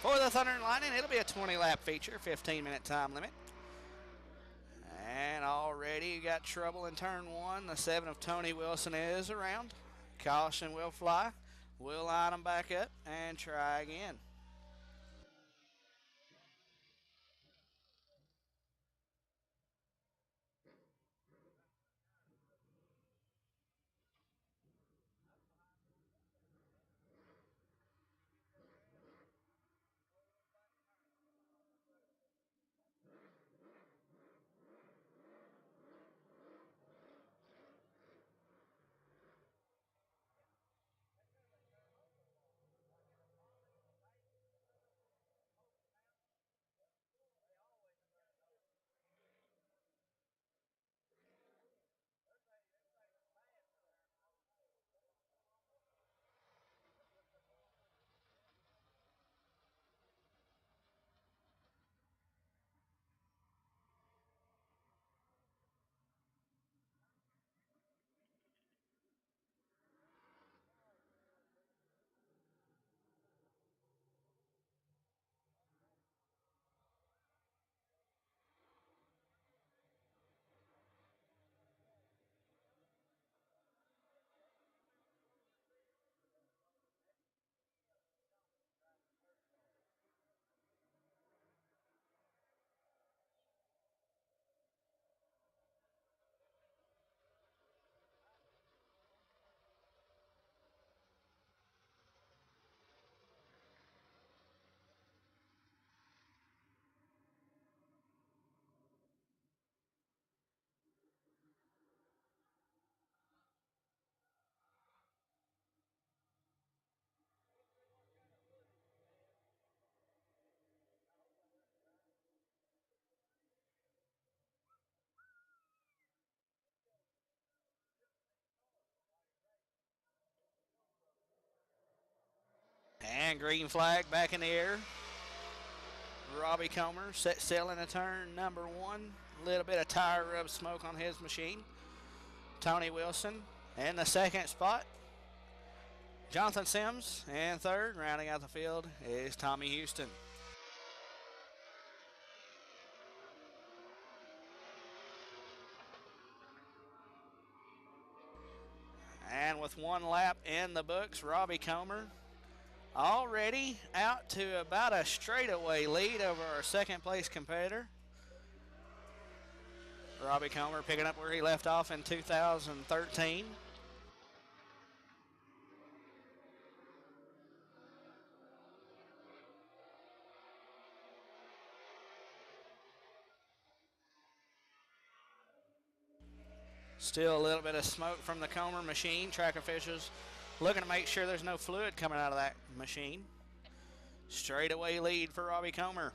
For the Thunder and Lightning, it'll be a 20-lap feature, 15-minute time limit. And already you got trouble in turn one. The 7 of Tony Wilson is around. Caution will fly. We'll line them back up and try again. And green flag back in the air. Robbie Comer set sail in a turn number one. A little bit of tire rub smoke on his machine. Tony Wilson in the second spot. Jonathan Sims in third. Rounding out the field is Tommy Houston. And with one lap in the books, Robbie Comer already out to about a straightaway lead over our second place competitor. Robbie Comer picking up where he left off in 2013. Still a little bit of smoke from the Comer machine. Track officials looking to make sure there's no fluid coming out of that machine. Straightaway lead for Robbie Comer.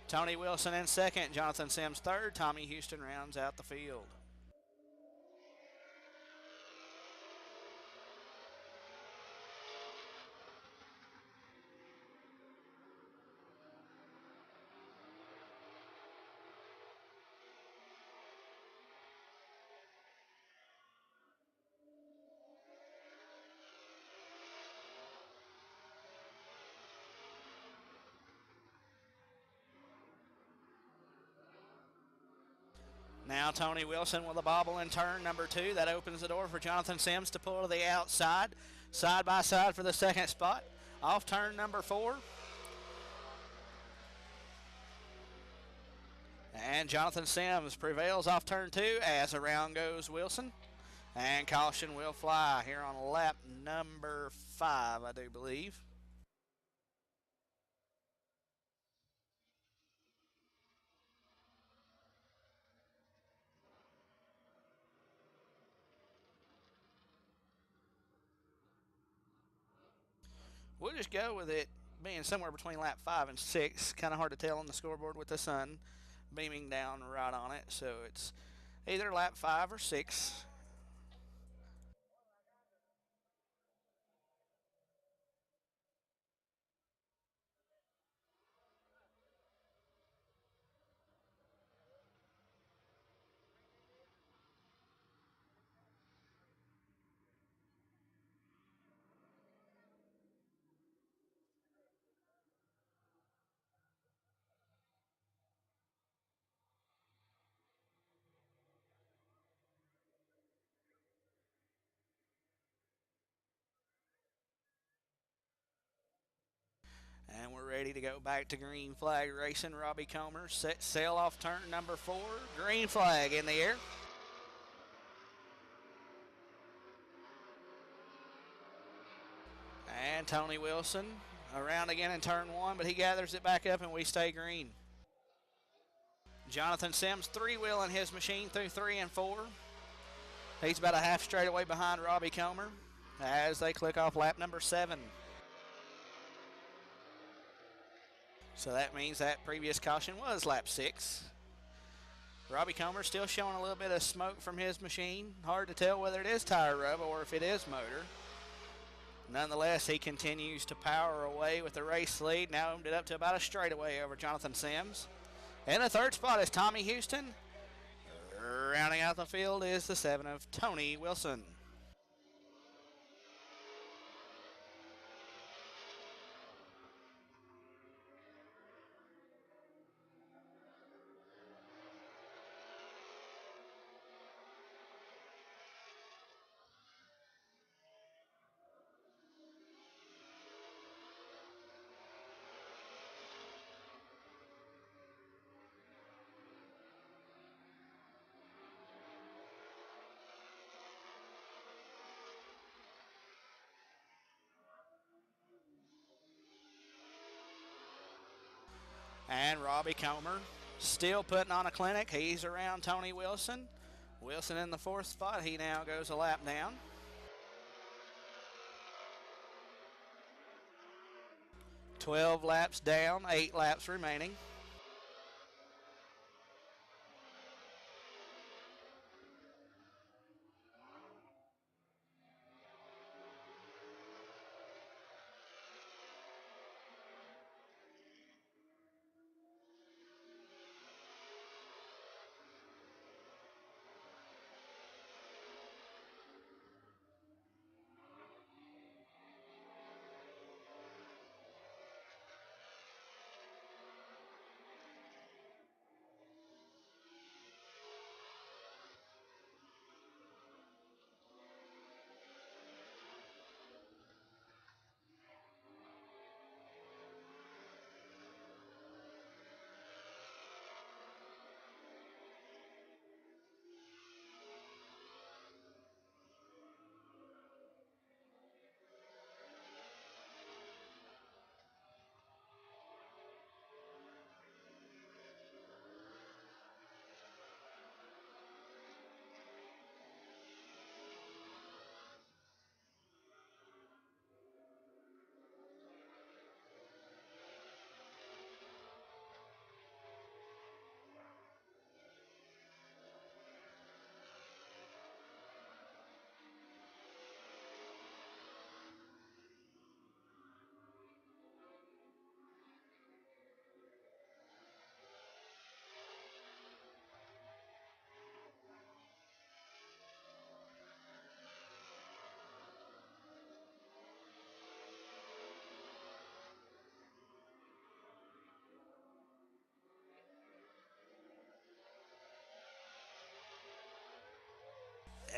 Tony Wilson in second. Jonathan Sims third. Tommy Houston rounds out the field. Now Tony Wilson with a bobble in turn number 2. That opens the door for Jonathan Sims to pull to the outside. Side by side for the second spot. Off turn number 4. And Jonathan Sims prevails off turn 2 as around goes Wilson. And caution will fly here on lap number 5, I do believe. We'll just go with it being somewhere between lap 5 and 6. Kind of hard to tell on the scoreboard with the sun beaming down right on it. So it's either lap 5 or 6. And we're ready to go back to green flag racing. Robbie Comer set sail off turn number 4. Green flag in the air. And Tony Wilson around again in turn 1, but he gathers it back up and we stay green. Jonathan Sims three-wheeling his machine through 3 and 4. He's about a half straightaway behind Robbie Comer as they click off lap number 7. So that means that previous caution was lap 6. Robbie Comer still showing a little bit of smoke from his machine. Hard to tell whether it is tire rub or if it is motor. Nonetheless, he continues to power away with the race lead. Now opened it up to about a straightaway over Jonathan Sims. In the third spot is Tommy Houston. Rounding out the field is the 7 of Tony Wilson. And Robbie Comer still putting on a clinic. He's around Tony Wilson. Wilson in the 4th spot. He now goes a lap down. "12 laps down, 8 laps remaining."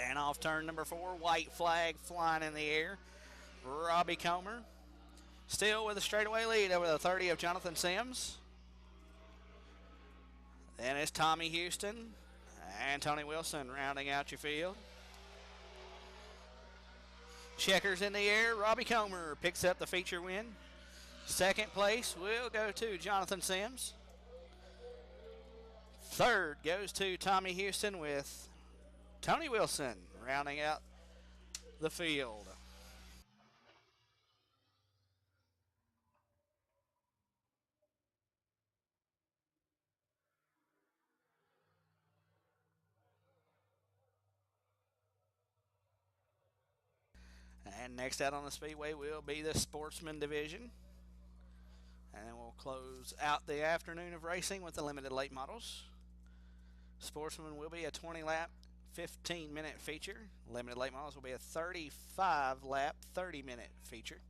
And off turn number 4, white flag flying in the air. Robbie Comer still with a straightaway lead over the 30 of Jonathan Sims. Then it's Tommy Houston and Tony Wilson rounding out your field. Checkers in the air. Robbie Comer picks up the feature win. Second place will go to Jonathan Sims. Third goes to Tommy Houston with Tony Wilson rounding out the field. And next out on the Speedway will be the Sportsman Division. And then we'll close out the afternoon of racing with the limited late models. Sportsman will be a 20 lap, 15-minute feature. Limited late models will be a 35 lap, 30-minute feature.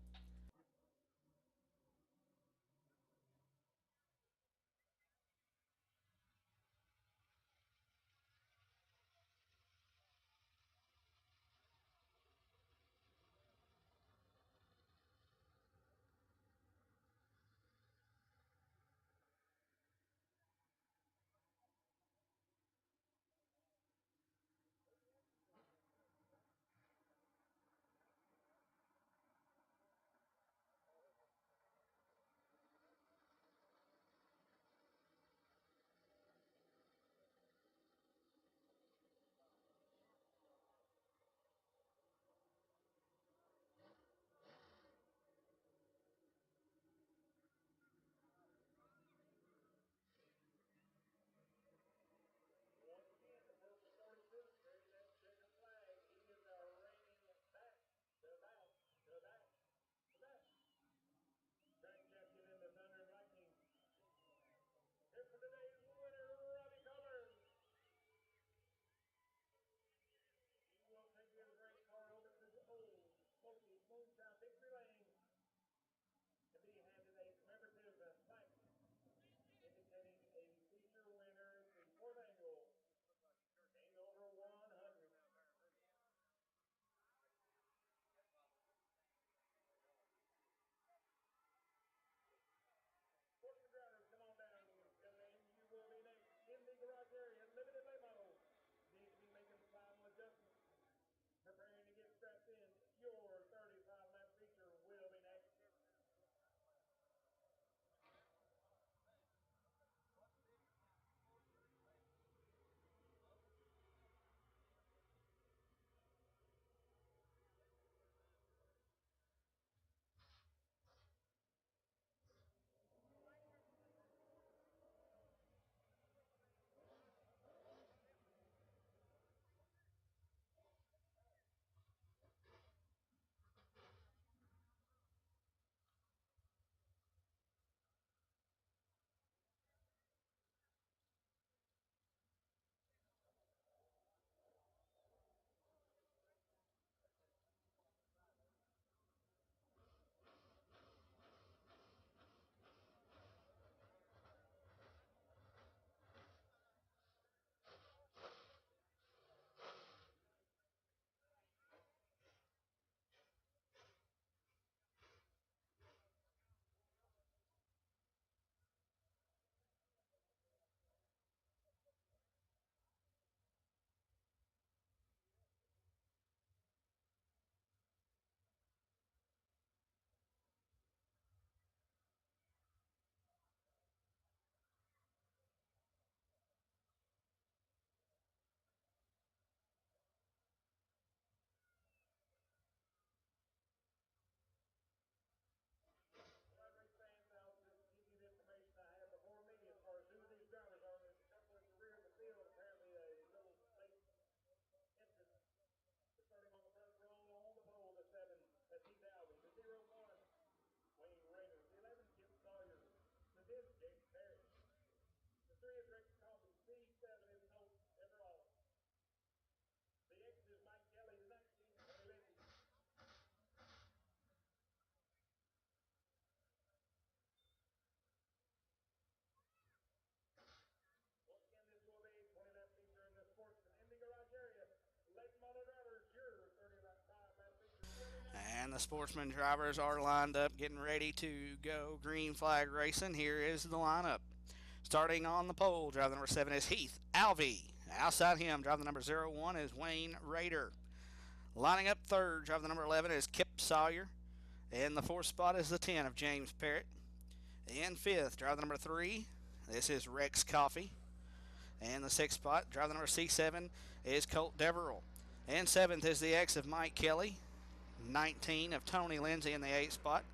And the sportsman drivers are lined up, getting ready to go green flag racing. Here is the lineup. Starting on the pole, driver number 7 is Heath Alvey. Outside him, driver number 01 is Wayne Rader. Lining up third, driver number 11 is Kip Sawyer. In the fourth spot is the 10 of James Parrott. In fifth, driver number 3, this is Rex Coffey. And the sixth spot, driver number C7 is Colt Deverell. In seventh is the X of Mike Kelly. 19 of Tony Lindsay in the 8th spot.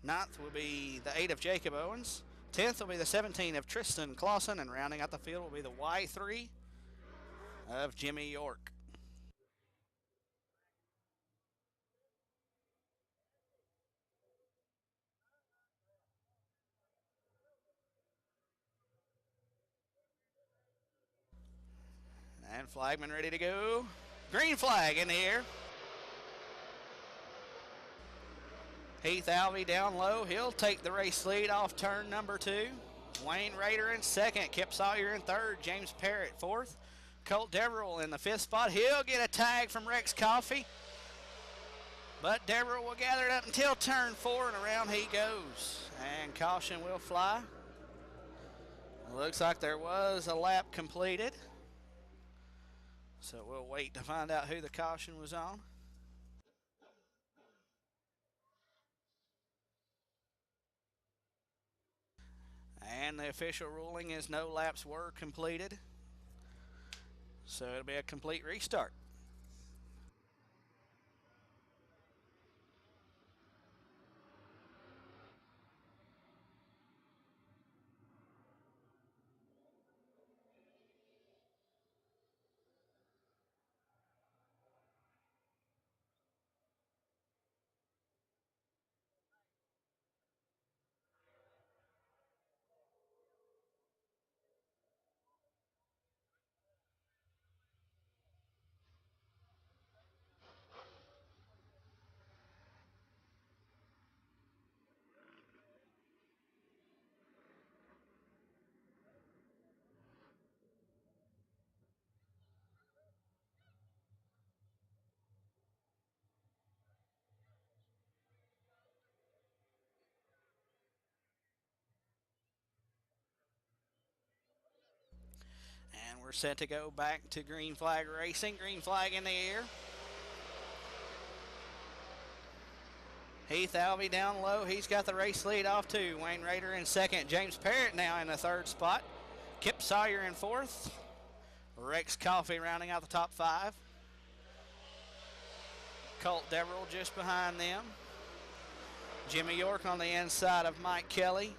Ninth will be the 8 of Jacob Owens. 10th will be the 17 of Tristan Clausen, and rounding out the field will be the Y3 of Jimmy York. And flagman ready to go. Green flag in the air. Heath Alvey down low. He'll take the race lead off turn number 2. Wayne Rader in second. Kip Sawyer in third. James Parrott fourth. Colt Deverell in the 5th spot. He'll get a tag from Rex Coffey. But Deverell will gather it up until turn 4, and around he goes. And caution will fly. Looks like there was a lap completed. So we'll wait to find out who the caution was on. And the official ruling is no laps were completed. So it'll be a complete restart. And we're set to go back to green flag racing. Green flag in the air. Heath Alvey down low. He's got the race lead off to Wayne Rader in second. James Parrott now in the 3rd spot. Kip Sawyer in 4th. Rex Coffey rounding out the top 5. Colt Deverell just behind them. Jimmy York on the inside of Mike Kelly.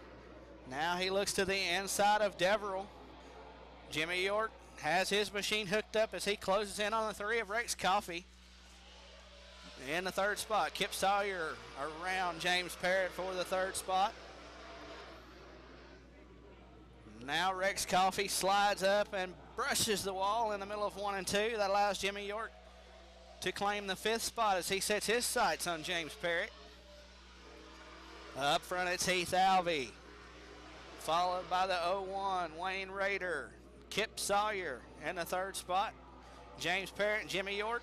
Now he looks to the inside of Deverell. Jimmy York has his machine hooked up as he closes in on the 3 of Rex Coffey. In the 3rd spot, Kip Sawyer around James Parrott for the 3rd spot. Now Rex Coffey slides up and brushes the wall in the middle of 1 and 2. That allows Jimmy York to claim the 5th spot as he sets his sights on James Parrott. Up front, it's Heath Alvey, followed by the 01, Wayne Rader. Kip Sawyer in the 3rd spot. James Parrott and Jimmy York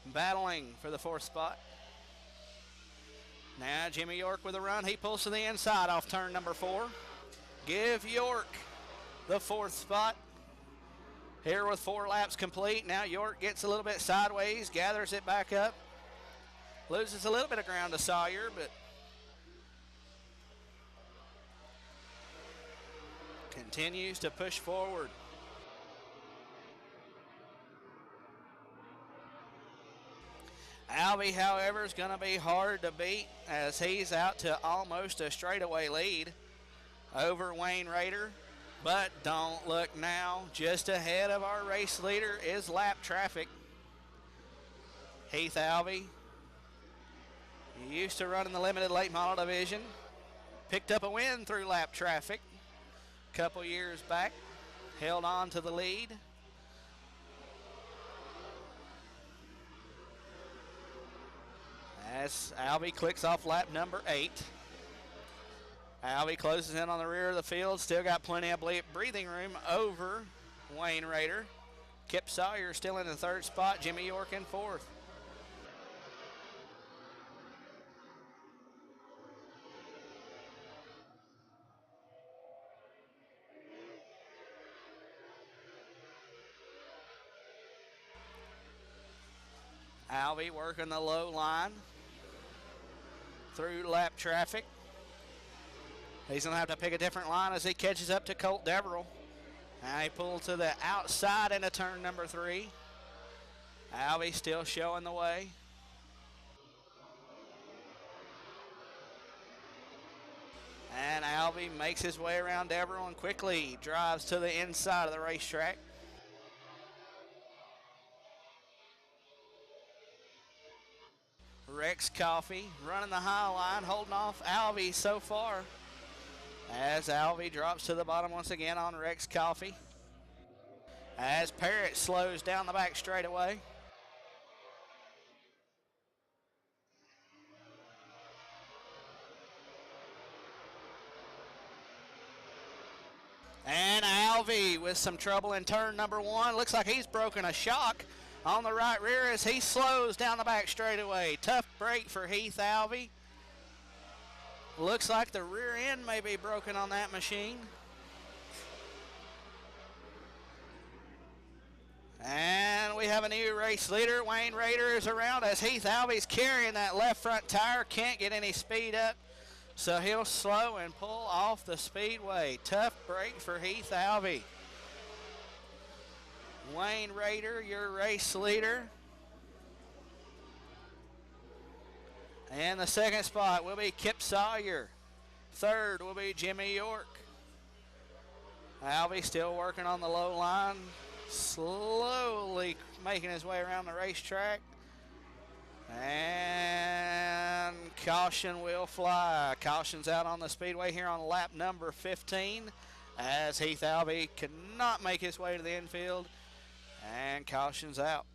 battling for the 4th spot. Now Jimmy York with a run. He pulls to the inside off turn number 4. Give York the 4th spot. Here with 4 laps complete. Now York gets a little bit sideways, gathers it back up. Loses a little bit of ground to Sawyer, but continues to push forward. Alvey, however, is going to be hard to beat as he's out to almost a straightaway lead over Wayne Rader. But don't look now. Just ahead of our race leader is lap traffic. Heath Alvey, he used to run in the limited late model division. Picked up a win through lap traffic a couple years back. Held on to the lead. As Alvey clicks off lap number 8. Alvey closes in on the rear of the field. Still got plenty of breathing room over Wayne Rader. Kip Sawyer still in the 3rd spot. Jimmy York in 4th. Alvey working the low line through lap traffic. He's going to have to pick a different line as he catches up to Colt Deverell. Now he pulled to the outside into turn number 3. Alvey still showing the way. And Alvey makes his way around Deverell and quickly drives to the inside of the racetrack. Rex Coffey running the high line, holding off Alvey so far. As Alvey drops to the bottom once again on Rex Coffey. As Parrott slows down the back straightaway. And Alvey with some trouble in turn number 1. Looks like he's broken a shock on the right rear as he slows down the back straightaway. Tough break for Heath Alvey. Looks like the rear end may be broken on that machine. And we have a new race leader. Wayne Rader is around as Heath Alvey's carrying that left front tire. Can't get any speed up, so he'll slow and pull off the speedway. Tough break for Heath Alvey. Wayne Rader, your race leader. And the second spot will be Kip Sawyer. Third will be Jimmy York. Alvey still working on the low line, slowly making his way around the racetrack. And caution will fly. Caution's out on the speedway here on lap number 15 as Heath Alvey cannot make his way to the infield, and caution's out.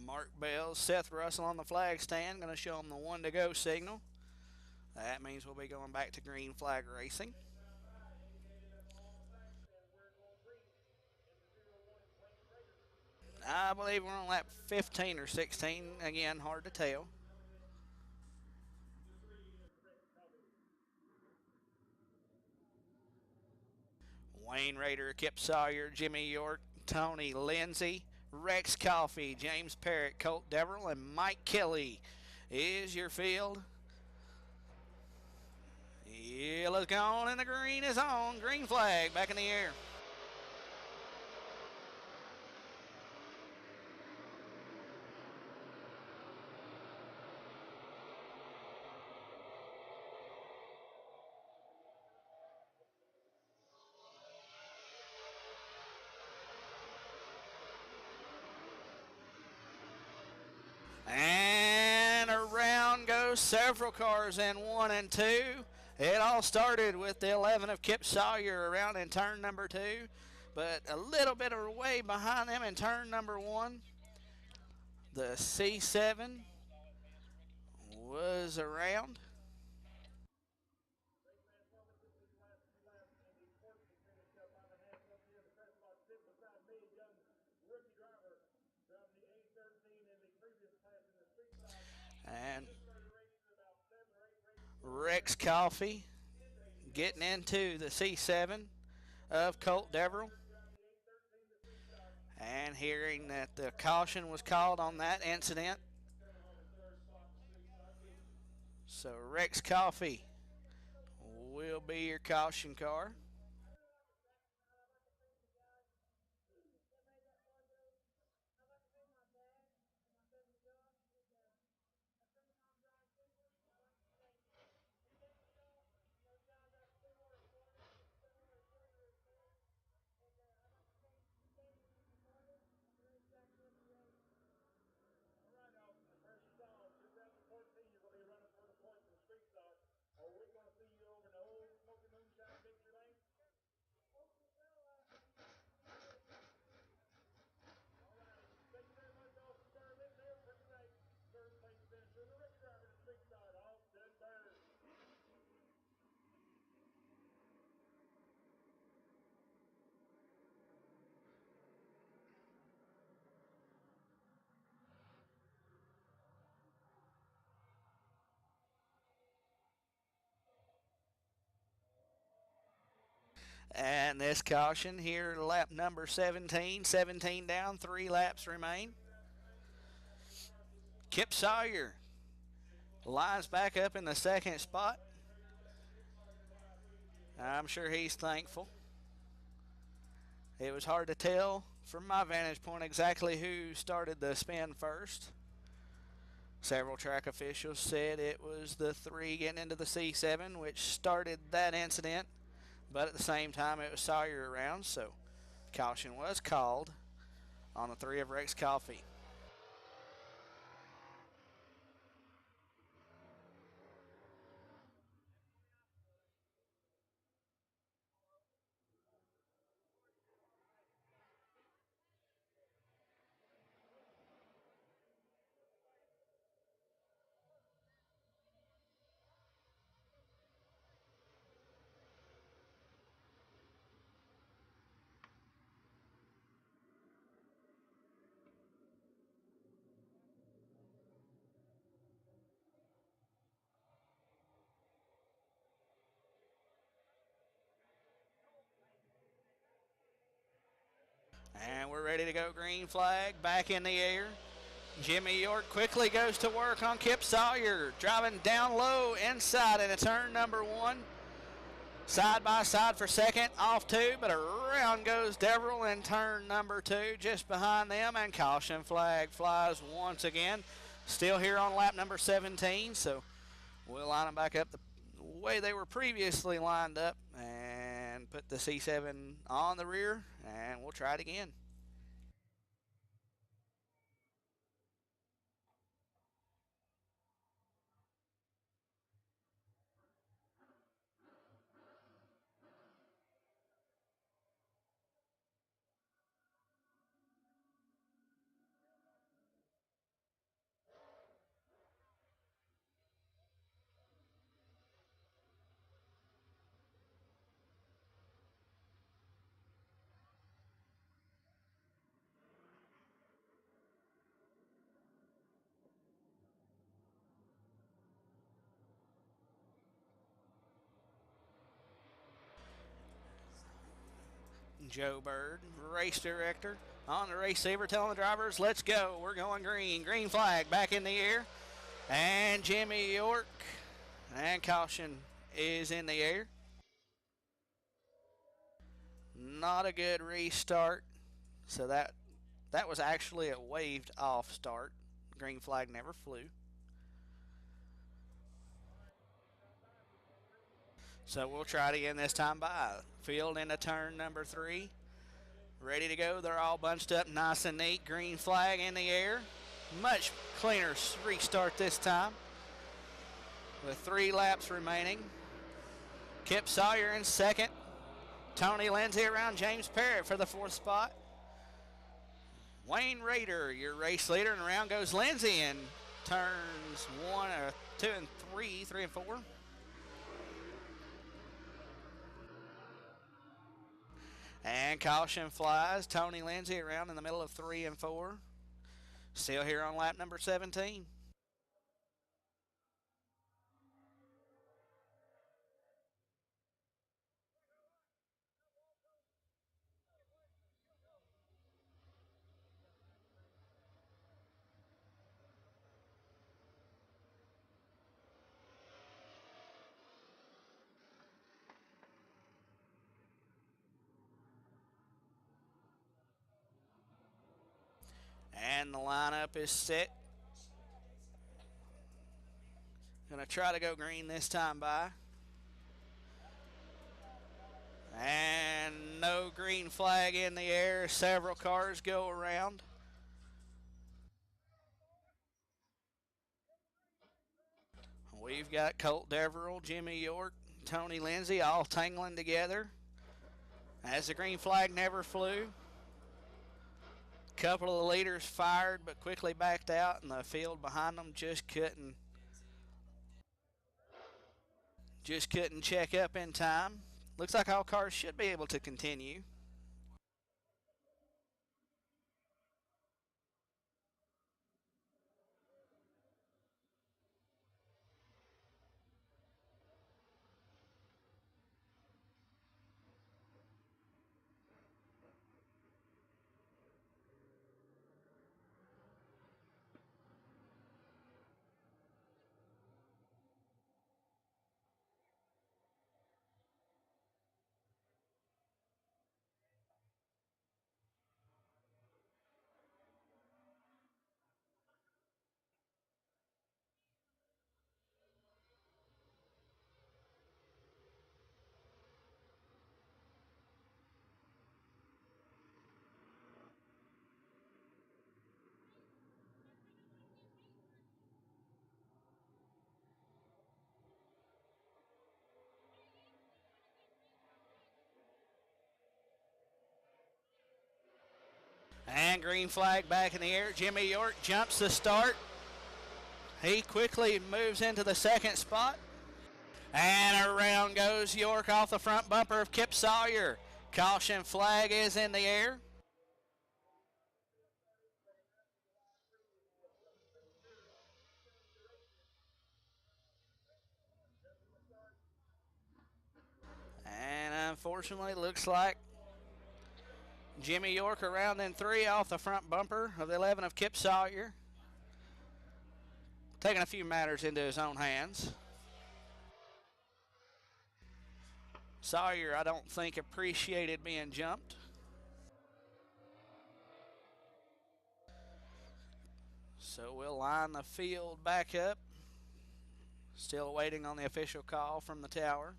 Mark Bell, Seth Russell on the flag stand, going to show them the 1 to go signal. That means we'll be going back to green flag racing. I believe we're on lap 15 or 16. Again, hard to tell. Wayne Rader, Kip Sawyer, Jimmy York, Tony Lindsay, Rex Coffey, James Parrott, Colt Deverell, and Mike Kelly is your field. Yellow's gone and the green is on. Green flag back in the air. And around go several cars in 1 and 2. It all started with the 11 of Kip Sawyer around in turn number 2, but a little bit of way behind them in turn number 1. The C7 was around. And Rex Coffee getting into the C7 of Colt Deverell. And hearing that the caution was called on that incident. So Rex Coffee will be your caution car. And this caution here, lap number 17. 17 down, 3 laps remain. Kip Sawyer lines back up in the second spot. I'm sure he's thankful. It was hard to tell from my vantage point exactly who started the spin first. Several track officials said it was the 3 getting into the C7, which started that incident, but at the same time it was Sawyer around, so caution was called on the 3 of Rex Coffee. And we're ready to go. Green flag back in the air. Jimmy York quickly goes to work on Kip Sawyer, driving down low inside into turn number 1. Side by side for second, off 2, but around goes Deverell in turn number 2, just behind them, and caution flag flies once again. Still here on lap number 17, so we'll line them back up the way they were previously lined up and put the C7 on the rear, and we'll try it again. Joe Bird, race director, on the race saver, telling the drivers, let's go. We're going green. Green flag back in the air. And Jimmy York, and caution is in the air. Not a good restart. So that was actually a waved off start. Green flag never flew. So we'll try it again this time by field into turn number 3. Ready to go. They're all bunched up nice and neat. Green flag in the air. Much cleaner restart this time. With 3 laps remaining. Kip Sawyer in second. Tony Lindsay around James Parrott for the 4th spot. Wayne Rader, your race leader, and around goes Lindsay in turns 1, 2, and 3, 3 and 4. And caution flies. Tony Lindsay around in the middle of 3 and 4. Still here on lap number 17. And the lineup is set. Gonna try to go green this time by. And no green flag in the air. Several cars go around. We've got Colt Deverell, Jimmy York, Tony Lindsay all tangling together as the green flag never flew. A couple of the leaders fired but quickly backed out, and the field behind them just couldn't check up in time. Looks like all cars should be able to continue. And green flag back in the air. Jimmy York jumps the start. He quickly moves into the second spot. And around goes York off the front bumper of Kip Sawyer. Caution flag is in the air. And unfortunately, looks like Jimmy York around in 3 off the front bumper of the 11 of Kip Sawyer. Taking a few matters into his own hands. Sawyer, I don't think, appreciated being jumped. So we'll line the field back up. Still waiting on the official call from the tower.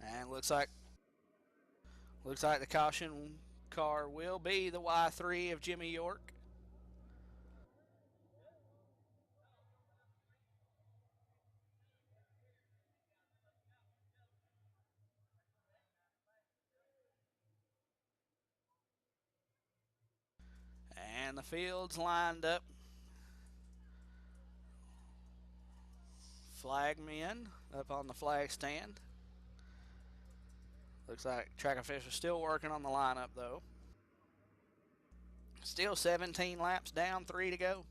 And looks like the caution car will be the Y3 of Jimmy York. And the field's lined up. Flagmen up on the flag stand. Looks like track officials still working on the lineup though. Still 17 laps down, 3 to go.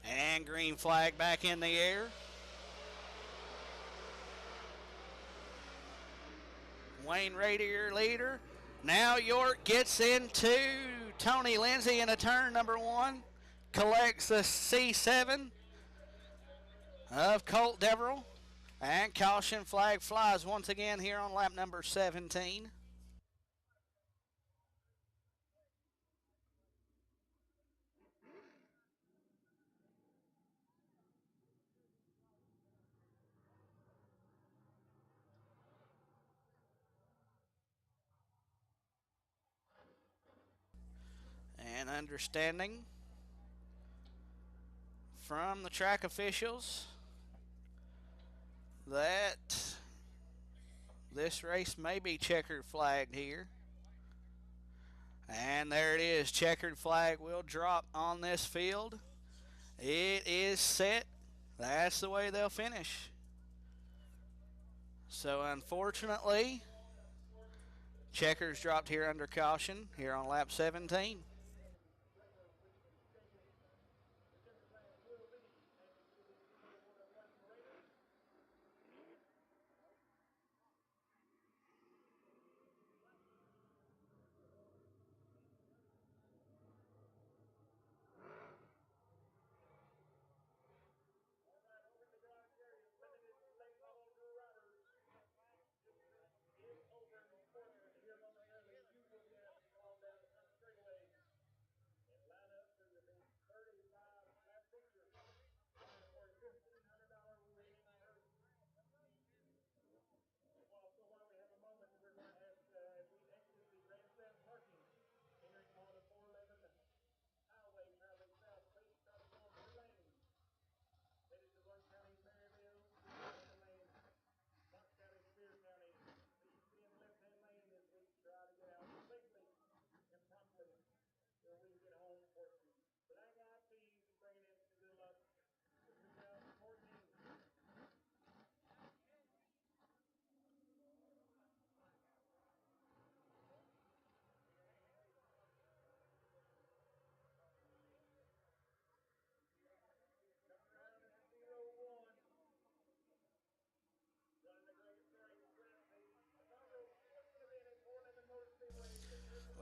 And green flag back in the air. Wayne Radier leader. Now York gets into Tony Lindsay in a turn number 1. Collects the C7 of Colt Deverell. And caution flag flies once again here on lap number 17. understanding from the track officials that this race may be checkered flagged here. And there it is. Checkered flag will drop on this field. It is set. That's the way they'll finish. So unfortunately, checkers dropped here under caution here on lap 17.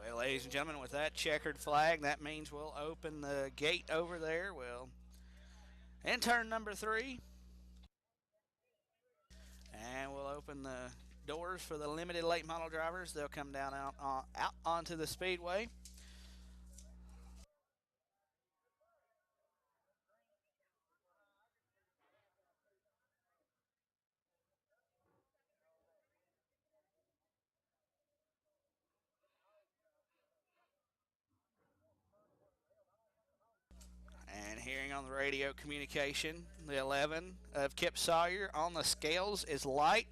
Well, ladies and gentlemen, with that checkered flag, that means we'll open the gate over there. We'll in turn number 3, and we'll open the doors for the limited late model drivers. They'll come down out onto the speedway. And hearing on the radio communication, the 11 of Kip Sawyer on the scales is light.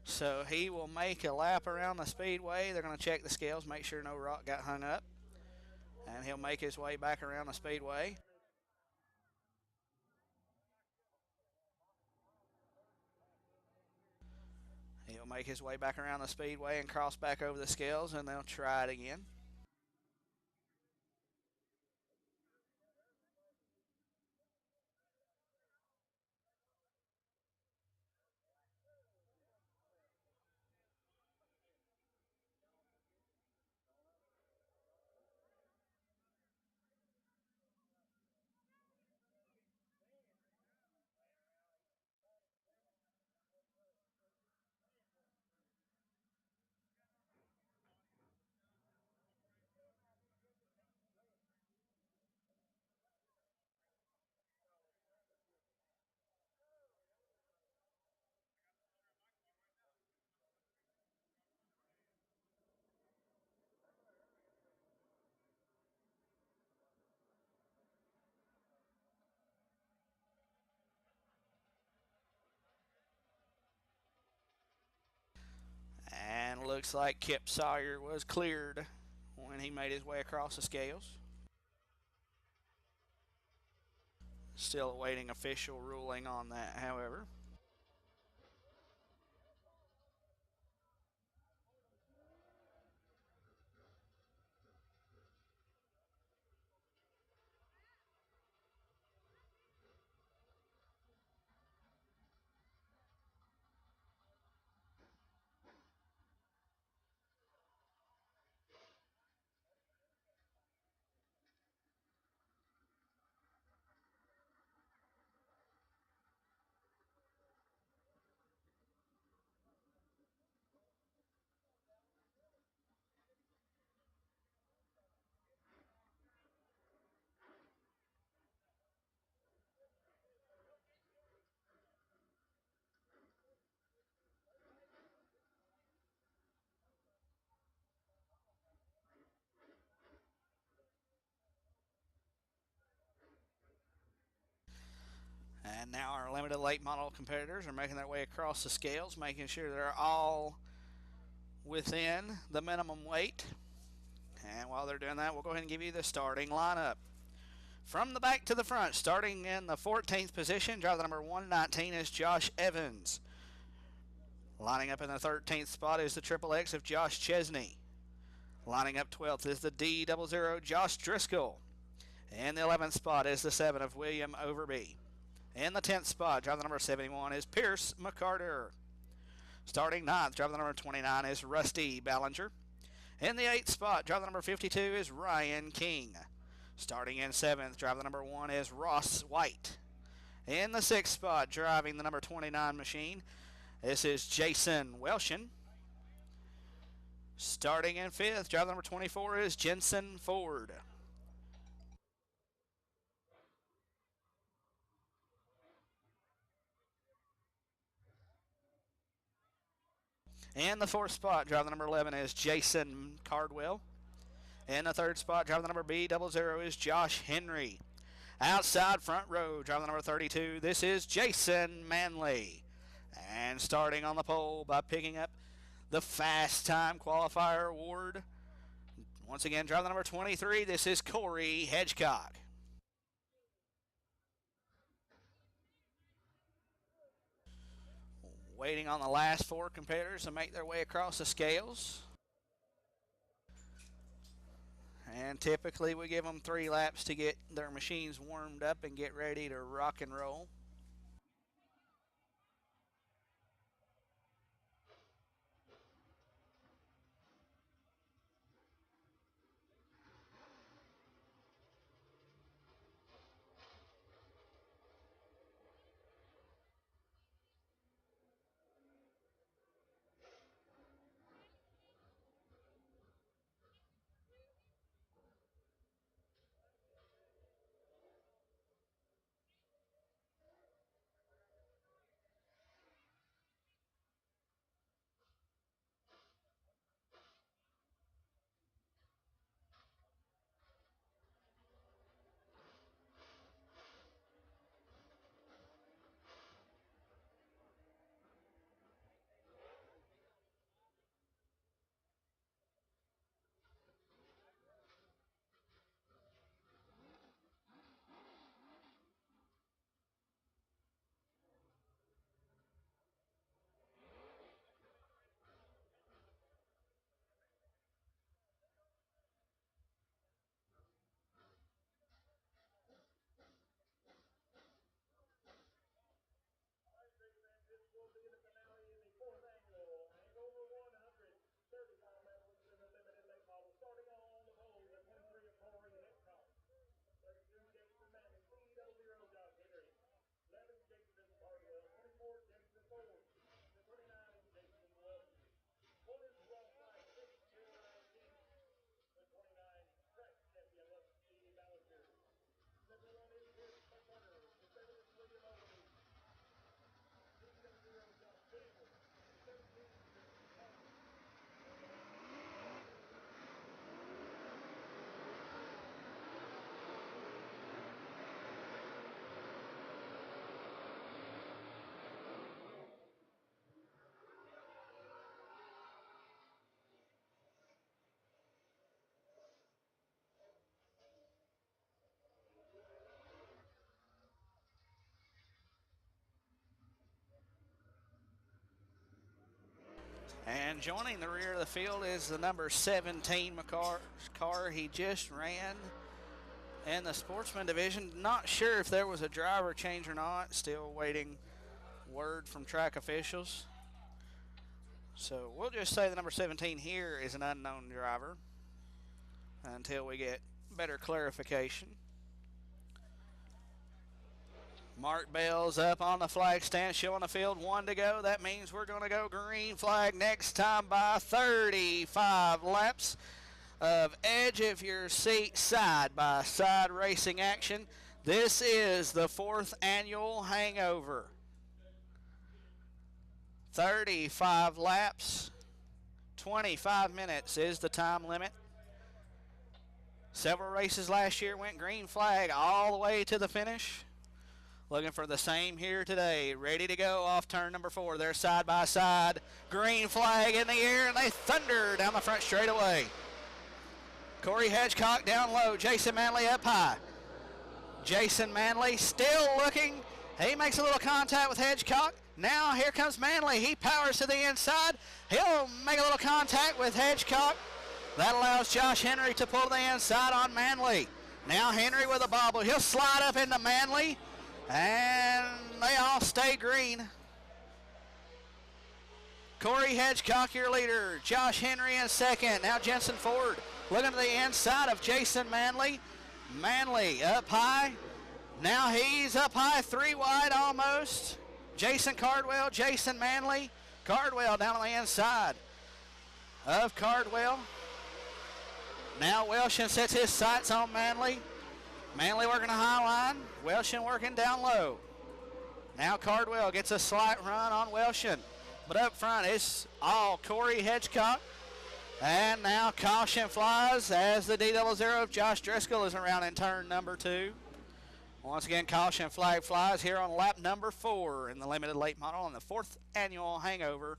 So he will make a lap around the speedway. They're going to check the scales, make sure no rock got hung up. And he'll make his way back around the speedway. He'll make his way back around the speedway and cross back over the scales, and they'll try it again. And looks like Kip Sawyer was cleared when he made his way across the scales. Still awaiting official ruling on that, however. And now our limited late model competitors are making their way across the scales, making sure they're all within the minimum weight. And while they're doing that, we'll go ahead and give you the starting lineup. From the back to the front, starting in the 14th position, driver number 119 is Josh Evans. Lining up in the 13th spot is the Triple X of Josh Chesney. Lining up 12th is the D00 Josh Driscoll. In the 11th spot is the 7 of William Overby. In the 10th spot, driver number 71 is Pierce McCarter. Starting 9th, driver number 29 is Rusty Ballinger. In the 8th spot, driver number 52 is Ryan King. Starting in 7th, driver number 1 is Ross White. In the 6th spot, driving the number 29 machine, this is Jason Welshin. Starting in 5th, driver number 24 is Jensen Ford. In the 4th spot, driver number 11 is Jason Cardwell. In the 3rd spot, driver number B00 is Josh Henry. Outside front row, driver number 32, this is Jason Manley. And starting on the pole by picking up the Fast Time Qualifier Award, once again, driver number 23, this is Corey Hedgecock. Waiting on the last 4 competitors to make their way across the scales. And typically we give them 3 laps to get their machines warmed up and get ready to rock and roll. And joining the rear of the field is the number 17 car. He just ran in the sportsman division. Not sure if there was a driver change or not. Still waiting word from track officials. So we'll just say the number 17 here is an unknown driver until we get better clarification. Mark Bell's up on the flag stand showing the field 1 to go. That means we're going to go green flag next time by 35 laps of edge of your seat side-by-side racing action. This is the 4th annual Hangover. 35 laps, 25 minutes is the time limit. Several races last year went green flag all the way to the finish. Looking for the same here today. Ready to go off turn number 4. They're side by side. Green flag in the air, and they thunder down the front straightaway. Corey Hedgecock down low. Jason Manley up high. Jason Manley still looking. He makes a little contact with Hedgecock. Now here comes Manley. He powers to the inside. He'll make a little contact with Hedgecock. That allows Josh Henry to pull the inside on Manley. Now Henry with a bobble. He'll slide up into Manley. And they all stay green. Corey Hedgecock, your leader. Josh Henry in second. Now Jensen Ford looking to the inside of Jason Manley. Manley up high. Now he's up high, 3 wide almost. Jason Cardwell, Jason Manley. Cardwell down on the inside of Cardwell. Now Welshin sets his sights on Manley. Manley working a high line. Welshin working down low. Now Cardwell gets a slight run on Welshin. But up front it's all Corey Hedgecock. And now caution flies as the D00 of Josh Driscoll is around in turn number 2. Once again, caution flag flies here on lap number 4 in the limited late model on the 4th annual Hangover.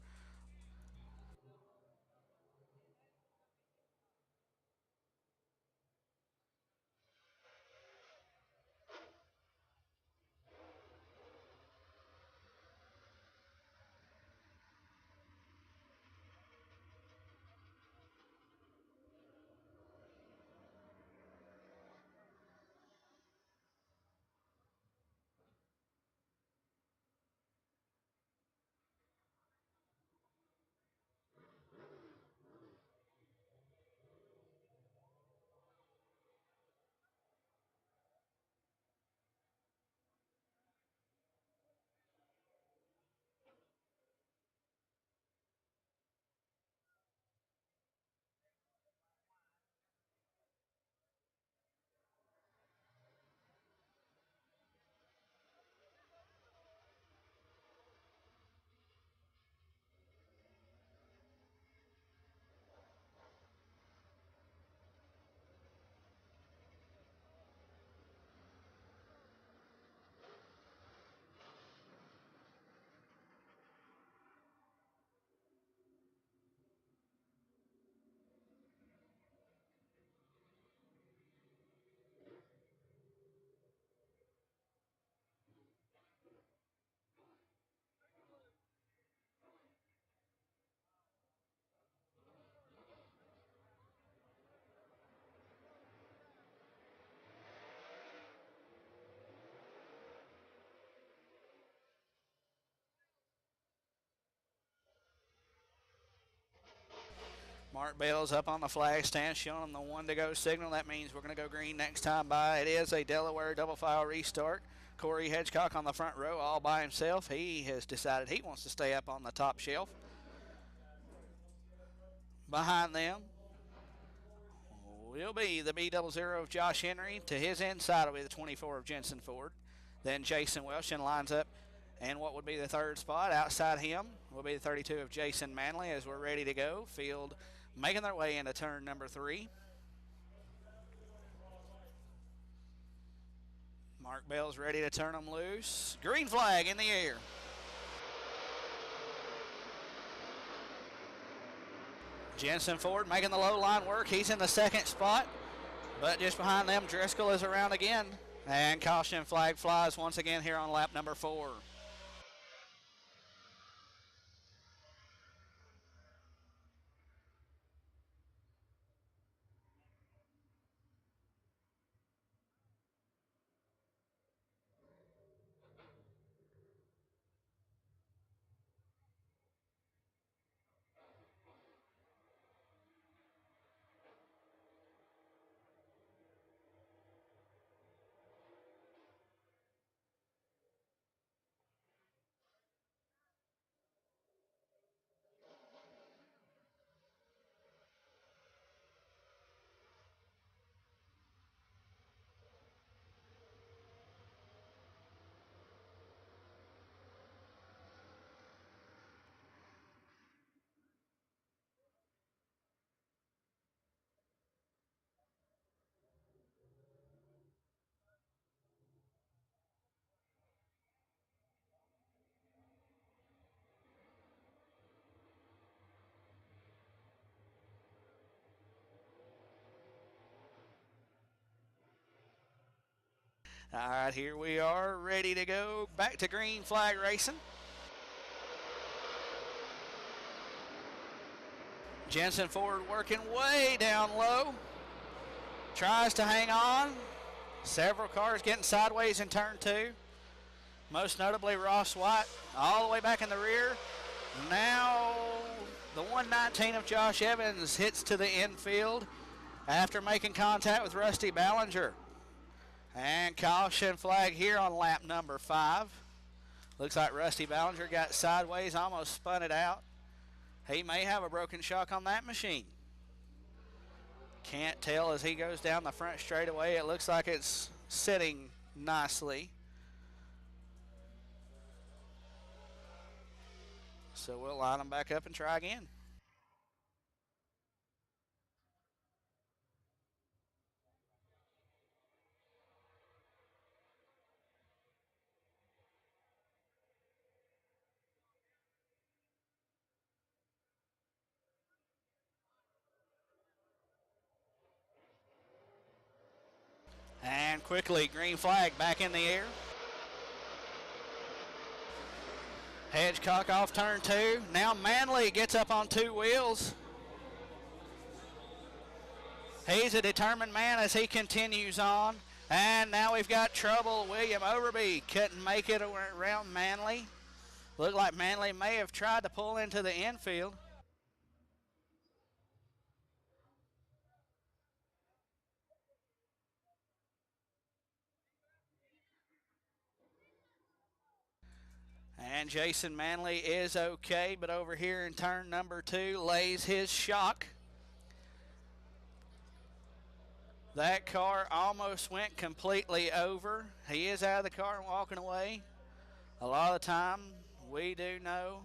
Mark Bell's up on the flag stand showing them the 1 to go signal. That means we're going to go green next time by. It is a Delaware double file restart. Corey Hedgecock on the front row all by himself. He has decided he wants to stay up on the top shelf. Behind them will be the B00 of Josh Henry. To his inside will be the 24 of Jensen Ford. Then Jason Welshin lines up and what would be the 3rd spot. Outside him will be the 32 of Jason Manley as we're ready to go. Field making their way into turn number 3. Mark Bell's ready to turn them loose. Green flag in the air. Jensen Ford making the low line work. He's in the 2nd spot. But just behind them, Driscoll is around again. And caution flag flies once again here on lap number 4. All right, here we are, ready to go back to green flag racing. Jensen Ford working way down low. Tries to hang on. Several cars getting sideways in turn 2. Most notably Ross White all the way back in the rear. Now the 119 of Josh Evans hits to the infield after making contact with Rusty Ballinger. And caution flag here on lap number 5. Looks like Rusty Ballinger got sideways, almost spun it out. He may have a broken shock on that machine. Can't tell as he goes down the front straightaway. It looks like it's sitting nicely. So we'll line them back up and try again. And quickly, green flag back in the air. Hedgecock off turn 2. Now Manley gets up on 2 wheels. He's a determined man as he continues on. And now we've got trouble. William Overby couldn't make it around Manley. Looked like Manley may have tried to pull into the infield. And Jason Manley is okay, but over here in turn number 2 lays his shock. That car almost went completely over. He is out of the car and walking away. A lot of the time, we do know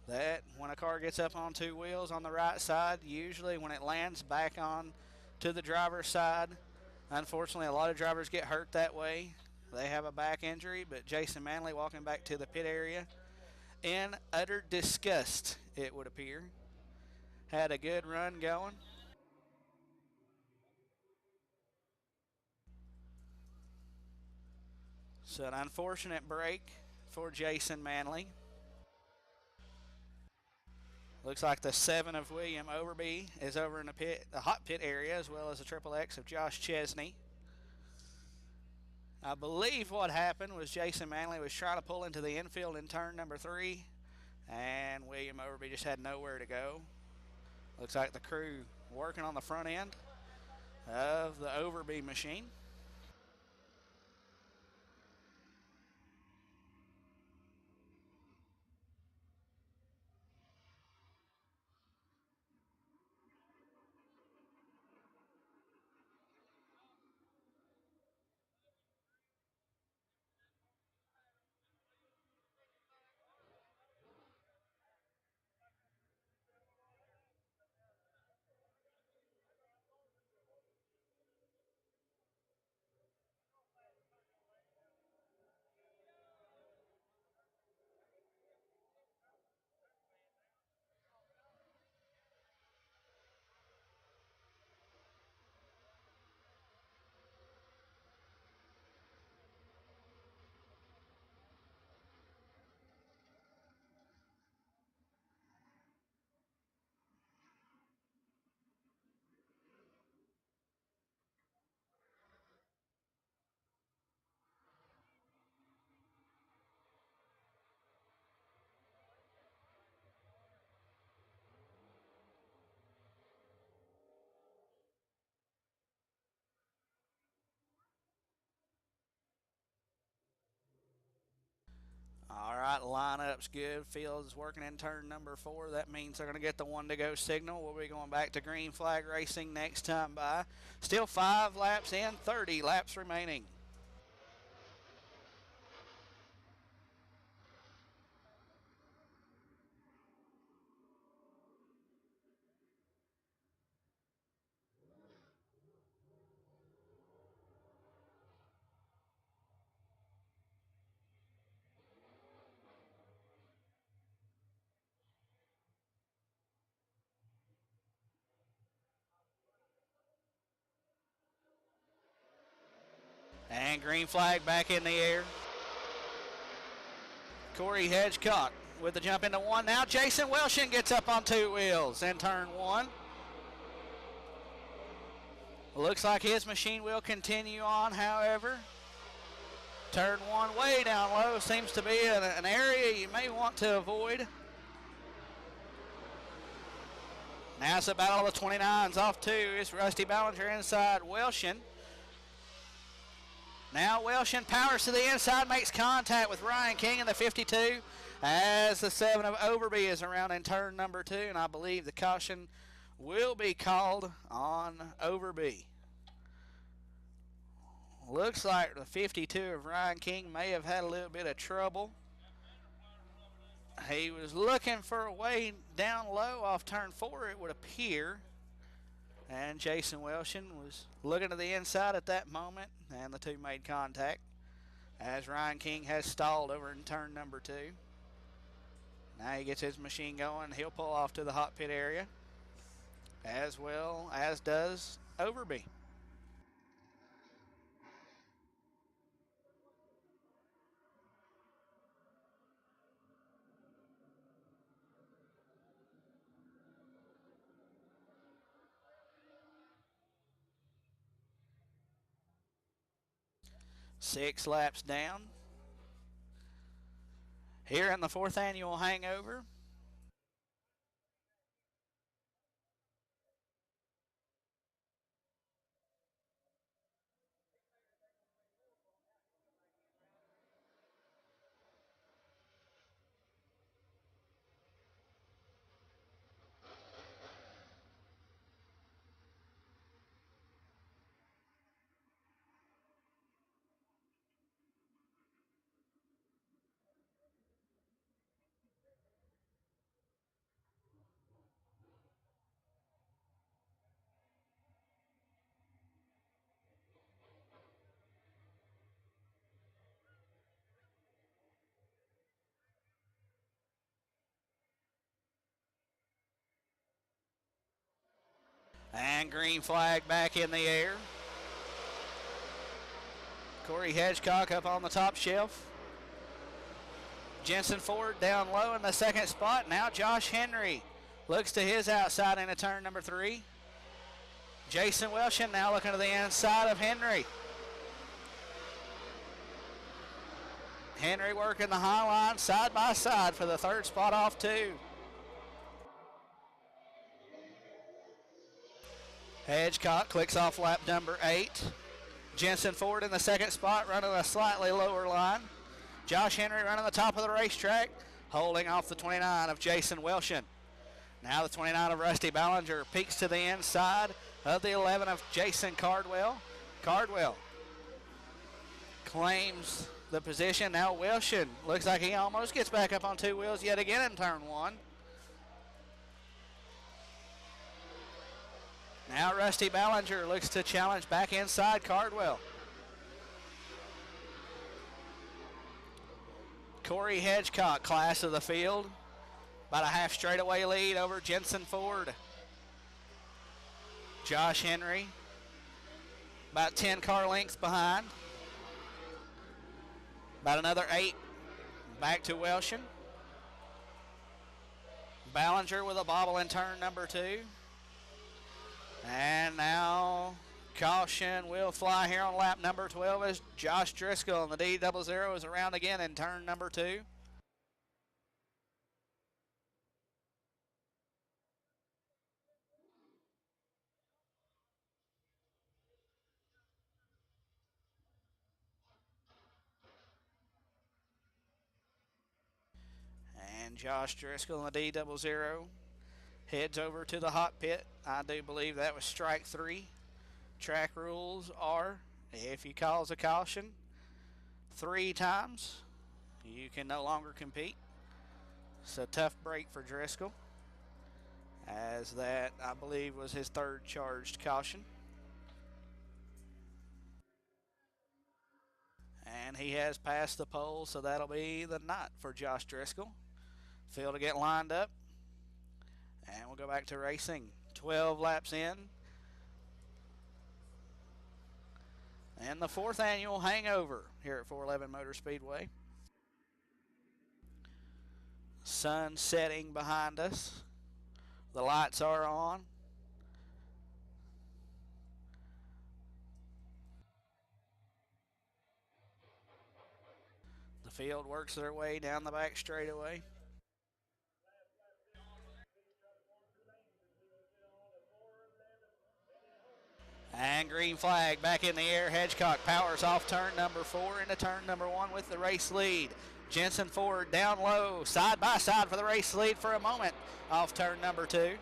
that when a car gets up on 2 wheels on the right side, usually when it lands back on to the driver's side, unfortunately a lot of drivers get hurt that way. They have a back injury, but Jason Manley walking back to the pit area in utter disgust, it would appear. Had a good run going. So an unfortunate break for Jason Manley. Looks like the 7 of William Overby is over in the hot pit area, as well as the Triple X of Josh Chesney. I believe what happened was Jason Manley was trying to pull into the infield in turn number 3, and William Overby just had nowhere to go. Looks like the crew working on the front end of the Overby machine. All right, lineup's good. Fields working in turn number 4. That means they're going to get the 1 to go signal. We'll be going back to green flag racing next time by. Still 5 laps in, 30 laps remaining. And green flag back in the air. Corey Hedgecock with the jump into one. Now Jason Welshin gets up on two wheels in turn one. Looks like his machine will continue on, however. Turn one way down low seems to be an area you may want to avoid. Now it's a battle of the 29s off two. It's Rusty Ballinger inside Welshin. Now Welshin powers to the inside, makes contact with Ryan King in the 52 as the 7 of Overby is around in turn number two, and I believe the caution will be called on Overby. Looks like the 52 of Ryan King may have had a little bit of trouble. He was looking for a way down low off turn four, it would appear. And Jason Welshin was looking to the inside at that moment, and the two made contact as Ryan King has stalled over in turn number two. Now he gets his machine going. He'll pull off to the hot pit area, as well as does Overby. Six laps down. Here in the fourth annual hangover. And green flag back in the air. Corey Hedgecock up on the top shelf. Jensen Ford down low in the second spot. Now Josh Henry looks to his outside into turn number three. Jason Welshin now looking to the inside of Henry. Henry working the high line side by side for the third spot off two. Hedgecock clicks off lap number 8. Jensen Ford in the second spot, running a slightly lower line. Josh Henry running the top of the racetrack, holding off the 29 of Jason Welshin. Now the 29 of Rusty Ballinger peeks to the inside of the 11 of Jason Cardwell. Cardwell claims the position. Now Welshin looks like he almost gets back up on two wheels yet again in turn one. Now Rusty Ballinger looks to challenge back inside Cardwell. Corey Hedgecock, class of the field. About a half straightaway lead over Jensen Ford. Josh Henry, about 10 car lengths behind. About another 8 back to Welshin. Ballinger with a bobble in turn number 2. And now caution will fly here on lap number 12 as Josh Driscoll and the D00 is around again in turn number 2. And Josh Driscoll and the D00 heads over to the hot pit. I do believe that was strike 3. Track rules are if you cause a caution 3 times, you can no longer compete. So tough break for Driscoll, as that I believe was his 3rd charged caution. And he has passed the pole, so that'll be the night for Josh Driscoll. Field to get lined up. And we'll go back to racing. 12 laps in. and the 4th annual hangover here at 411 Motor Speedway. Sun setting behind us. The lights are on. The field works their way down the back straightaway. And green flag back in the air. Hedgecock powers off turn number 4 into turn number 1 with the race lead. Jensen Ford down low, side by side for the race lead for a moment off turn number 2.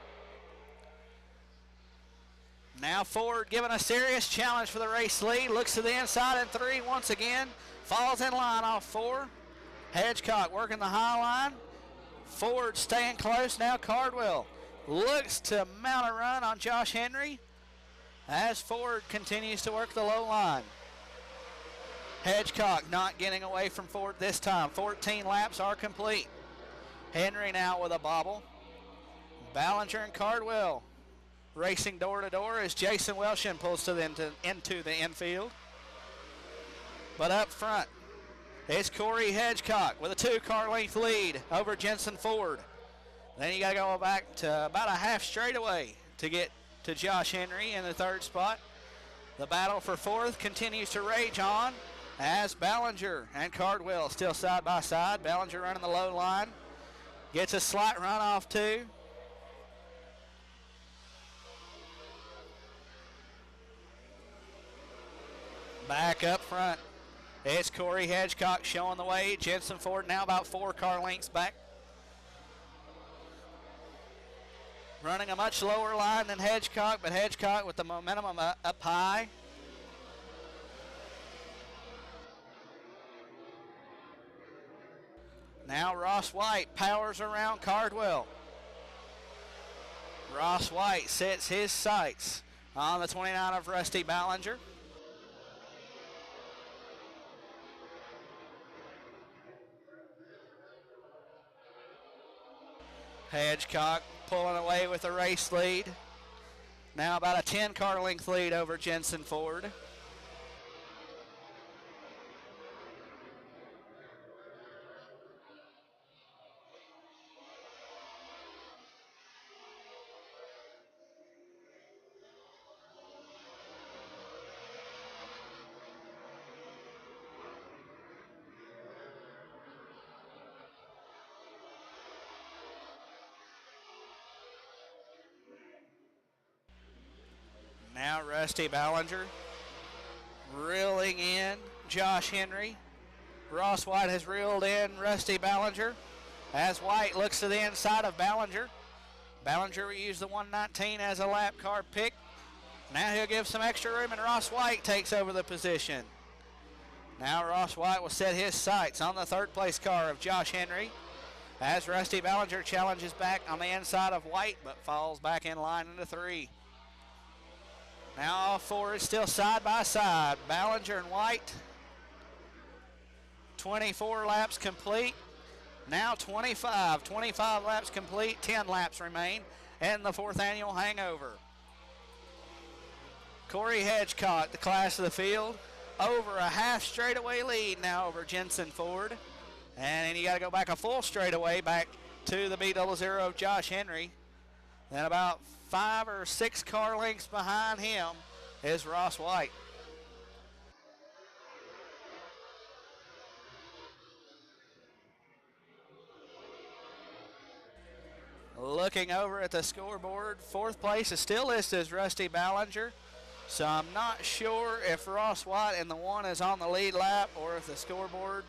Now Ford giving a serious challenge for the race lead. Looks to the inside in 3 once again. Falls in line off 4. Hedgecock working the high line. Ford staying close now. Cardwell looks to mount a run on Josh Henry as Ford continues to work the low line. Hedgecock not getting away from Ford this time. 14 laps are complete. Henry now with a bobble. Ballinger and Cardwell racing door to door as Jason Welshin pulls into the infield. But up front, it's Corey Hedgecock with a 2-car length lead over Jensen Ford. Then you got to go back to about a half straightaway to get to Josh Henry in the 3rd spot. The battle for 4th continues to rage on as Ballinger and Cardwell still side by side. Ballinger running the low line. Gets a slight run off 2. Back up front, it's Corey Hedgecock showing the way. Jensen Ford now about 4 car lengths back. Running a much lower line than Hedgecock, but Hedgecock with the momentum up high. Now Ross White powers around Cardwell. Ross White sets his sights on the 29 of Rusty Ballinger. Hedgecock pulling away with the race lead. Now about a 10-car length lead over Jensen Ford. Now Rusty Ballinger reeling in Josh Henry. Ross White has reeled in Rusty Ballinger as White looks to the inside of Ballinger. Ballinger will use the 119 as a lap car pick. Now he'll give some extra room and Ross White takes over the position. Now Ross White will set his sights on the 3rd place car of Josh Henry as Rusty Ballinger challenges back on the inside of White but falls back in line into 3. Now all 4 is still side by side. Ballinger and White. 24 laps complete. Now 25. 25 laps complete. 10 laps remain in the 4th annual hangover. Corey Hedgecock, the class of the field. Over a half straightaway lead now over Jensen Ford. And you got to go back a full straightaway back to the B00 of Josh Henry. Then about 5 or 6 car lengths behind him is Ross White. Looking over at the scoreboard, 4th place is still listed as Rusty Ballinger. So I'm not sure if Ross White in the 1 is on the lead lap or if the scoreboard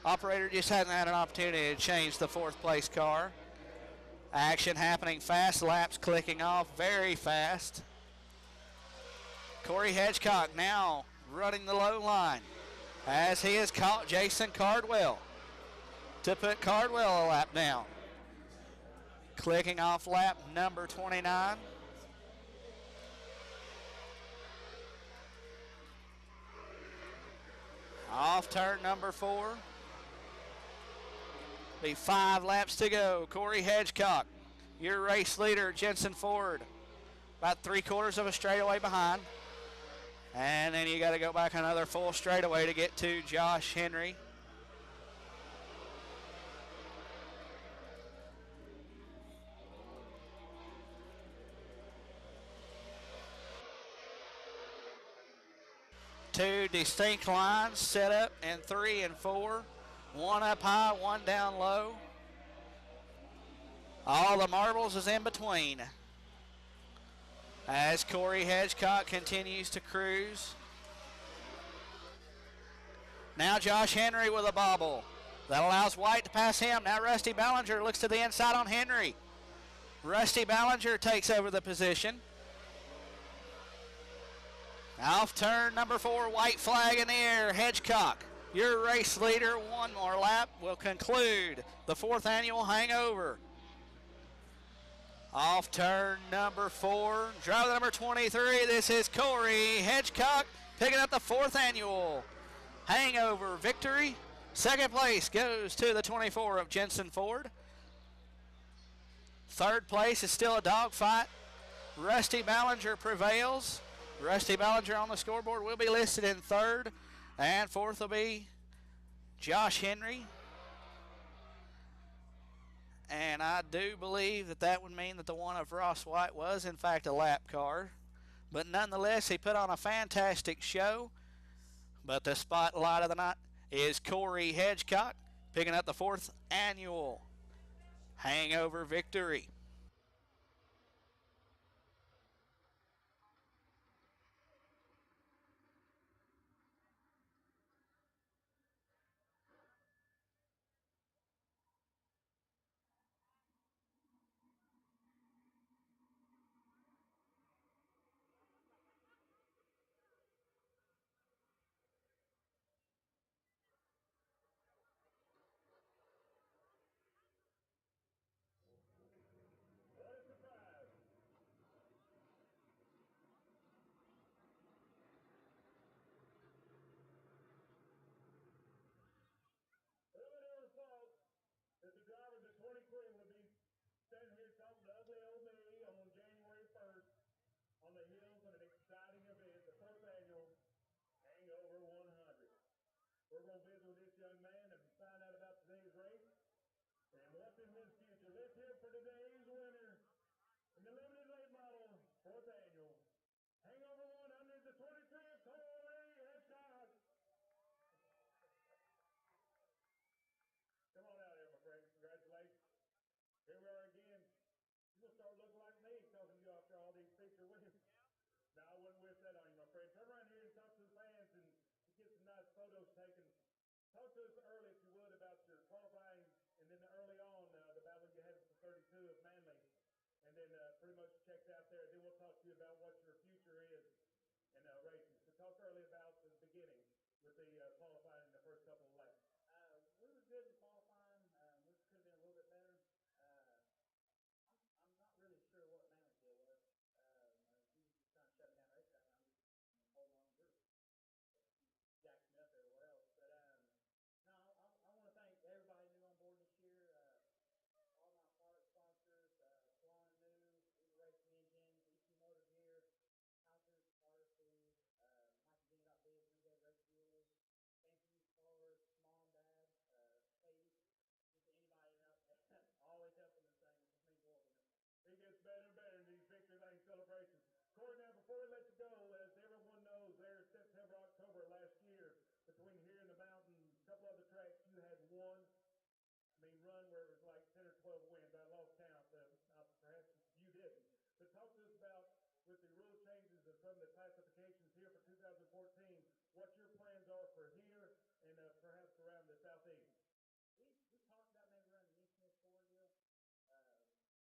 operator just hasn't had an opportunity to change the 4th place car. Action happening fast, laps clicking off very fast. Corey Hedgecock now running the low line as he has caught Jason Cardwell to put Cardwell a lap down. Clicking off lap number 29. Off turn number 4. Be 5 laps to go. Corey Hedgecock, your race leader, Jensen Ford, about 3/4 of a straightaway behind. And then you got to go back another full straightaway to get to Josh Henry. Two distinct lines set up in 3 and 4. One up high, one down low. All the marbles is in between. As Corey Hedgecock continues to cruise. Now Josh Henry with a bobble. That allows White to pass him. Now Rusty Ballinger looks to the inside on Henry. Rusty Ballinger takes over the position. Off turn number 4, white flag in the air. Hedgecock, your race leader. One more lap will conclude the 4th annual hangover. Off turn number 4, driver number 23. This is Corey Hedgecock picking up the 4th annual hangover victory. Second place goes to the 24 of Jensen Ford. Third place is still a dogfight. Rusty Ballinger prevails. Rusty Ballinger on the scoreboard will be listed in 3rd, and 4th will be Josh Henry. And I do believe that would mean that the one of Ross White was in fact a lap car. But nonetheless, he put on a fantastic show. But the spotlight of the night is Corey Hedgecock picking up the 4th annual hangover victory. On the heels of an exciting event, the 4th annual Hangover 100. We're going to visit with this young man and find out about today's race and what's in his future. Let's hear for today's winner in the limited late model 4th annual Hangover 100, the 23 of Corey Hedgecock. Come on out here, my friend. Congratulations. Here we are again. You're going to start looking like me talking to you after all these picture wins. Now, I wouldn't wish that on you, my friend. Turn around here and talk to the fans and get some nice photos taken. Talk to us early, if you would, about your qualifying and then early on the battle you had with the 32 of Manley. And then pretty much checked out there. Then we'll talk to you about what your future is in racing. So talk early about the beginning with the qualifying in the first couple of laps. We were good in qualifying. We could have been a little bit better. I'm not really sure what Manley's deal was. He was just kind of shutting down racetrack. I'm just holding on to group. Jack Smith everywhere else. But no, I want to thank everybody new on board this year. All my product sponsors, Swan and New, Eagle Racing Engines, EC Motor Gear, Houses, Artistry, MikeGene.biz, Renegade Race Fuel, Thank You Cars, Mom, Dad, Katie, just anybody else, always helping this thing. It just means the world to me. It gets better and better in these victory lane celebrations. Corey, now before we let you go, as everyone knows, there in September, October last year, between here and the mountain, a couple other tracks, you had one, run where it was like 10 or 12 wins. I lost count. Perhaps you didn't. But talk to us about, with the rule changes and some of the classifications here for 2014, what your plans are for here and perhaps around the Southeast. We talked about maybe running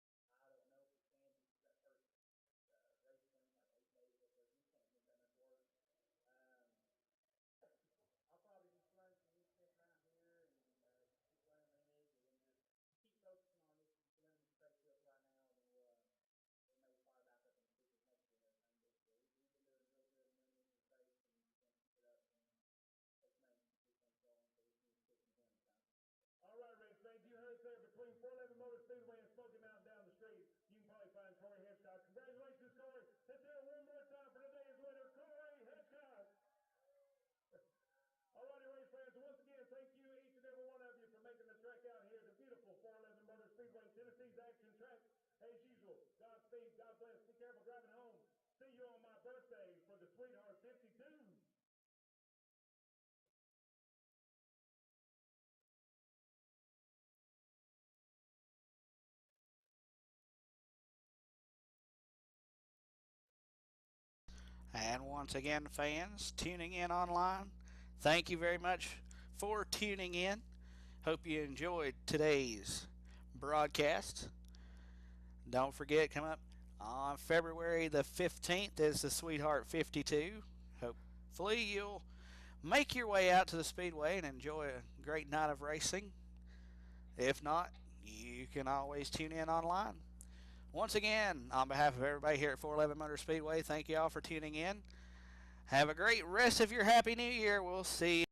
the East Smith 4 deal. I don't know if we can just that first race went in like 8 days ago, so we can't make that much work. I'll probably just run some East Smith around here and keep running limited and then just keep focusing on this limited space field right now, and then we'll maybe fire back up in the supers next year and everything. But we've been doing really good in limited space and just going to keep it up. God bless. Be careful driving home. See you on my birthday for the Sweetheart 52. And once again, fans tuning in online, thank you very much for tuning in. Hope you enjoyed today's broadcast. Don't forget, come up on February the 15th is the Sweetheart 52. Hopefully, you'll make your way out to the Speedway and enjoy a great night of racing. If not, you can always tune in online. Once again, on behalf of everybody here at 411 Motor Speedway, thank you all for tuning in. Have a great rest of your happy new year. We'll see you.